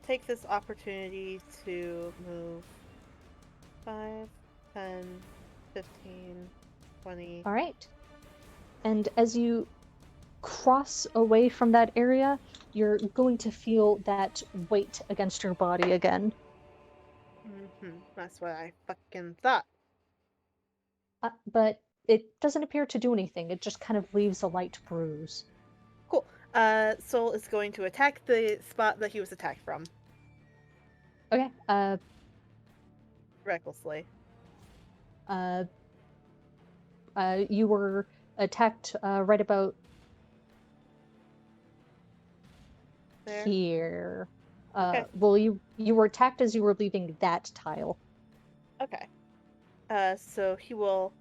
take this opportunity to move 5, 10, 15, 20. All right. And as you cross away from that area, you're going to feel that weight against your body again. That's what I fucking thought. But it doesn't appear to do anything. It just kind of leaves a light bruise. Cool. Soul is going to attack the spot that he was attacked from. Okay. Recklessly. You were attacked right about There. here. Okay. Well, you were attacked as you were leaving that tile. Okay. So he will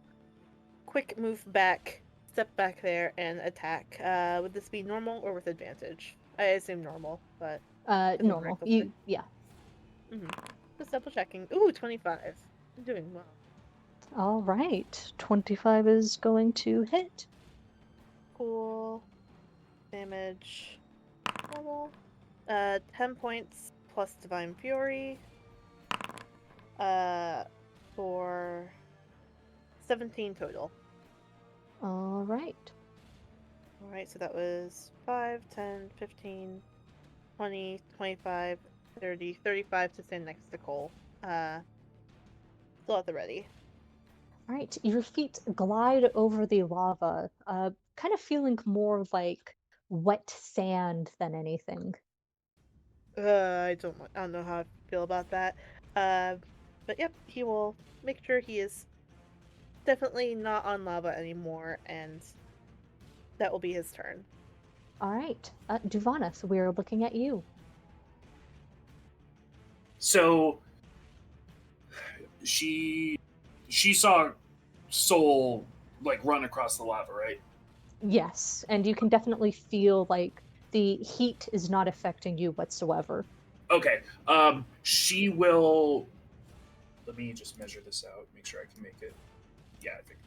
quick move back, step back there, and attack. Would this be normal or with advantage? I assume normal, but Normal. Yeah. Just double checking. Ooh, 25. I'm doing well. All right. 25 is going to hit. Cool. Damage. Normal. 10 points plus Divine Fury. For 17 total. All right. Alright, so that was 5, 10, 15, 20, 25, 30, 35 to stand next to Cole. Still at the ready. All right. Your feet glide over the lava, kind of feeling more like wet sand than anything. I don't know how I feel about that. But yep, he will make sure he is definitely not on lava anymore, and that will be his turn. All right. Duvanas, we're looking at you. So she saw Soul like run across the lava, right? Yes, and you can definitely feel like the heat is not affecting you whatsoever. Okay. She will. Let me just measure this out. Make sure I can make it. Yeah, I think.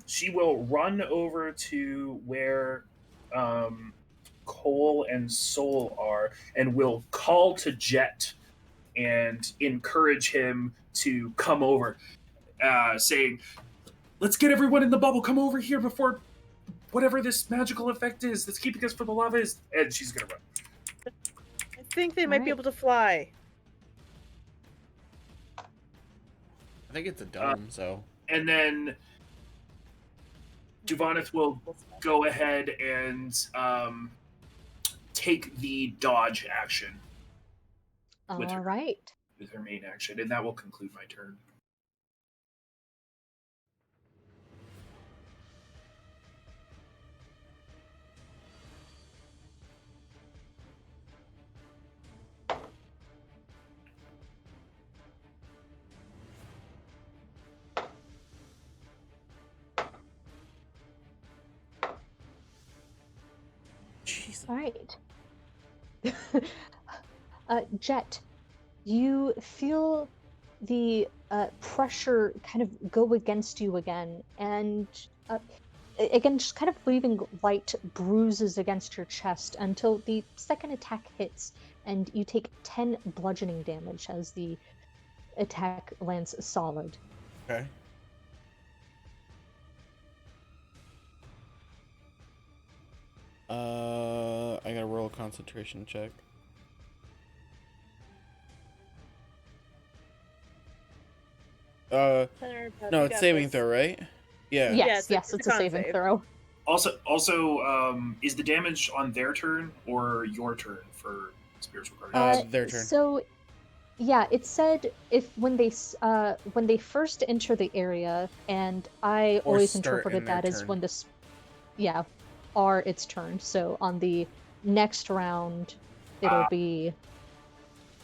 She will run over to where Cole and Soul are, and will call to Jet and encourage him to come over, saying, "Let's get everyone in the bubble. Come over here before whatever this magical effect is that's keeping us from the lava is." And she's gonna run. I think they might be Alright. able to fly. I think it's a dome, so. And then Duvanith will go ahead and take the dodge action with All her right. with her main action, and that will conclude my turn. Jesus. All right. Jet, you feel the pressure kind of go against you again, and again, just kind of leaving light bruises against your chest until the second attack hits, and you take 10 bludgeoning damage as the attack lands solid. Okay. I gotta roll a concentration check. No, it's saving throw, right? Yeah. Yes, Yeah, yes, it's it's a a con saving save. throw. Also, is the damage on their turn or your turn for spiritual guardians? Their turn. So, yeah, it said if when they first enter the area, and I Or always start in interpreted their that as turn. when are its turn. So on the next round, it'll be.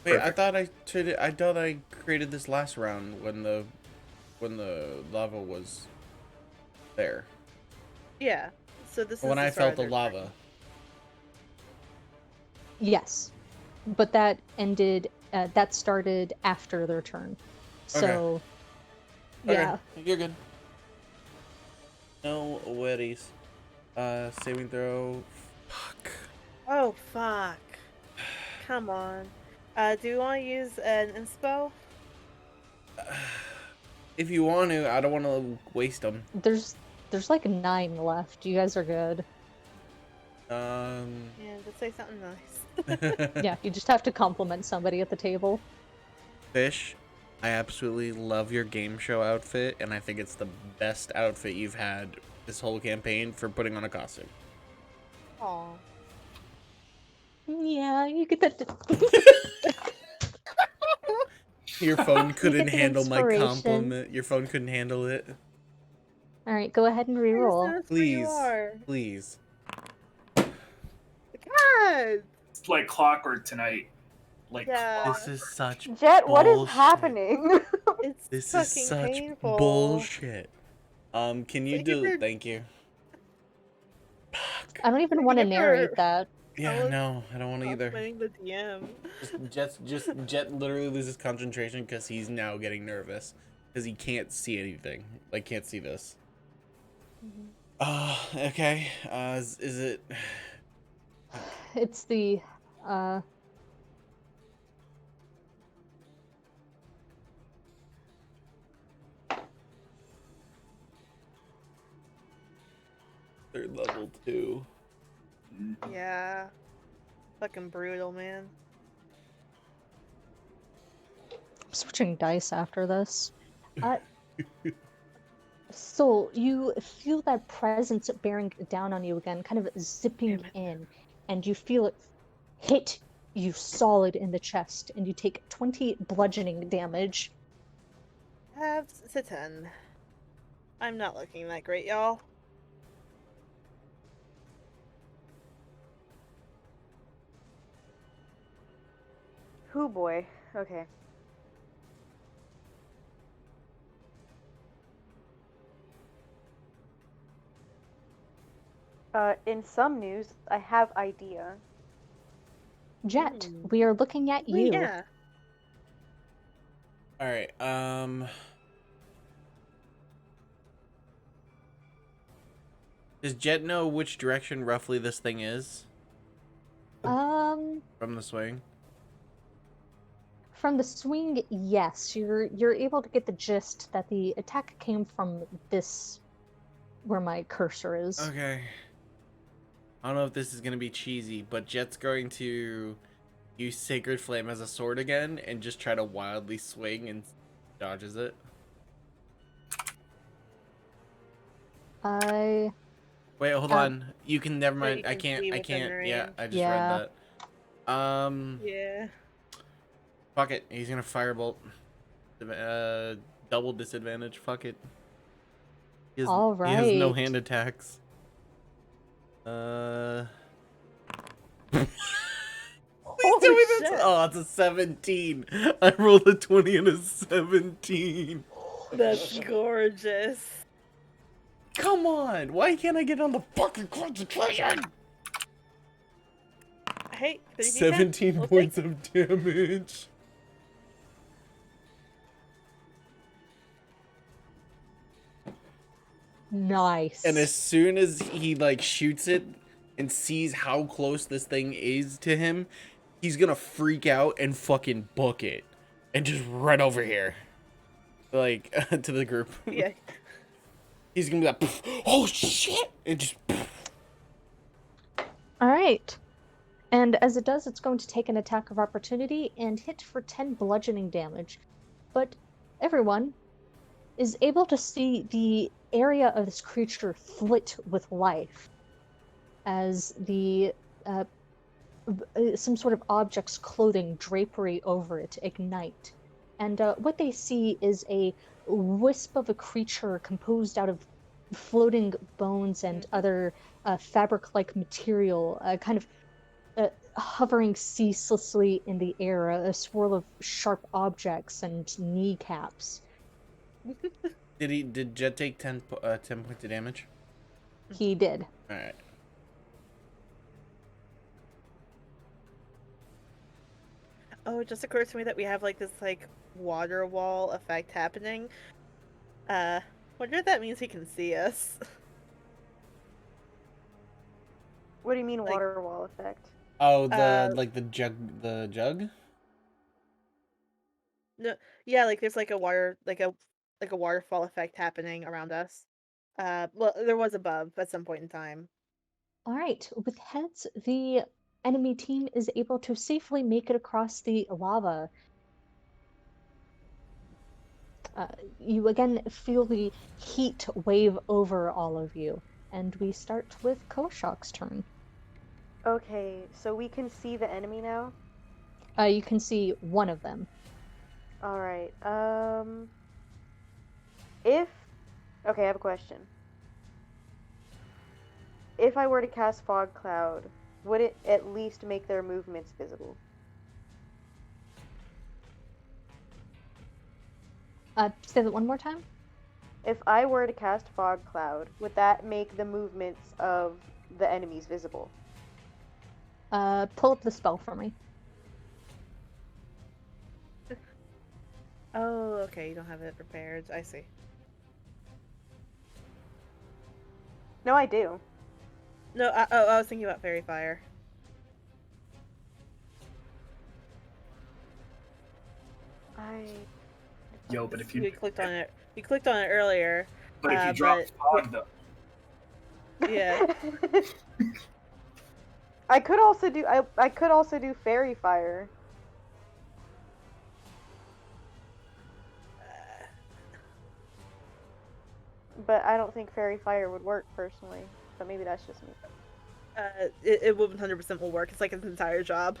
Wait, Perfect. I thought I created this last round when the lava was there. Yeah. So this is When the I start felt of the their lava. Yes, but that ended. That started after their turn. So, yeah. Okay, you're good. No worries. Saving throw. Fuck. Oh fuck! Come on. Do you want to use an inspo? If you want to, I don't want to waste them. There's like 9 left. You guys are good. Yeah, just say something nice. Yeah, you just have to compliment somebody at the table. Fish, I absolutely love your game show outfit, and I think it's the best outfit you've had this whole campaign for putting on a costume. Aw. Yeah, you get that. Your phone You couldn't get the handle my inspiration. compliment. Your phone couldn't handle it. All right, go ahead and I just reroll. noticed where you Please, are. please. God! It's like clockwork tonight. Like Yeah. This is such Jet, what is bullshit. happening? It's This is fucking such painful. bullshit. Can you Thank you do? for- Thank you. I don't even want to narrate that. Yeah, no, I don't want to either. Complimenting the DM. Jet literally loses concentration because he's now getting nervous because he can't see anything. Like, can't see this. Okay. Is it? It's the Third level 2. Yeah. Fucking brutal, man. switching dice after this. So you feel that presence bearing down on you again, kind of zipping in, and you feel it hit you solid in the chest, and you take 20 bludgeoning damage. Halves to 10. I'm not looking that great, y'all. Hoo boy. Okay. In some news, I have idea. Jet, we are looking at you. Yeah. All right. Does Jet know which direction roughly this thing is from the swing? From the swing, yes, you're able to get the gist that the attack came from this, where my cursor is. Okay. I don't know if this is gonna be cheesy, but Jet's going to use Sacred Flame as a sword again and just try to wildly swing and dodges it. Wait, hold on. You can never mind. you I can can't. see I within can't. Yeah, range. I just Yeah. read that. Yeah. Fuck it. He's gonna firebolt. Double disadvantage. Fuck it. He has, All He has no right. hand attacks. Holy shit. Oh, it's a 17. I rolled a 20 and a 17. That's gorgeous. Come on. Why can't I get on the fucking concentration? Hey, 3d10. 17 We'll points take- of damage. Nice. And as soon as he like shoots it and sees how close this thing is to him, he's gonna freak out and fucking book it and just run over here, like to the group. Yeah. He's gonna be like, "Oh shit!" and just. right. And as it does, it's going to take an attack of opportunity and hit for 10 bludgeoning damage. But everyone is able to see the area of this creature flit with life as the some sort of object's clothing drapery over it ignite. And what they see is a wisp of a creature composed out of floating bones and other fabric-like material, kind of hovering ceaselessly in the air, a swirl of sharp objects and kneecaps. Did Jet take 10 points of damage? He did. All right. Oh, it just occurred to me that we have like this like water wall effect happening. Wonder if that means he can see us. What do you mean Like- water wall effect? Oh, like the jug. No, yeah, like there's like a waterfall effect happening around us. Well, there was above at some point in time. All right, with heads, the enemy team is able to safely make it across the lava. You again feel the heat wave over all of you, and we start with Koshok's turn. Okay, so we can see the enemy now? You can see one of them. Alright, if... Okay, I have a question. If I were to cast Fog Cloud, would it at least make their movements visible? Say that one more time. If I were to cast Fog Cloud, would that make the movements of the enemies visible? Pull up the spell for me. Oh, okay, you don't have it prepared. I see. No, I do. No, I was thinking about Fairy Fire. Yo, but if you We clicked on it. We clicked on it earlier. but if you drop but- fog though, Yeah. I could also do Fairy Fire. But I don't think Fairy Fire would work personally. But maybe that's just me. It will 100% will work. It's like its entire job.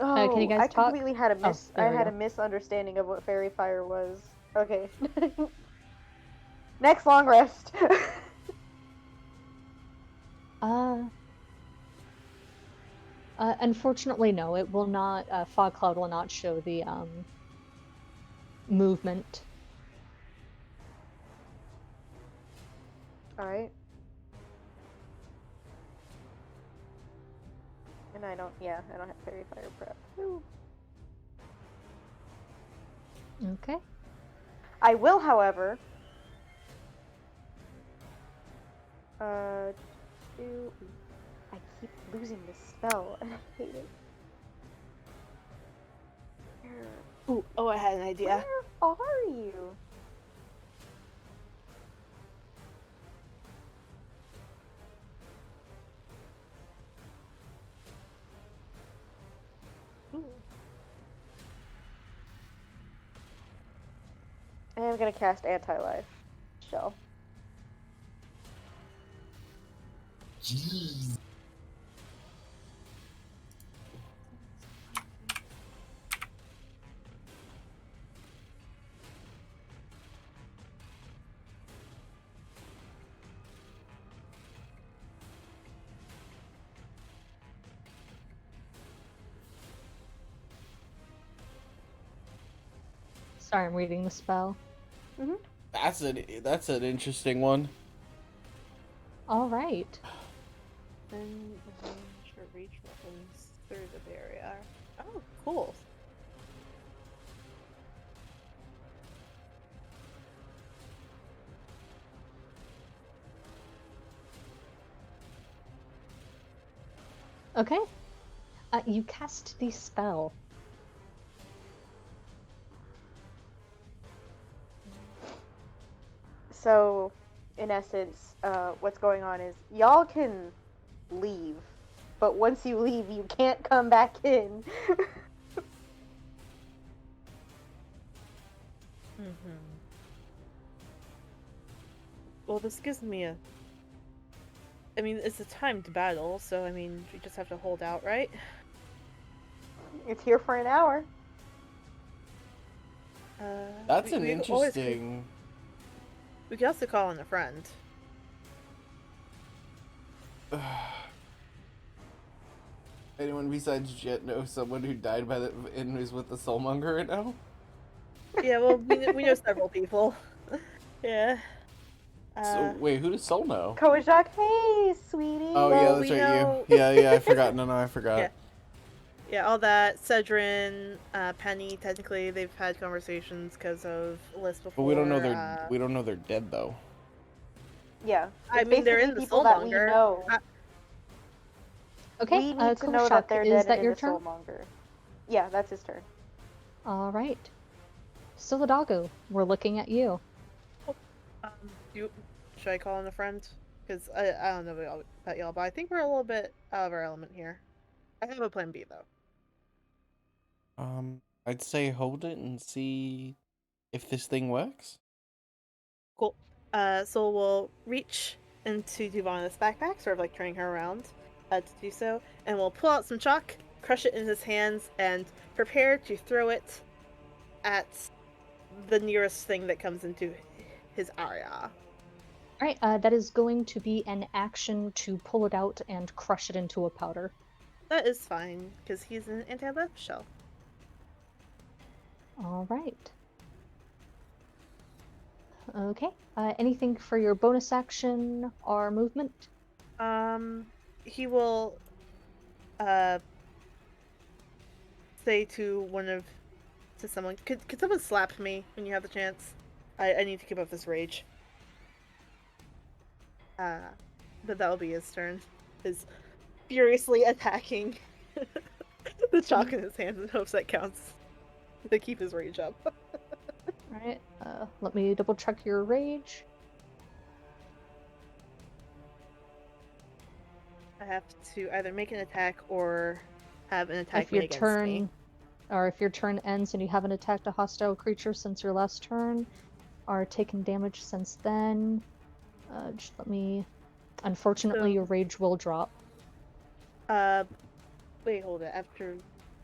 Oh, can you guys I talk? completely had a there we a go. misunderstanding of what Fairy Fire was. Okay. Next long rest. Unfortunately, no. It will not. Fog Cloud will not show the movement. All right. And I don't have Fairy Fire prep. Woo. Okay. I will, however, do... I keep losing this spell, and I hate it. Ooh, oh, I had an idea. Where are you? Ooh. I am gonna cast Anti-Life Shell. jeez. Sorry, I'm reading the spell. That's an interesting one. All right. Then the range or reach weapons through the barrier. Oh, cool. Okay. You cast the spell. So, in essence, what's going on is y'all can leave, but once you leave, you can't come back in. Well, this gives me a... I mean, it's a timed battle, so I mean, we just have to hold out, right? It's here for an hour. That's we an always interesting. we could also call in a friend. Anyone besides Jet know someone who died by the and who's with the Soulmonger right now? Yeah, well, we know several people. Yeah. So wait, who does Soul know? Kojak, hey, sweetie. Oh yeah, Well, that's we right. know... You. Yeah, I forgot. No, I forgot. Yeah. Yeah, all that. Cedrin, Penny, technically they've had conversations because of List before. But we don't know they're dead though. Yeah, I it's mean, they're in basically the people that we Soulmonger. know. Okay, We need to know that they're is dead that in your the turn? Soulmonger. Yeah, that's his turn. All right. Solidago, we're looking at you. Should I call in a friend? Because I don't know about y'all, but I think we're a little bit out of our element here. I have a plan B though. I'd say hold it and see if this thing works. Cool. So we'll reach into Duvana's backpack, sort of like turning her around to do so, and we'll pull out some chalk, crush it in his hands, and prepare to throw it at the nearest thing that comes into his area. All right, that is going to be an action to pull it out and crush it into a powder. That is fine, because he's an anti-lift shell. All right. Okay. Anything for your bonus action or movement? He will say to someone, could someone slap me when you have the chance? I need to keep up this rage. But that'll be his turn. Is furiously attacking the chalk in his hands in hopes that counts to keep his rage up. Alright, let me double check your rage. I have to either make an attack or have an attack If your made against turn, me. or if your turn ends and you haven't attacked a hostile creature since your last turn, or taken damage since then, just let me. Unfortunately, So- your rage will drop. Wait, hold it. After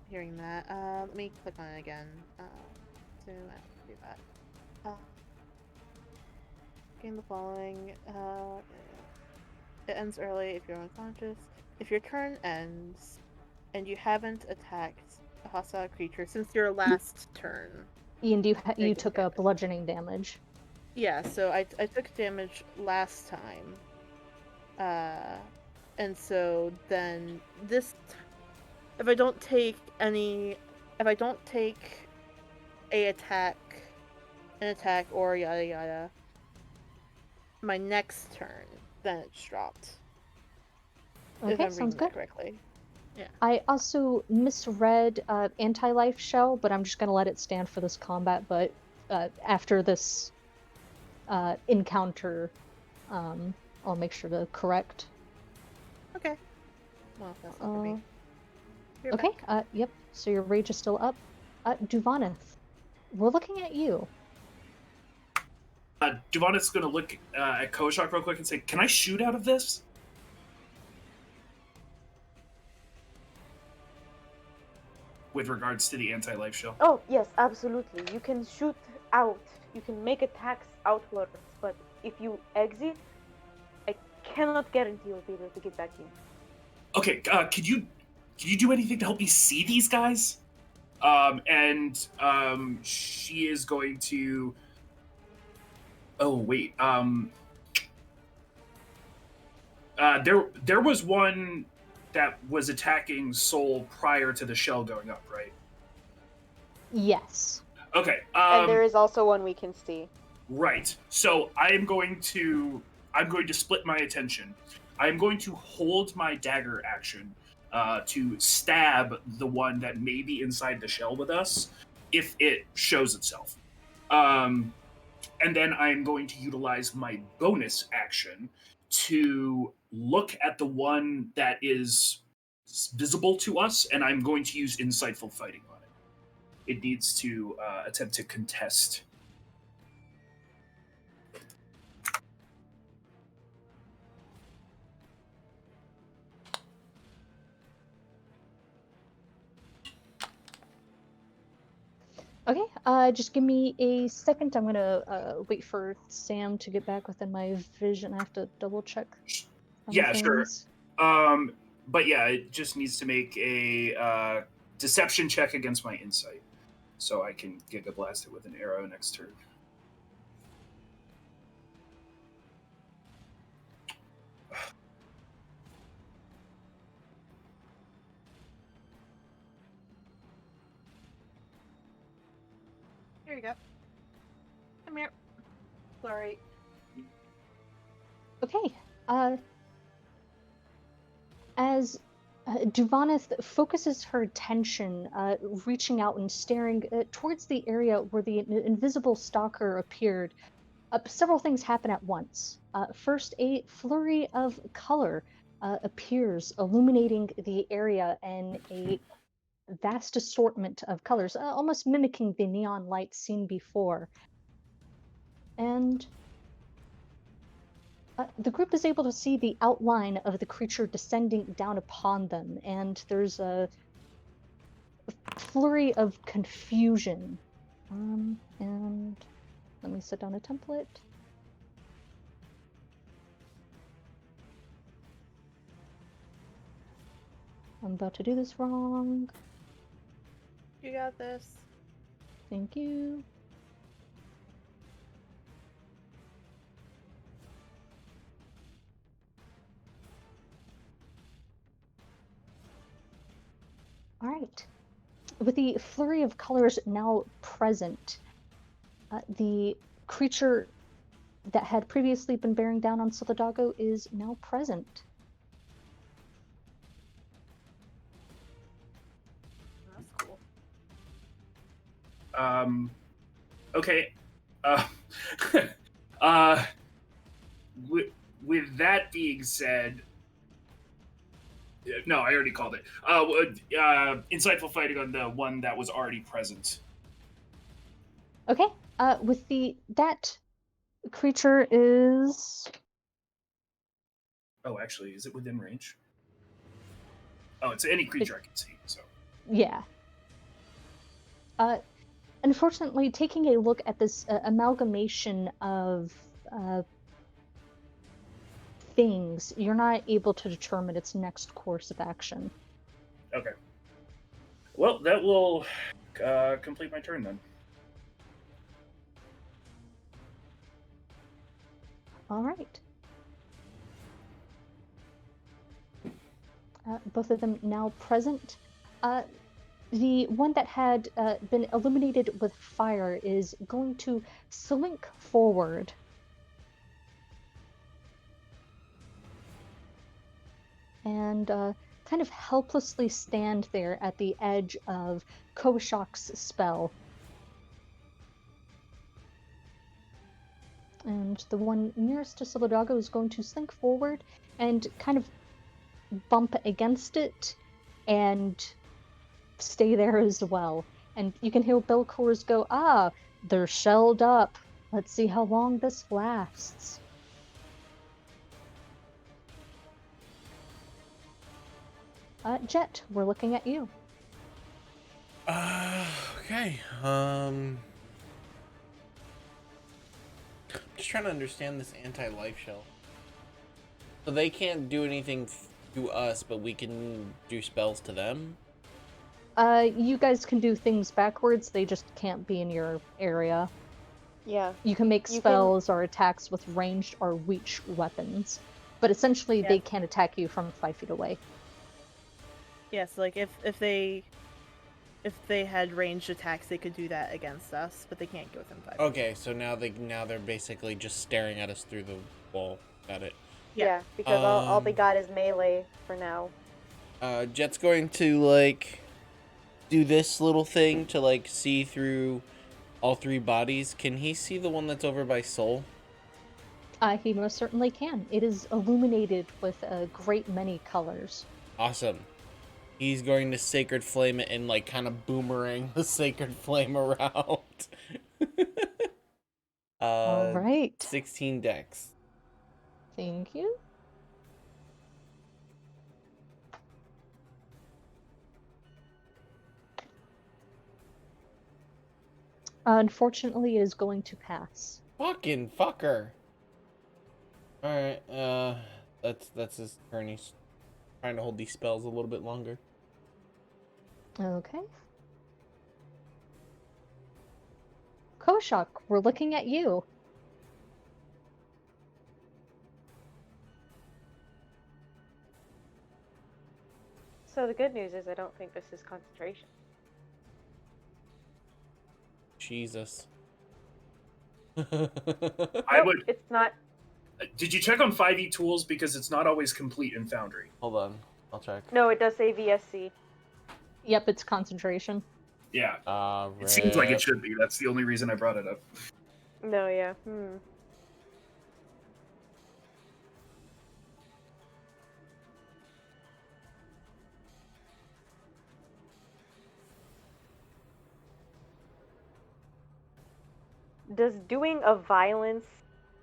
hearing that, let me click on it again. So I have to do that. Gain the following. It ends early if you're unconscious. If your turn ends and you haven't attacked a hostile creature since your last turn. And you Taking took a damage. bludgeoning damage. Yeah, so I took damage last time. And so then if I don't take an attack or yada yada, my next turn, then it's dropped. If Okay, I'm sounds reading that good. correctly. Yeah. I also misread anti-life shell, but I'm just gonna let it stand for this combat. But after this encounter, I'll make sure to correct. Okay. Well, that's not for me. You're Okay. back. Yep. So your rage is still up. Duvanith, we're looking at you. Duvanith's going to look at Koshak real quick and say, "Can I shoot out of this?" With regards to the anti-life shell. Oh, yes, absolutely. You can shoot out. You can make attacks outwards, but if you exit, I cannot guarantee you'll be able to get back in. Okay, could you do anything to help me see these guys? She is going to. Oh wait. There was one that was attacking Soul prior to the shell going up, right? Yes. Okay. And there is also one we can see. Right. So I'm going to split my attention. I'm going to hold my dagger action to stab the one that may be inside the shell with us if it shows itself. And then I'm going to utilize my bonus action to look at the one that is visible to us, and I'm going to use insightful fighting on it. It needs to attempt to contest. Okay, just give me a second. I'm gonna wait for Sam to get back within my vision. I have to double check some Yeah, sure. things. But yeah, it just needs to make a deception check against my insight, so I can Giga Blast it with an arrow next turn. Here you go. Come here. Sorry. Okay, as Duvanith focuses her attention, reaching out and staring towards the area where the invisible stalker appeared, several things happen at once. First, a flurry of color appears, illuminating the area in a vast assortment of colors, almost mimicking the neon lights seen before. And the group is able to see the outline of the creature descending down upon them, and there's a flurry of confusion. And let me set down a template. I'm about to do this wrong. You got this. Thank you. All right. With the flurry of colors now present, the creature that had previously been bearing down on Solidago is now present. That's cool. Okay. Uh, uh, with that being said, no, I already called it. Insightful fighting on the one that was already present. Okay. With that creature is. Oh, actually, is it within range? Oh, it's any creature I can see. So. Yeah. Unfortunately, taking a look at this amalgamation of things, you're not able to determine its next course of action. Okay. Well, that will complete my turn then. All right. Both of them now present. The one that had been illuminated with fire is going to slink forward. And kind of helplessly stand there at the edge of Koshok's spell. And the one nearest to Solidago is going to slink forward and kind of bump against it and stay there as well. And you can hear Belcours go, they're shelled up. Let's see how long this lasts. Jet, we're looking at you. Okay. Just trying to understand this anti-life shell. So they can't do anything to us, but we can do spells to them? You guys can do things backwards, they just can't be in your area. Yeah. You can make spells or attacks with ranged or reach weapons, but essentially they can't attack you from 5 feet away. Yes, like if they had ranged attacks, they could do that against us, but they can't go within 5 feet. Okay, so now they're basically just staring at us through the wall. Got it. Yeah, because all they got is melee for now. Jet's going to like do this little thing to like see through all three bodies. Can he see the one that's over by Soul? He most certainly can. It is illuminated with a great many colors. Awesome. He's going to Sacred Flame it and like kind of boomerang the Sacred Flame around. All right. 16 dex. Thank you. Unfortunately, it is going to pass. Fucking fucker. Alright, that's his turn. He's trying to hold these spells a little bit longer. Okay. Koshak, we're looking at you. So the good news is I don't think this is concentration. Jesus. I Nope, would. it's not. Did you check on 5e tools, because it's not always complete in Foundry? Hold on, I'll check. No, it does say VSC. Yep, it's concentration. Yeah. It It seems like it should be. That's the only reason I brought it up. No, yeah. Does doing a violence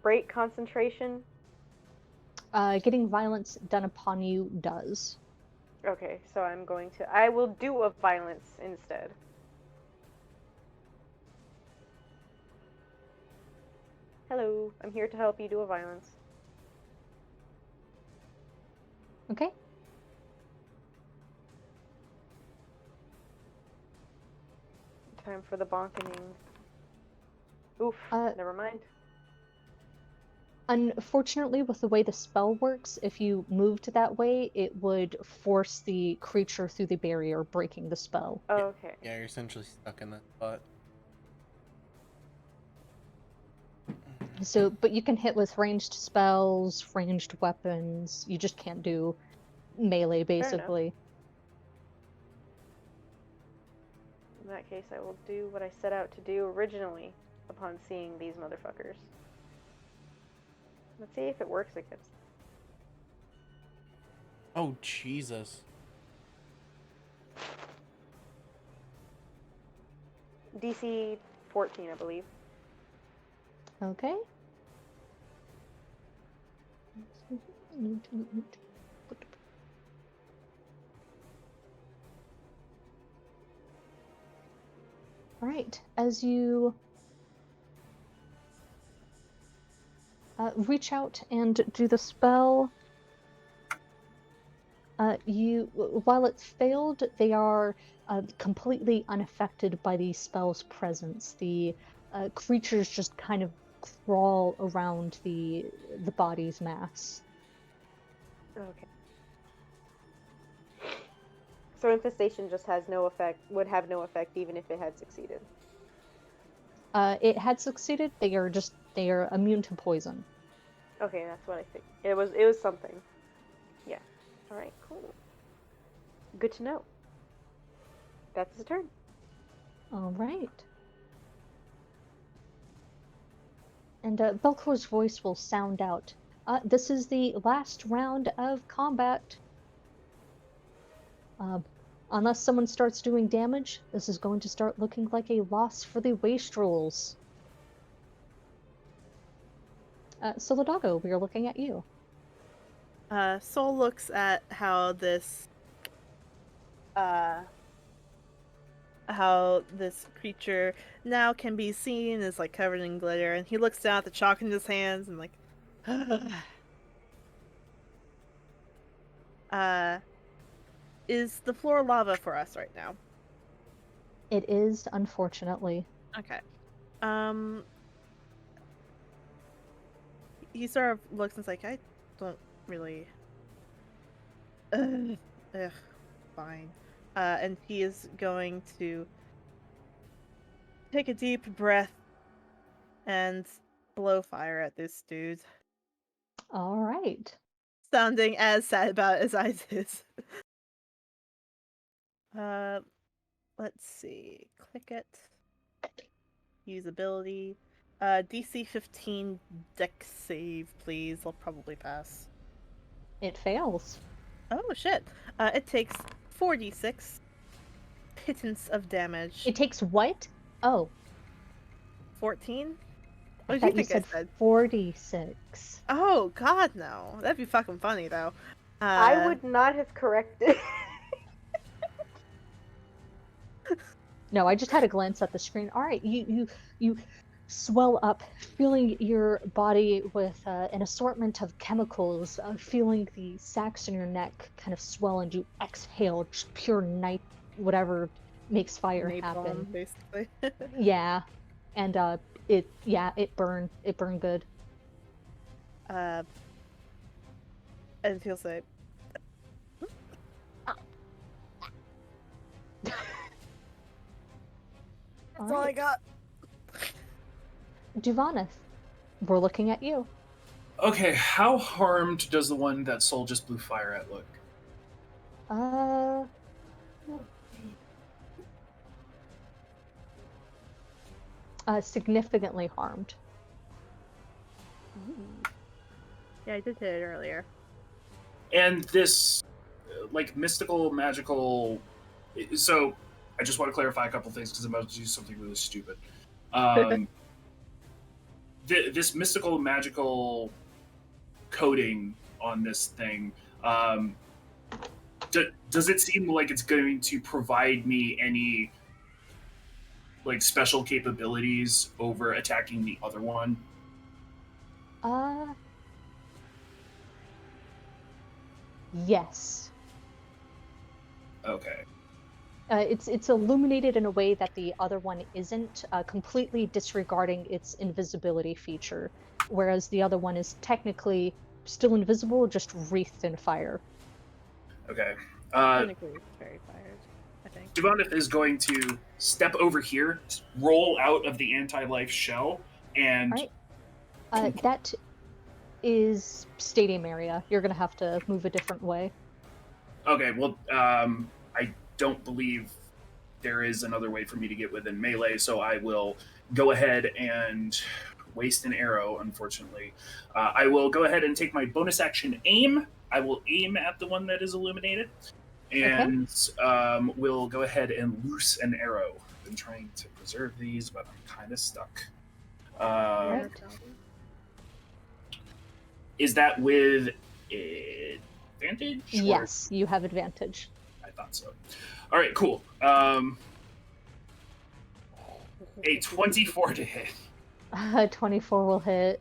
break concentration? Getting violence done upon you does. Okay, so I will do a violence instead. Hello, I'm here to help you do a violence. Okay. Time for the bonkening. Oof, never mind. Unfortunately, with the way the spell works, if you moved that way, it would force the creature through the barrier, breaking the spell. Okay. Yeah, you're essentially stuck in that spot. So, but you can hit with ranged spells, ranged weapons. You just can't do melee, basically. In that case, I will do what I set out to do originally upon seeing these motherfuckers. Let's see if it works against them. Oh, Jesus. DC 14, I believe. Okay. All right. As you reach out and do the spell, while it's failed, they are completely unaffected by the spell's presence. The creatures just kind of crawl around the body's mass. Okay. So infestation just has no effect, would have no effect even if it had succeeded. It had succeeded. They are immune to poison. Okay, that's what I think. It was something. Yeah. All right, cool. Good to know. That's his turn. All right. And Belcor's voice will sound out. This is the last round of combat. Unless someone starts doing damage, this is going to start looking like a loss for the Wastrels. Solidago, we are looking at you. Soul looks at how this creature now can be seen is like covered in glitter, and he looks down at the chalk in his hands and like is the floor lava for us right now? It is, unfortunately. Okay. He sort of looks and is like, I don't really ugh, fine. And he is going to take a deep breath and blow fire at this dude. All right. Sounding as sad about it as I did. Let's see. Click it. use ability. DC 15 dex save, please. I'll probably pass. It fails. Oh shit. It takes 4d6 pittance of damage. It takes what? Oh, 14? I What did you thought you think I said said? 46. Oh god, no. That'd be fucking funny though. I would not have corrected. No, I just had a glance at the screen. All right, you swell up, feeling your body with an assortment of chemicals, feeling the sacs in your neck kind of swell, and you exhale just pure night, whatever makes fire happen. napalm, basically. Yeah, and it burned good. And he'll say, All "That's all I right, got." Duvanith, we're looking at you. Okay, how harmed does the one that Soul just blew fire at look? Significantly harmed. Yeah, I did hit it earlier. And this, like, mystical, magical. So, I just want to clarify a couple things because I'm about to do something really stupid. This mystical, magical coating on this thing, does it seem like it's going to provide me any, like, special capabilities over attacking the other one? Yes. Okay. It's illuminated in a way that the other one isn't, completely disregarding its invisibility feature, whereas the other one is technically still invisible, just wreathed in fire. Okay. Technically, it's very fired, I think. Duvanith is going to step over here, roll out of the anti-life shell, and... All right. That is stadium area. You're gonna have to move a different way. Okay, well, I don't believe there is another way for me to get within melee, so I will go ahead and waste an arrow, unfortunately. I will go ahead and take my bonus action aim. I will aim at the one that is illuminated, and we'll go ahead and loose an arrow. I've been trying to preserve these, but I'm kind of stuck. Right. Is that with advantage? Yes, you have advantage. I thought so. All right, cool. A 24 to hit. 24 will hit.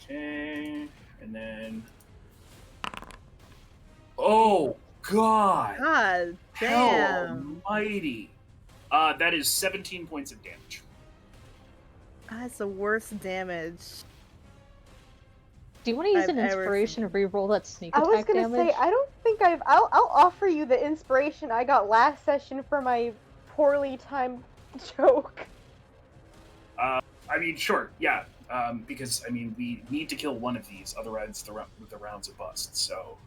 Okay, and then... Oh, God! God damn! Almighty! That is 17 points of damage. That's the worst damage. Do you want to use I've an ever inspiration to re-roll that sneak I attack was gonna damage? say, I don't think I'll offer you the inspiration I got last session for my poorly timed joke. I mean, sure, yeah. Because, I mean, we need to kill one of these, otherwise the round's a bust, so...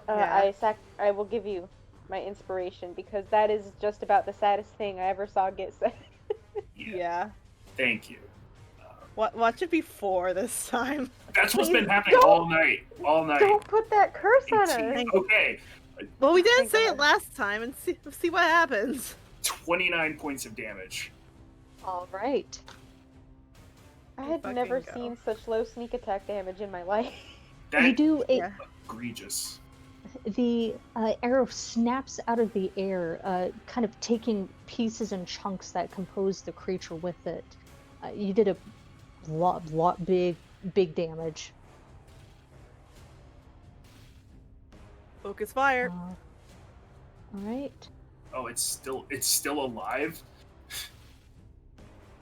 Yeah. I will give you my inspiration because that is just about the saddest thing I ever saw get said. Yeah. Thank you. Watch it be 4 this time. That's what's Please been happening all night. Don't put that curse on her. 18. Okay. Well, we didn't Thank say God. it last time, and see what happens. 29 points of damage. All right. I had Fucking never go. seen such low sneak attack damage in my life. That You do it. Yeah. egregious. The arrow snaps out of the air, kind of taking pieces and chunks that compose the creature with it. You did a lot big damage. Focus fire. All right. Oh, it's still alive.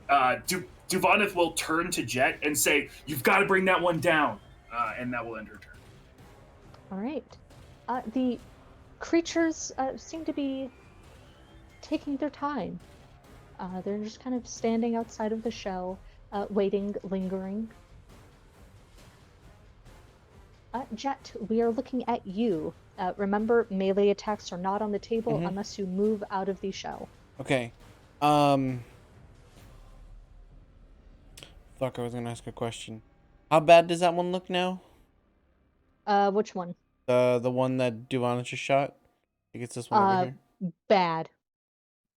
Duvanith will turn to Jet and say, "You've got to bring that one down," and that will end her turn. All right. The creatures seem to be taking their time. They're just kind of standing outside of the shell, waiting, lingering. Jet, we are looking at you. Remember, melee attacks are not on the table unless you move out of the shell. Okay. Fuck, I was gonna ask a question. How bad does that one look now? Which one? The one that Duvana just shot? I think it's this one over here. Bad.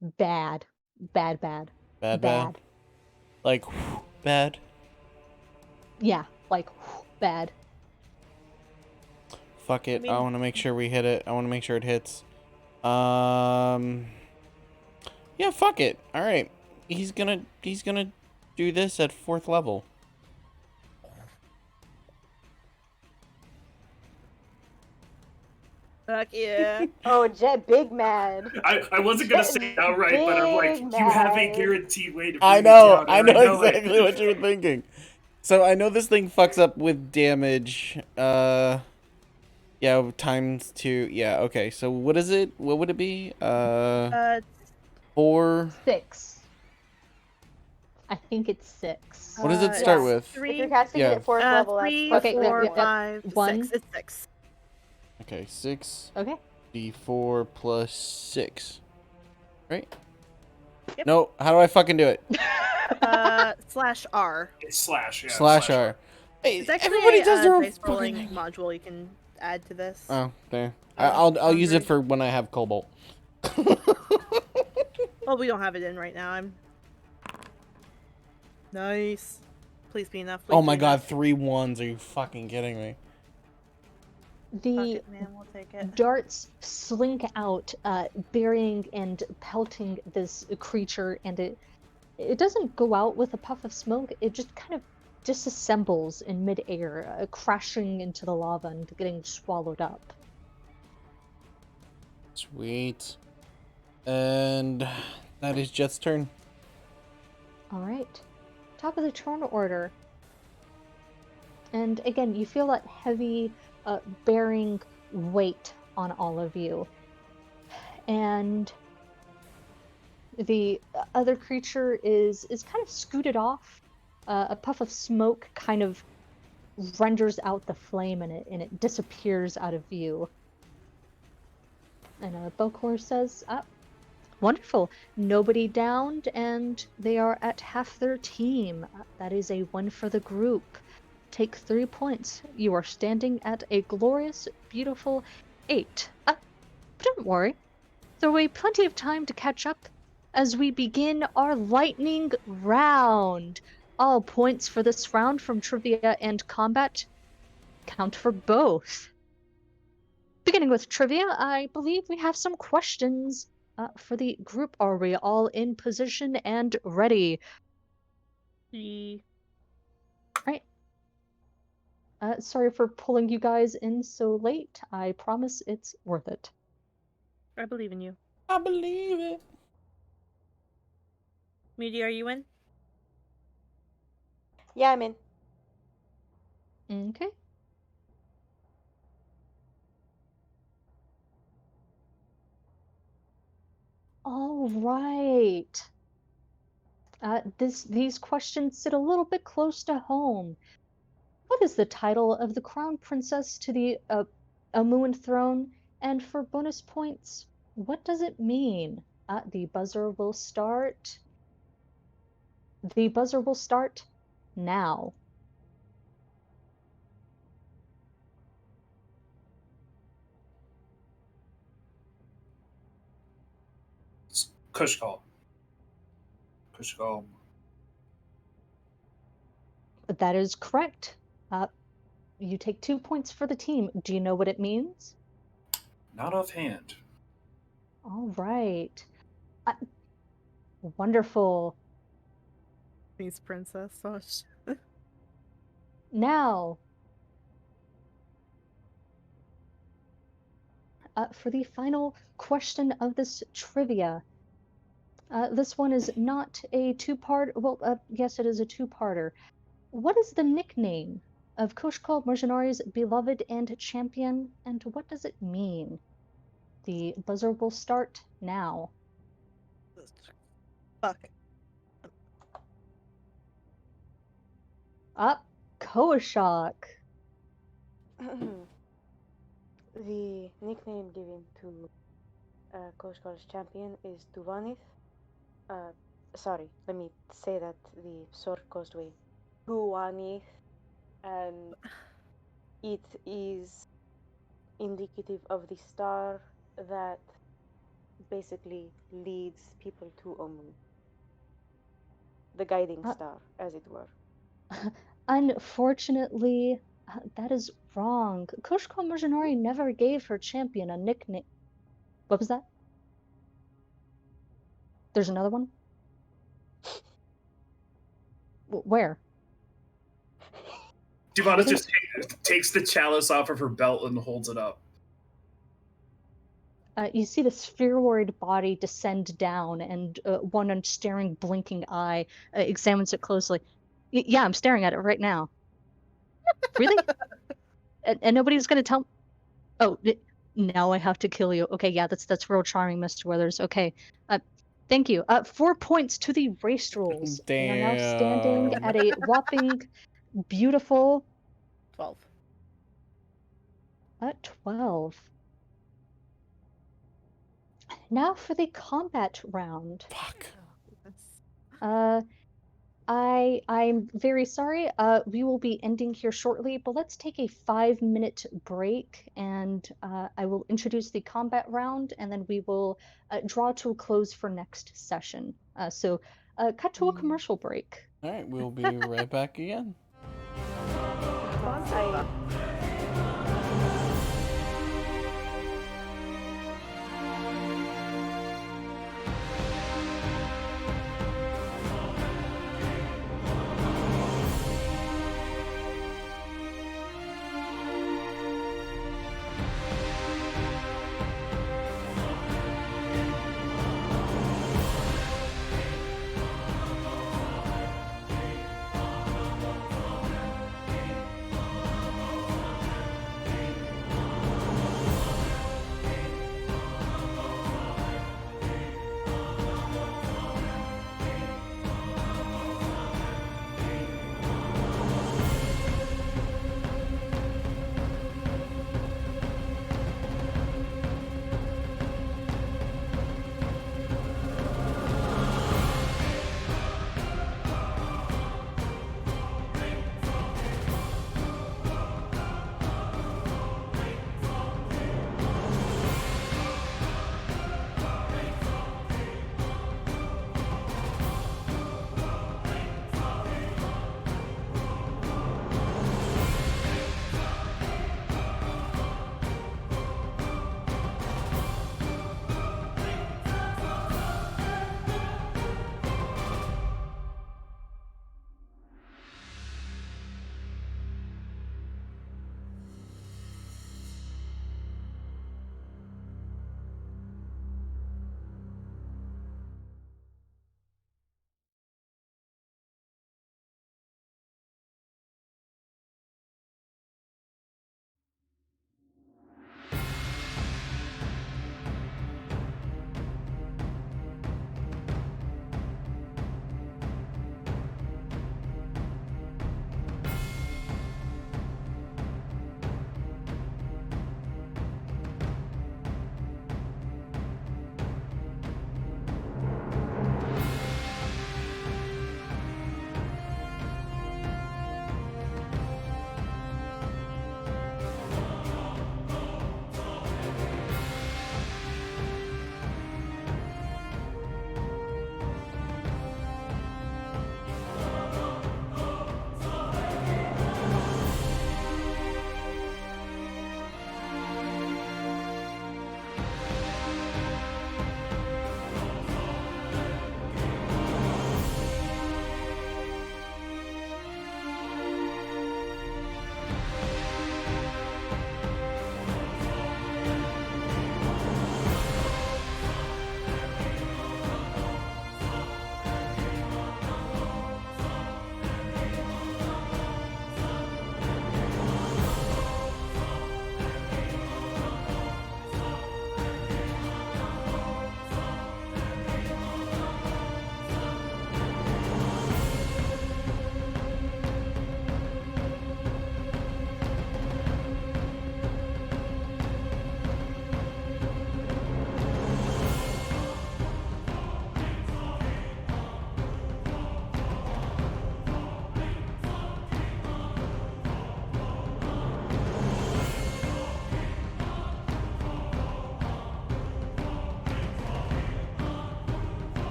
Bad. Bad, bad. Bad, bad. Bad. Like, bad. Yeah, like, bad. Fuck it. I mean- want to make sure we hit it. I want to make sure it hits. Yeah, fuck it. All right. He's gonna do this at 4th level. Fuck yeah. Oh, Jet big mad. I wasn't gonna say it outright, but I'm like, Big you have a mad. guaranteed way to bring I it know. down, I and know it. exactly what you're thinking. So I know this thing fucks up with damage. Yeah, times 2. Yeah, okay. So what is it? What would it be? 4. 6. I think it's 6. What does it start with? If you're 3, casting Yeah. it at 4th level, that's 3, plus Okay, four yep, 4, yep, yep. 5, 1. 6. It's 6. Okay, 6 Okay. d4 plus 6. Right? Yep. No, how do I fucking do it? /R. It's slash, yeah. Slash R. Hey, It's actually everybody a does their own dice rolling fucking thing. module you can add to this. Oh, there. I'll use it for when I have Cobalt. Well, we don't have it in right now. I'm nice. Please be enough. Please Oh my be god, enough. 3 1s. Are you fucking kidding me? Fuck The it, man. We'll take it. darts slink out, burying and pelting this creature, and it doesn't go out with a puff of smoke. It just kind of disassembles in midair, crashing into the lava and getting swallowed up. Sweet. And that is Jet's turn. All right, top of the turn order. And again, you feel that heavy, bearing weight on all of you. And the other creature is kind of scooted off. A puff of smoke kind of renders out the flame in it, and it disappears out of view. And Belcor says, wonderful. Nobody downed, and they are at half their team. That is a win for the group. Take 3 points. You are standing at a glorious, beautiful 8. But don't worry. There will be plenty of time to catch up as we begin our lightning round. All points for this round from trivia and combat count for both. Beginning with trivia, I believe we have some questions for the group. Are we all in position and ready? Right. Sorry for pulling you guys in so late. I promise it's worth it. I believe in you. I believe it. Meaty, are you in? Yeah, I'm in. Okay. All right. These questions sit a little bit close to home. What is the title of the crown princess to the Amuan throne? And for bonus points, what does it mean? The buzzer will start. The buzzer will start now. It's Kushkal. Kushkal. That is correct. You take 2 points for the team. Do you know what it means? Not offhand. All right. Wonderful. Please, princess. Oh, Now, for the final question of this trivia. This one is not a two-part. Well, yes, it is a two-parter. What is the nickname of Koshkal Mercenaries' beloved and champion, and what does it mean? The buzzer will start now. Fuck. Up, Koashok. The nickname given to Koshkar's champion is Duvanith. Sorry, let me say that the sword coast way. Guanith, and it is indicative of the star that basically leads people to Omun. The guiding Uh, star, as it were. Unfortunately, that is wrong. Kushko Mercenari never gave her champion a nickname. What was that? There's another one? Where? Devana just takes the chalice off of her belt and holds it up. You see the spheroid body descend down, and one staring, blinking eye examines it closely. Yeah, I'm staring at it right now. Really? And nobody's gonna tell. Oh, now I have to kill you. Okay, yeah, that's real charming, Mr. Withers. Okay, thank you. 4 points to the race rules. They are now standing Damn. at a whopping, beautiful 12. 12. Now for the combat round. Fuck. Uh, I'm very sorry. We will be ending here shortly, but let's take a 5-minute break, and I will introduce the combat round, and then we will draw to a close for next session. So, cut to a commercial break. All right, we'll be right back again. I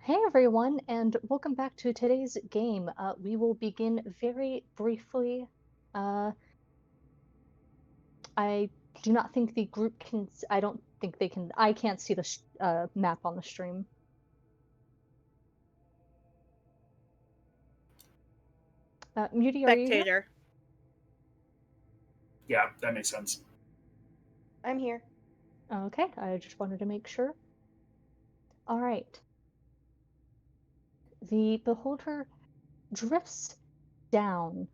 Hey everyone, and welcome back to today's game. We will begin very briefly. I do not think the group can. I don't think they can. I can't see the map on the stream. Muty, are you here? Spectator. Yeah, that makes sense. I'm here. Okay, I just wanted to make sure. All right. The beholder drifts down,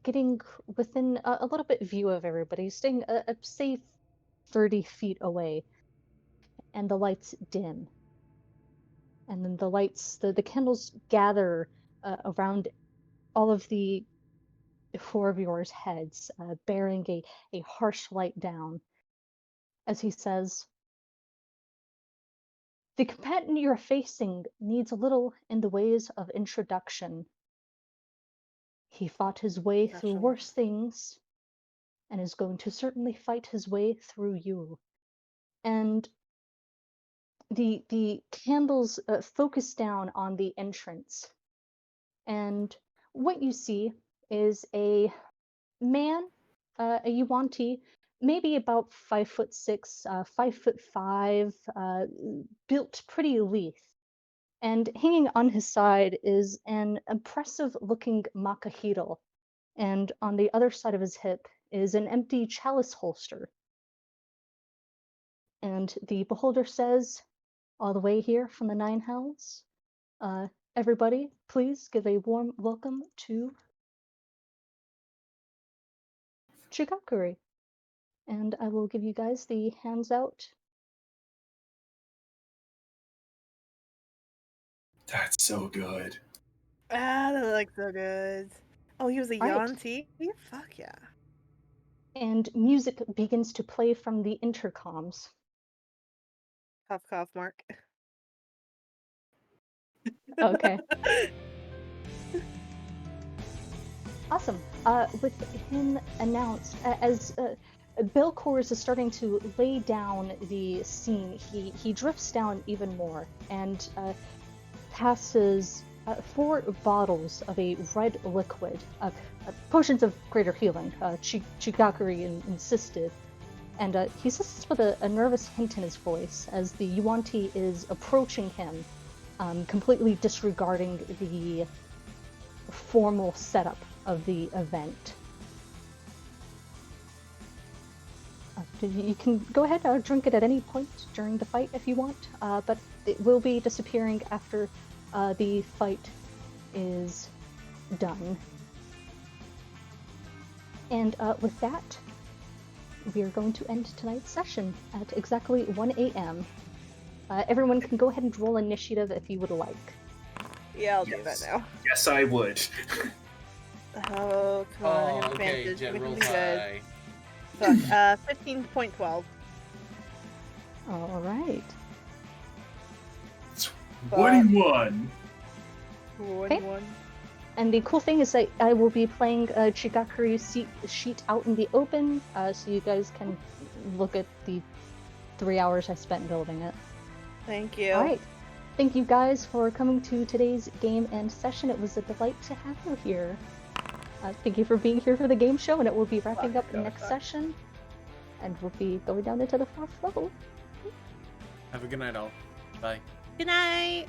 getting within a little bit view of everybody, staying a safe 30 feet away, and the lights dim. And then the candles gather around all of the four of yours heads, bearing a harsh light down, as he says, "The combatant you're facing needs a little in the ways of introduction. He fought his way through Naturally. worse things, and is going to certainly fight his way through you." And the candles focus down on the entrance, and what you see is a man, a Yuan-Ti, maybe about 5'6", 5'5", built pretty lithe. And hanging on his side is an impressive-looking Makahito, and on the other side of his hip is an empty chalice holster. And the beholder says, all the way here from the Nine Hells, everybody, please give a warm welcome to Chigakuri. And I will give you guys the hands out. That's so good. Ah, that looks so good. Oh, he was a Right. Yuan-Ti? Fuck yeah. And music begins to play from the intercoms. Cough, cough, Mark. Okay. Awesome. With him announced, as Belcours is starting to lay down the scene, he drifts down even more and passes 4 bottles of a red liquid, potions of greater healing. Chigakuri insisted. And he says this with a nervous hint in his voice as the Yuan-Ti is approaching him, completely disregarding the formal setup of the event. You can go ahead and drink it at any point during the fight if you want, but it will be disappearing after the fight is done. And with that, we are going to end tonight's session at exactly 1 a.m. Everyone can go ahead and roll initiative if you would like. Yeah, I'll do that now. Yes, I would. Oh, come on, I have okay, advantage. Make general me good. high. Fuck, 15.12. All right. 21. 21. And the cool thing is that I will be playing Chigakuri's sheet out in the open, so you guys can look at the 3 hours I spent building it. Thank you. All right. Thank you guys for coming to today's game and session. It was a delight to have you here. Thank you for being here for the game show, and it will be wrapping up next session. And we'll be going down into the 4th level. Have a good night, all. Bye. Good night.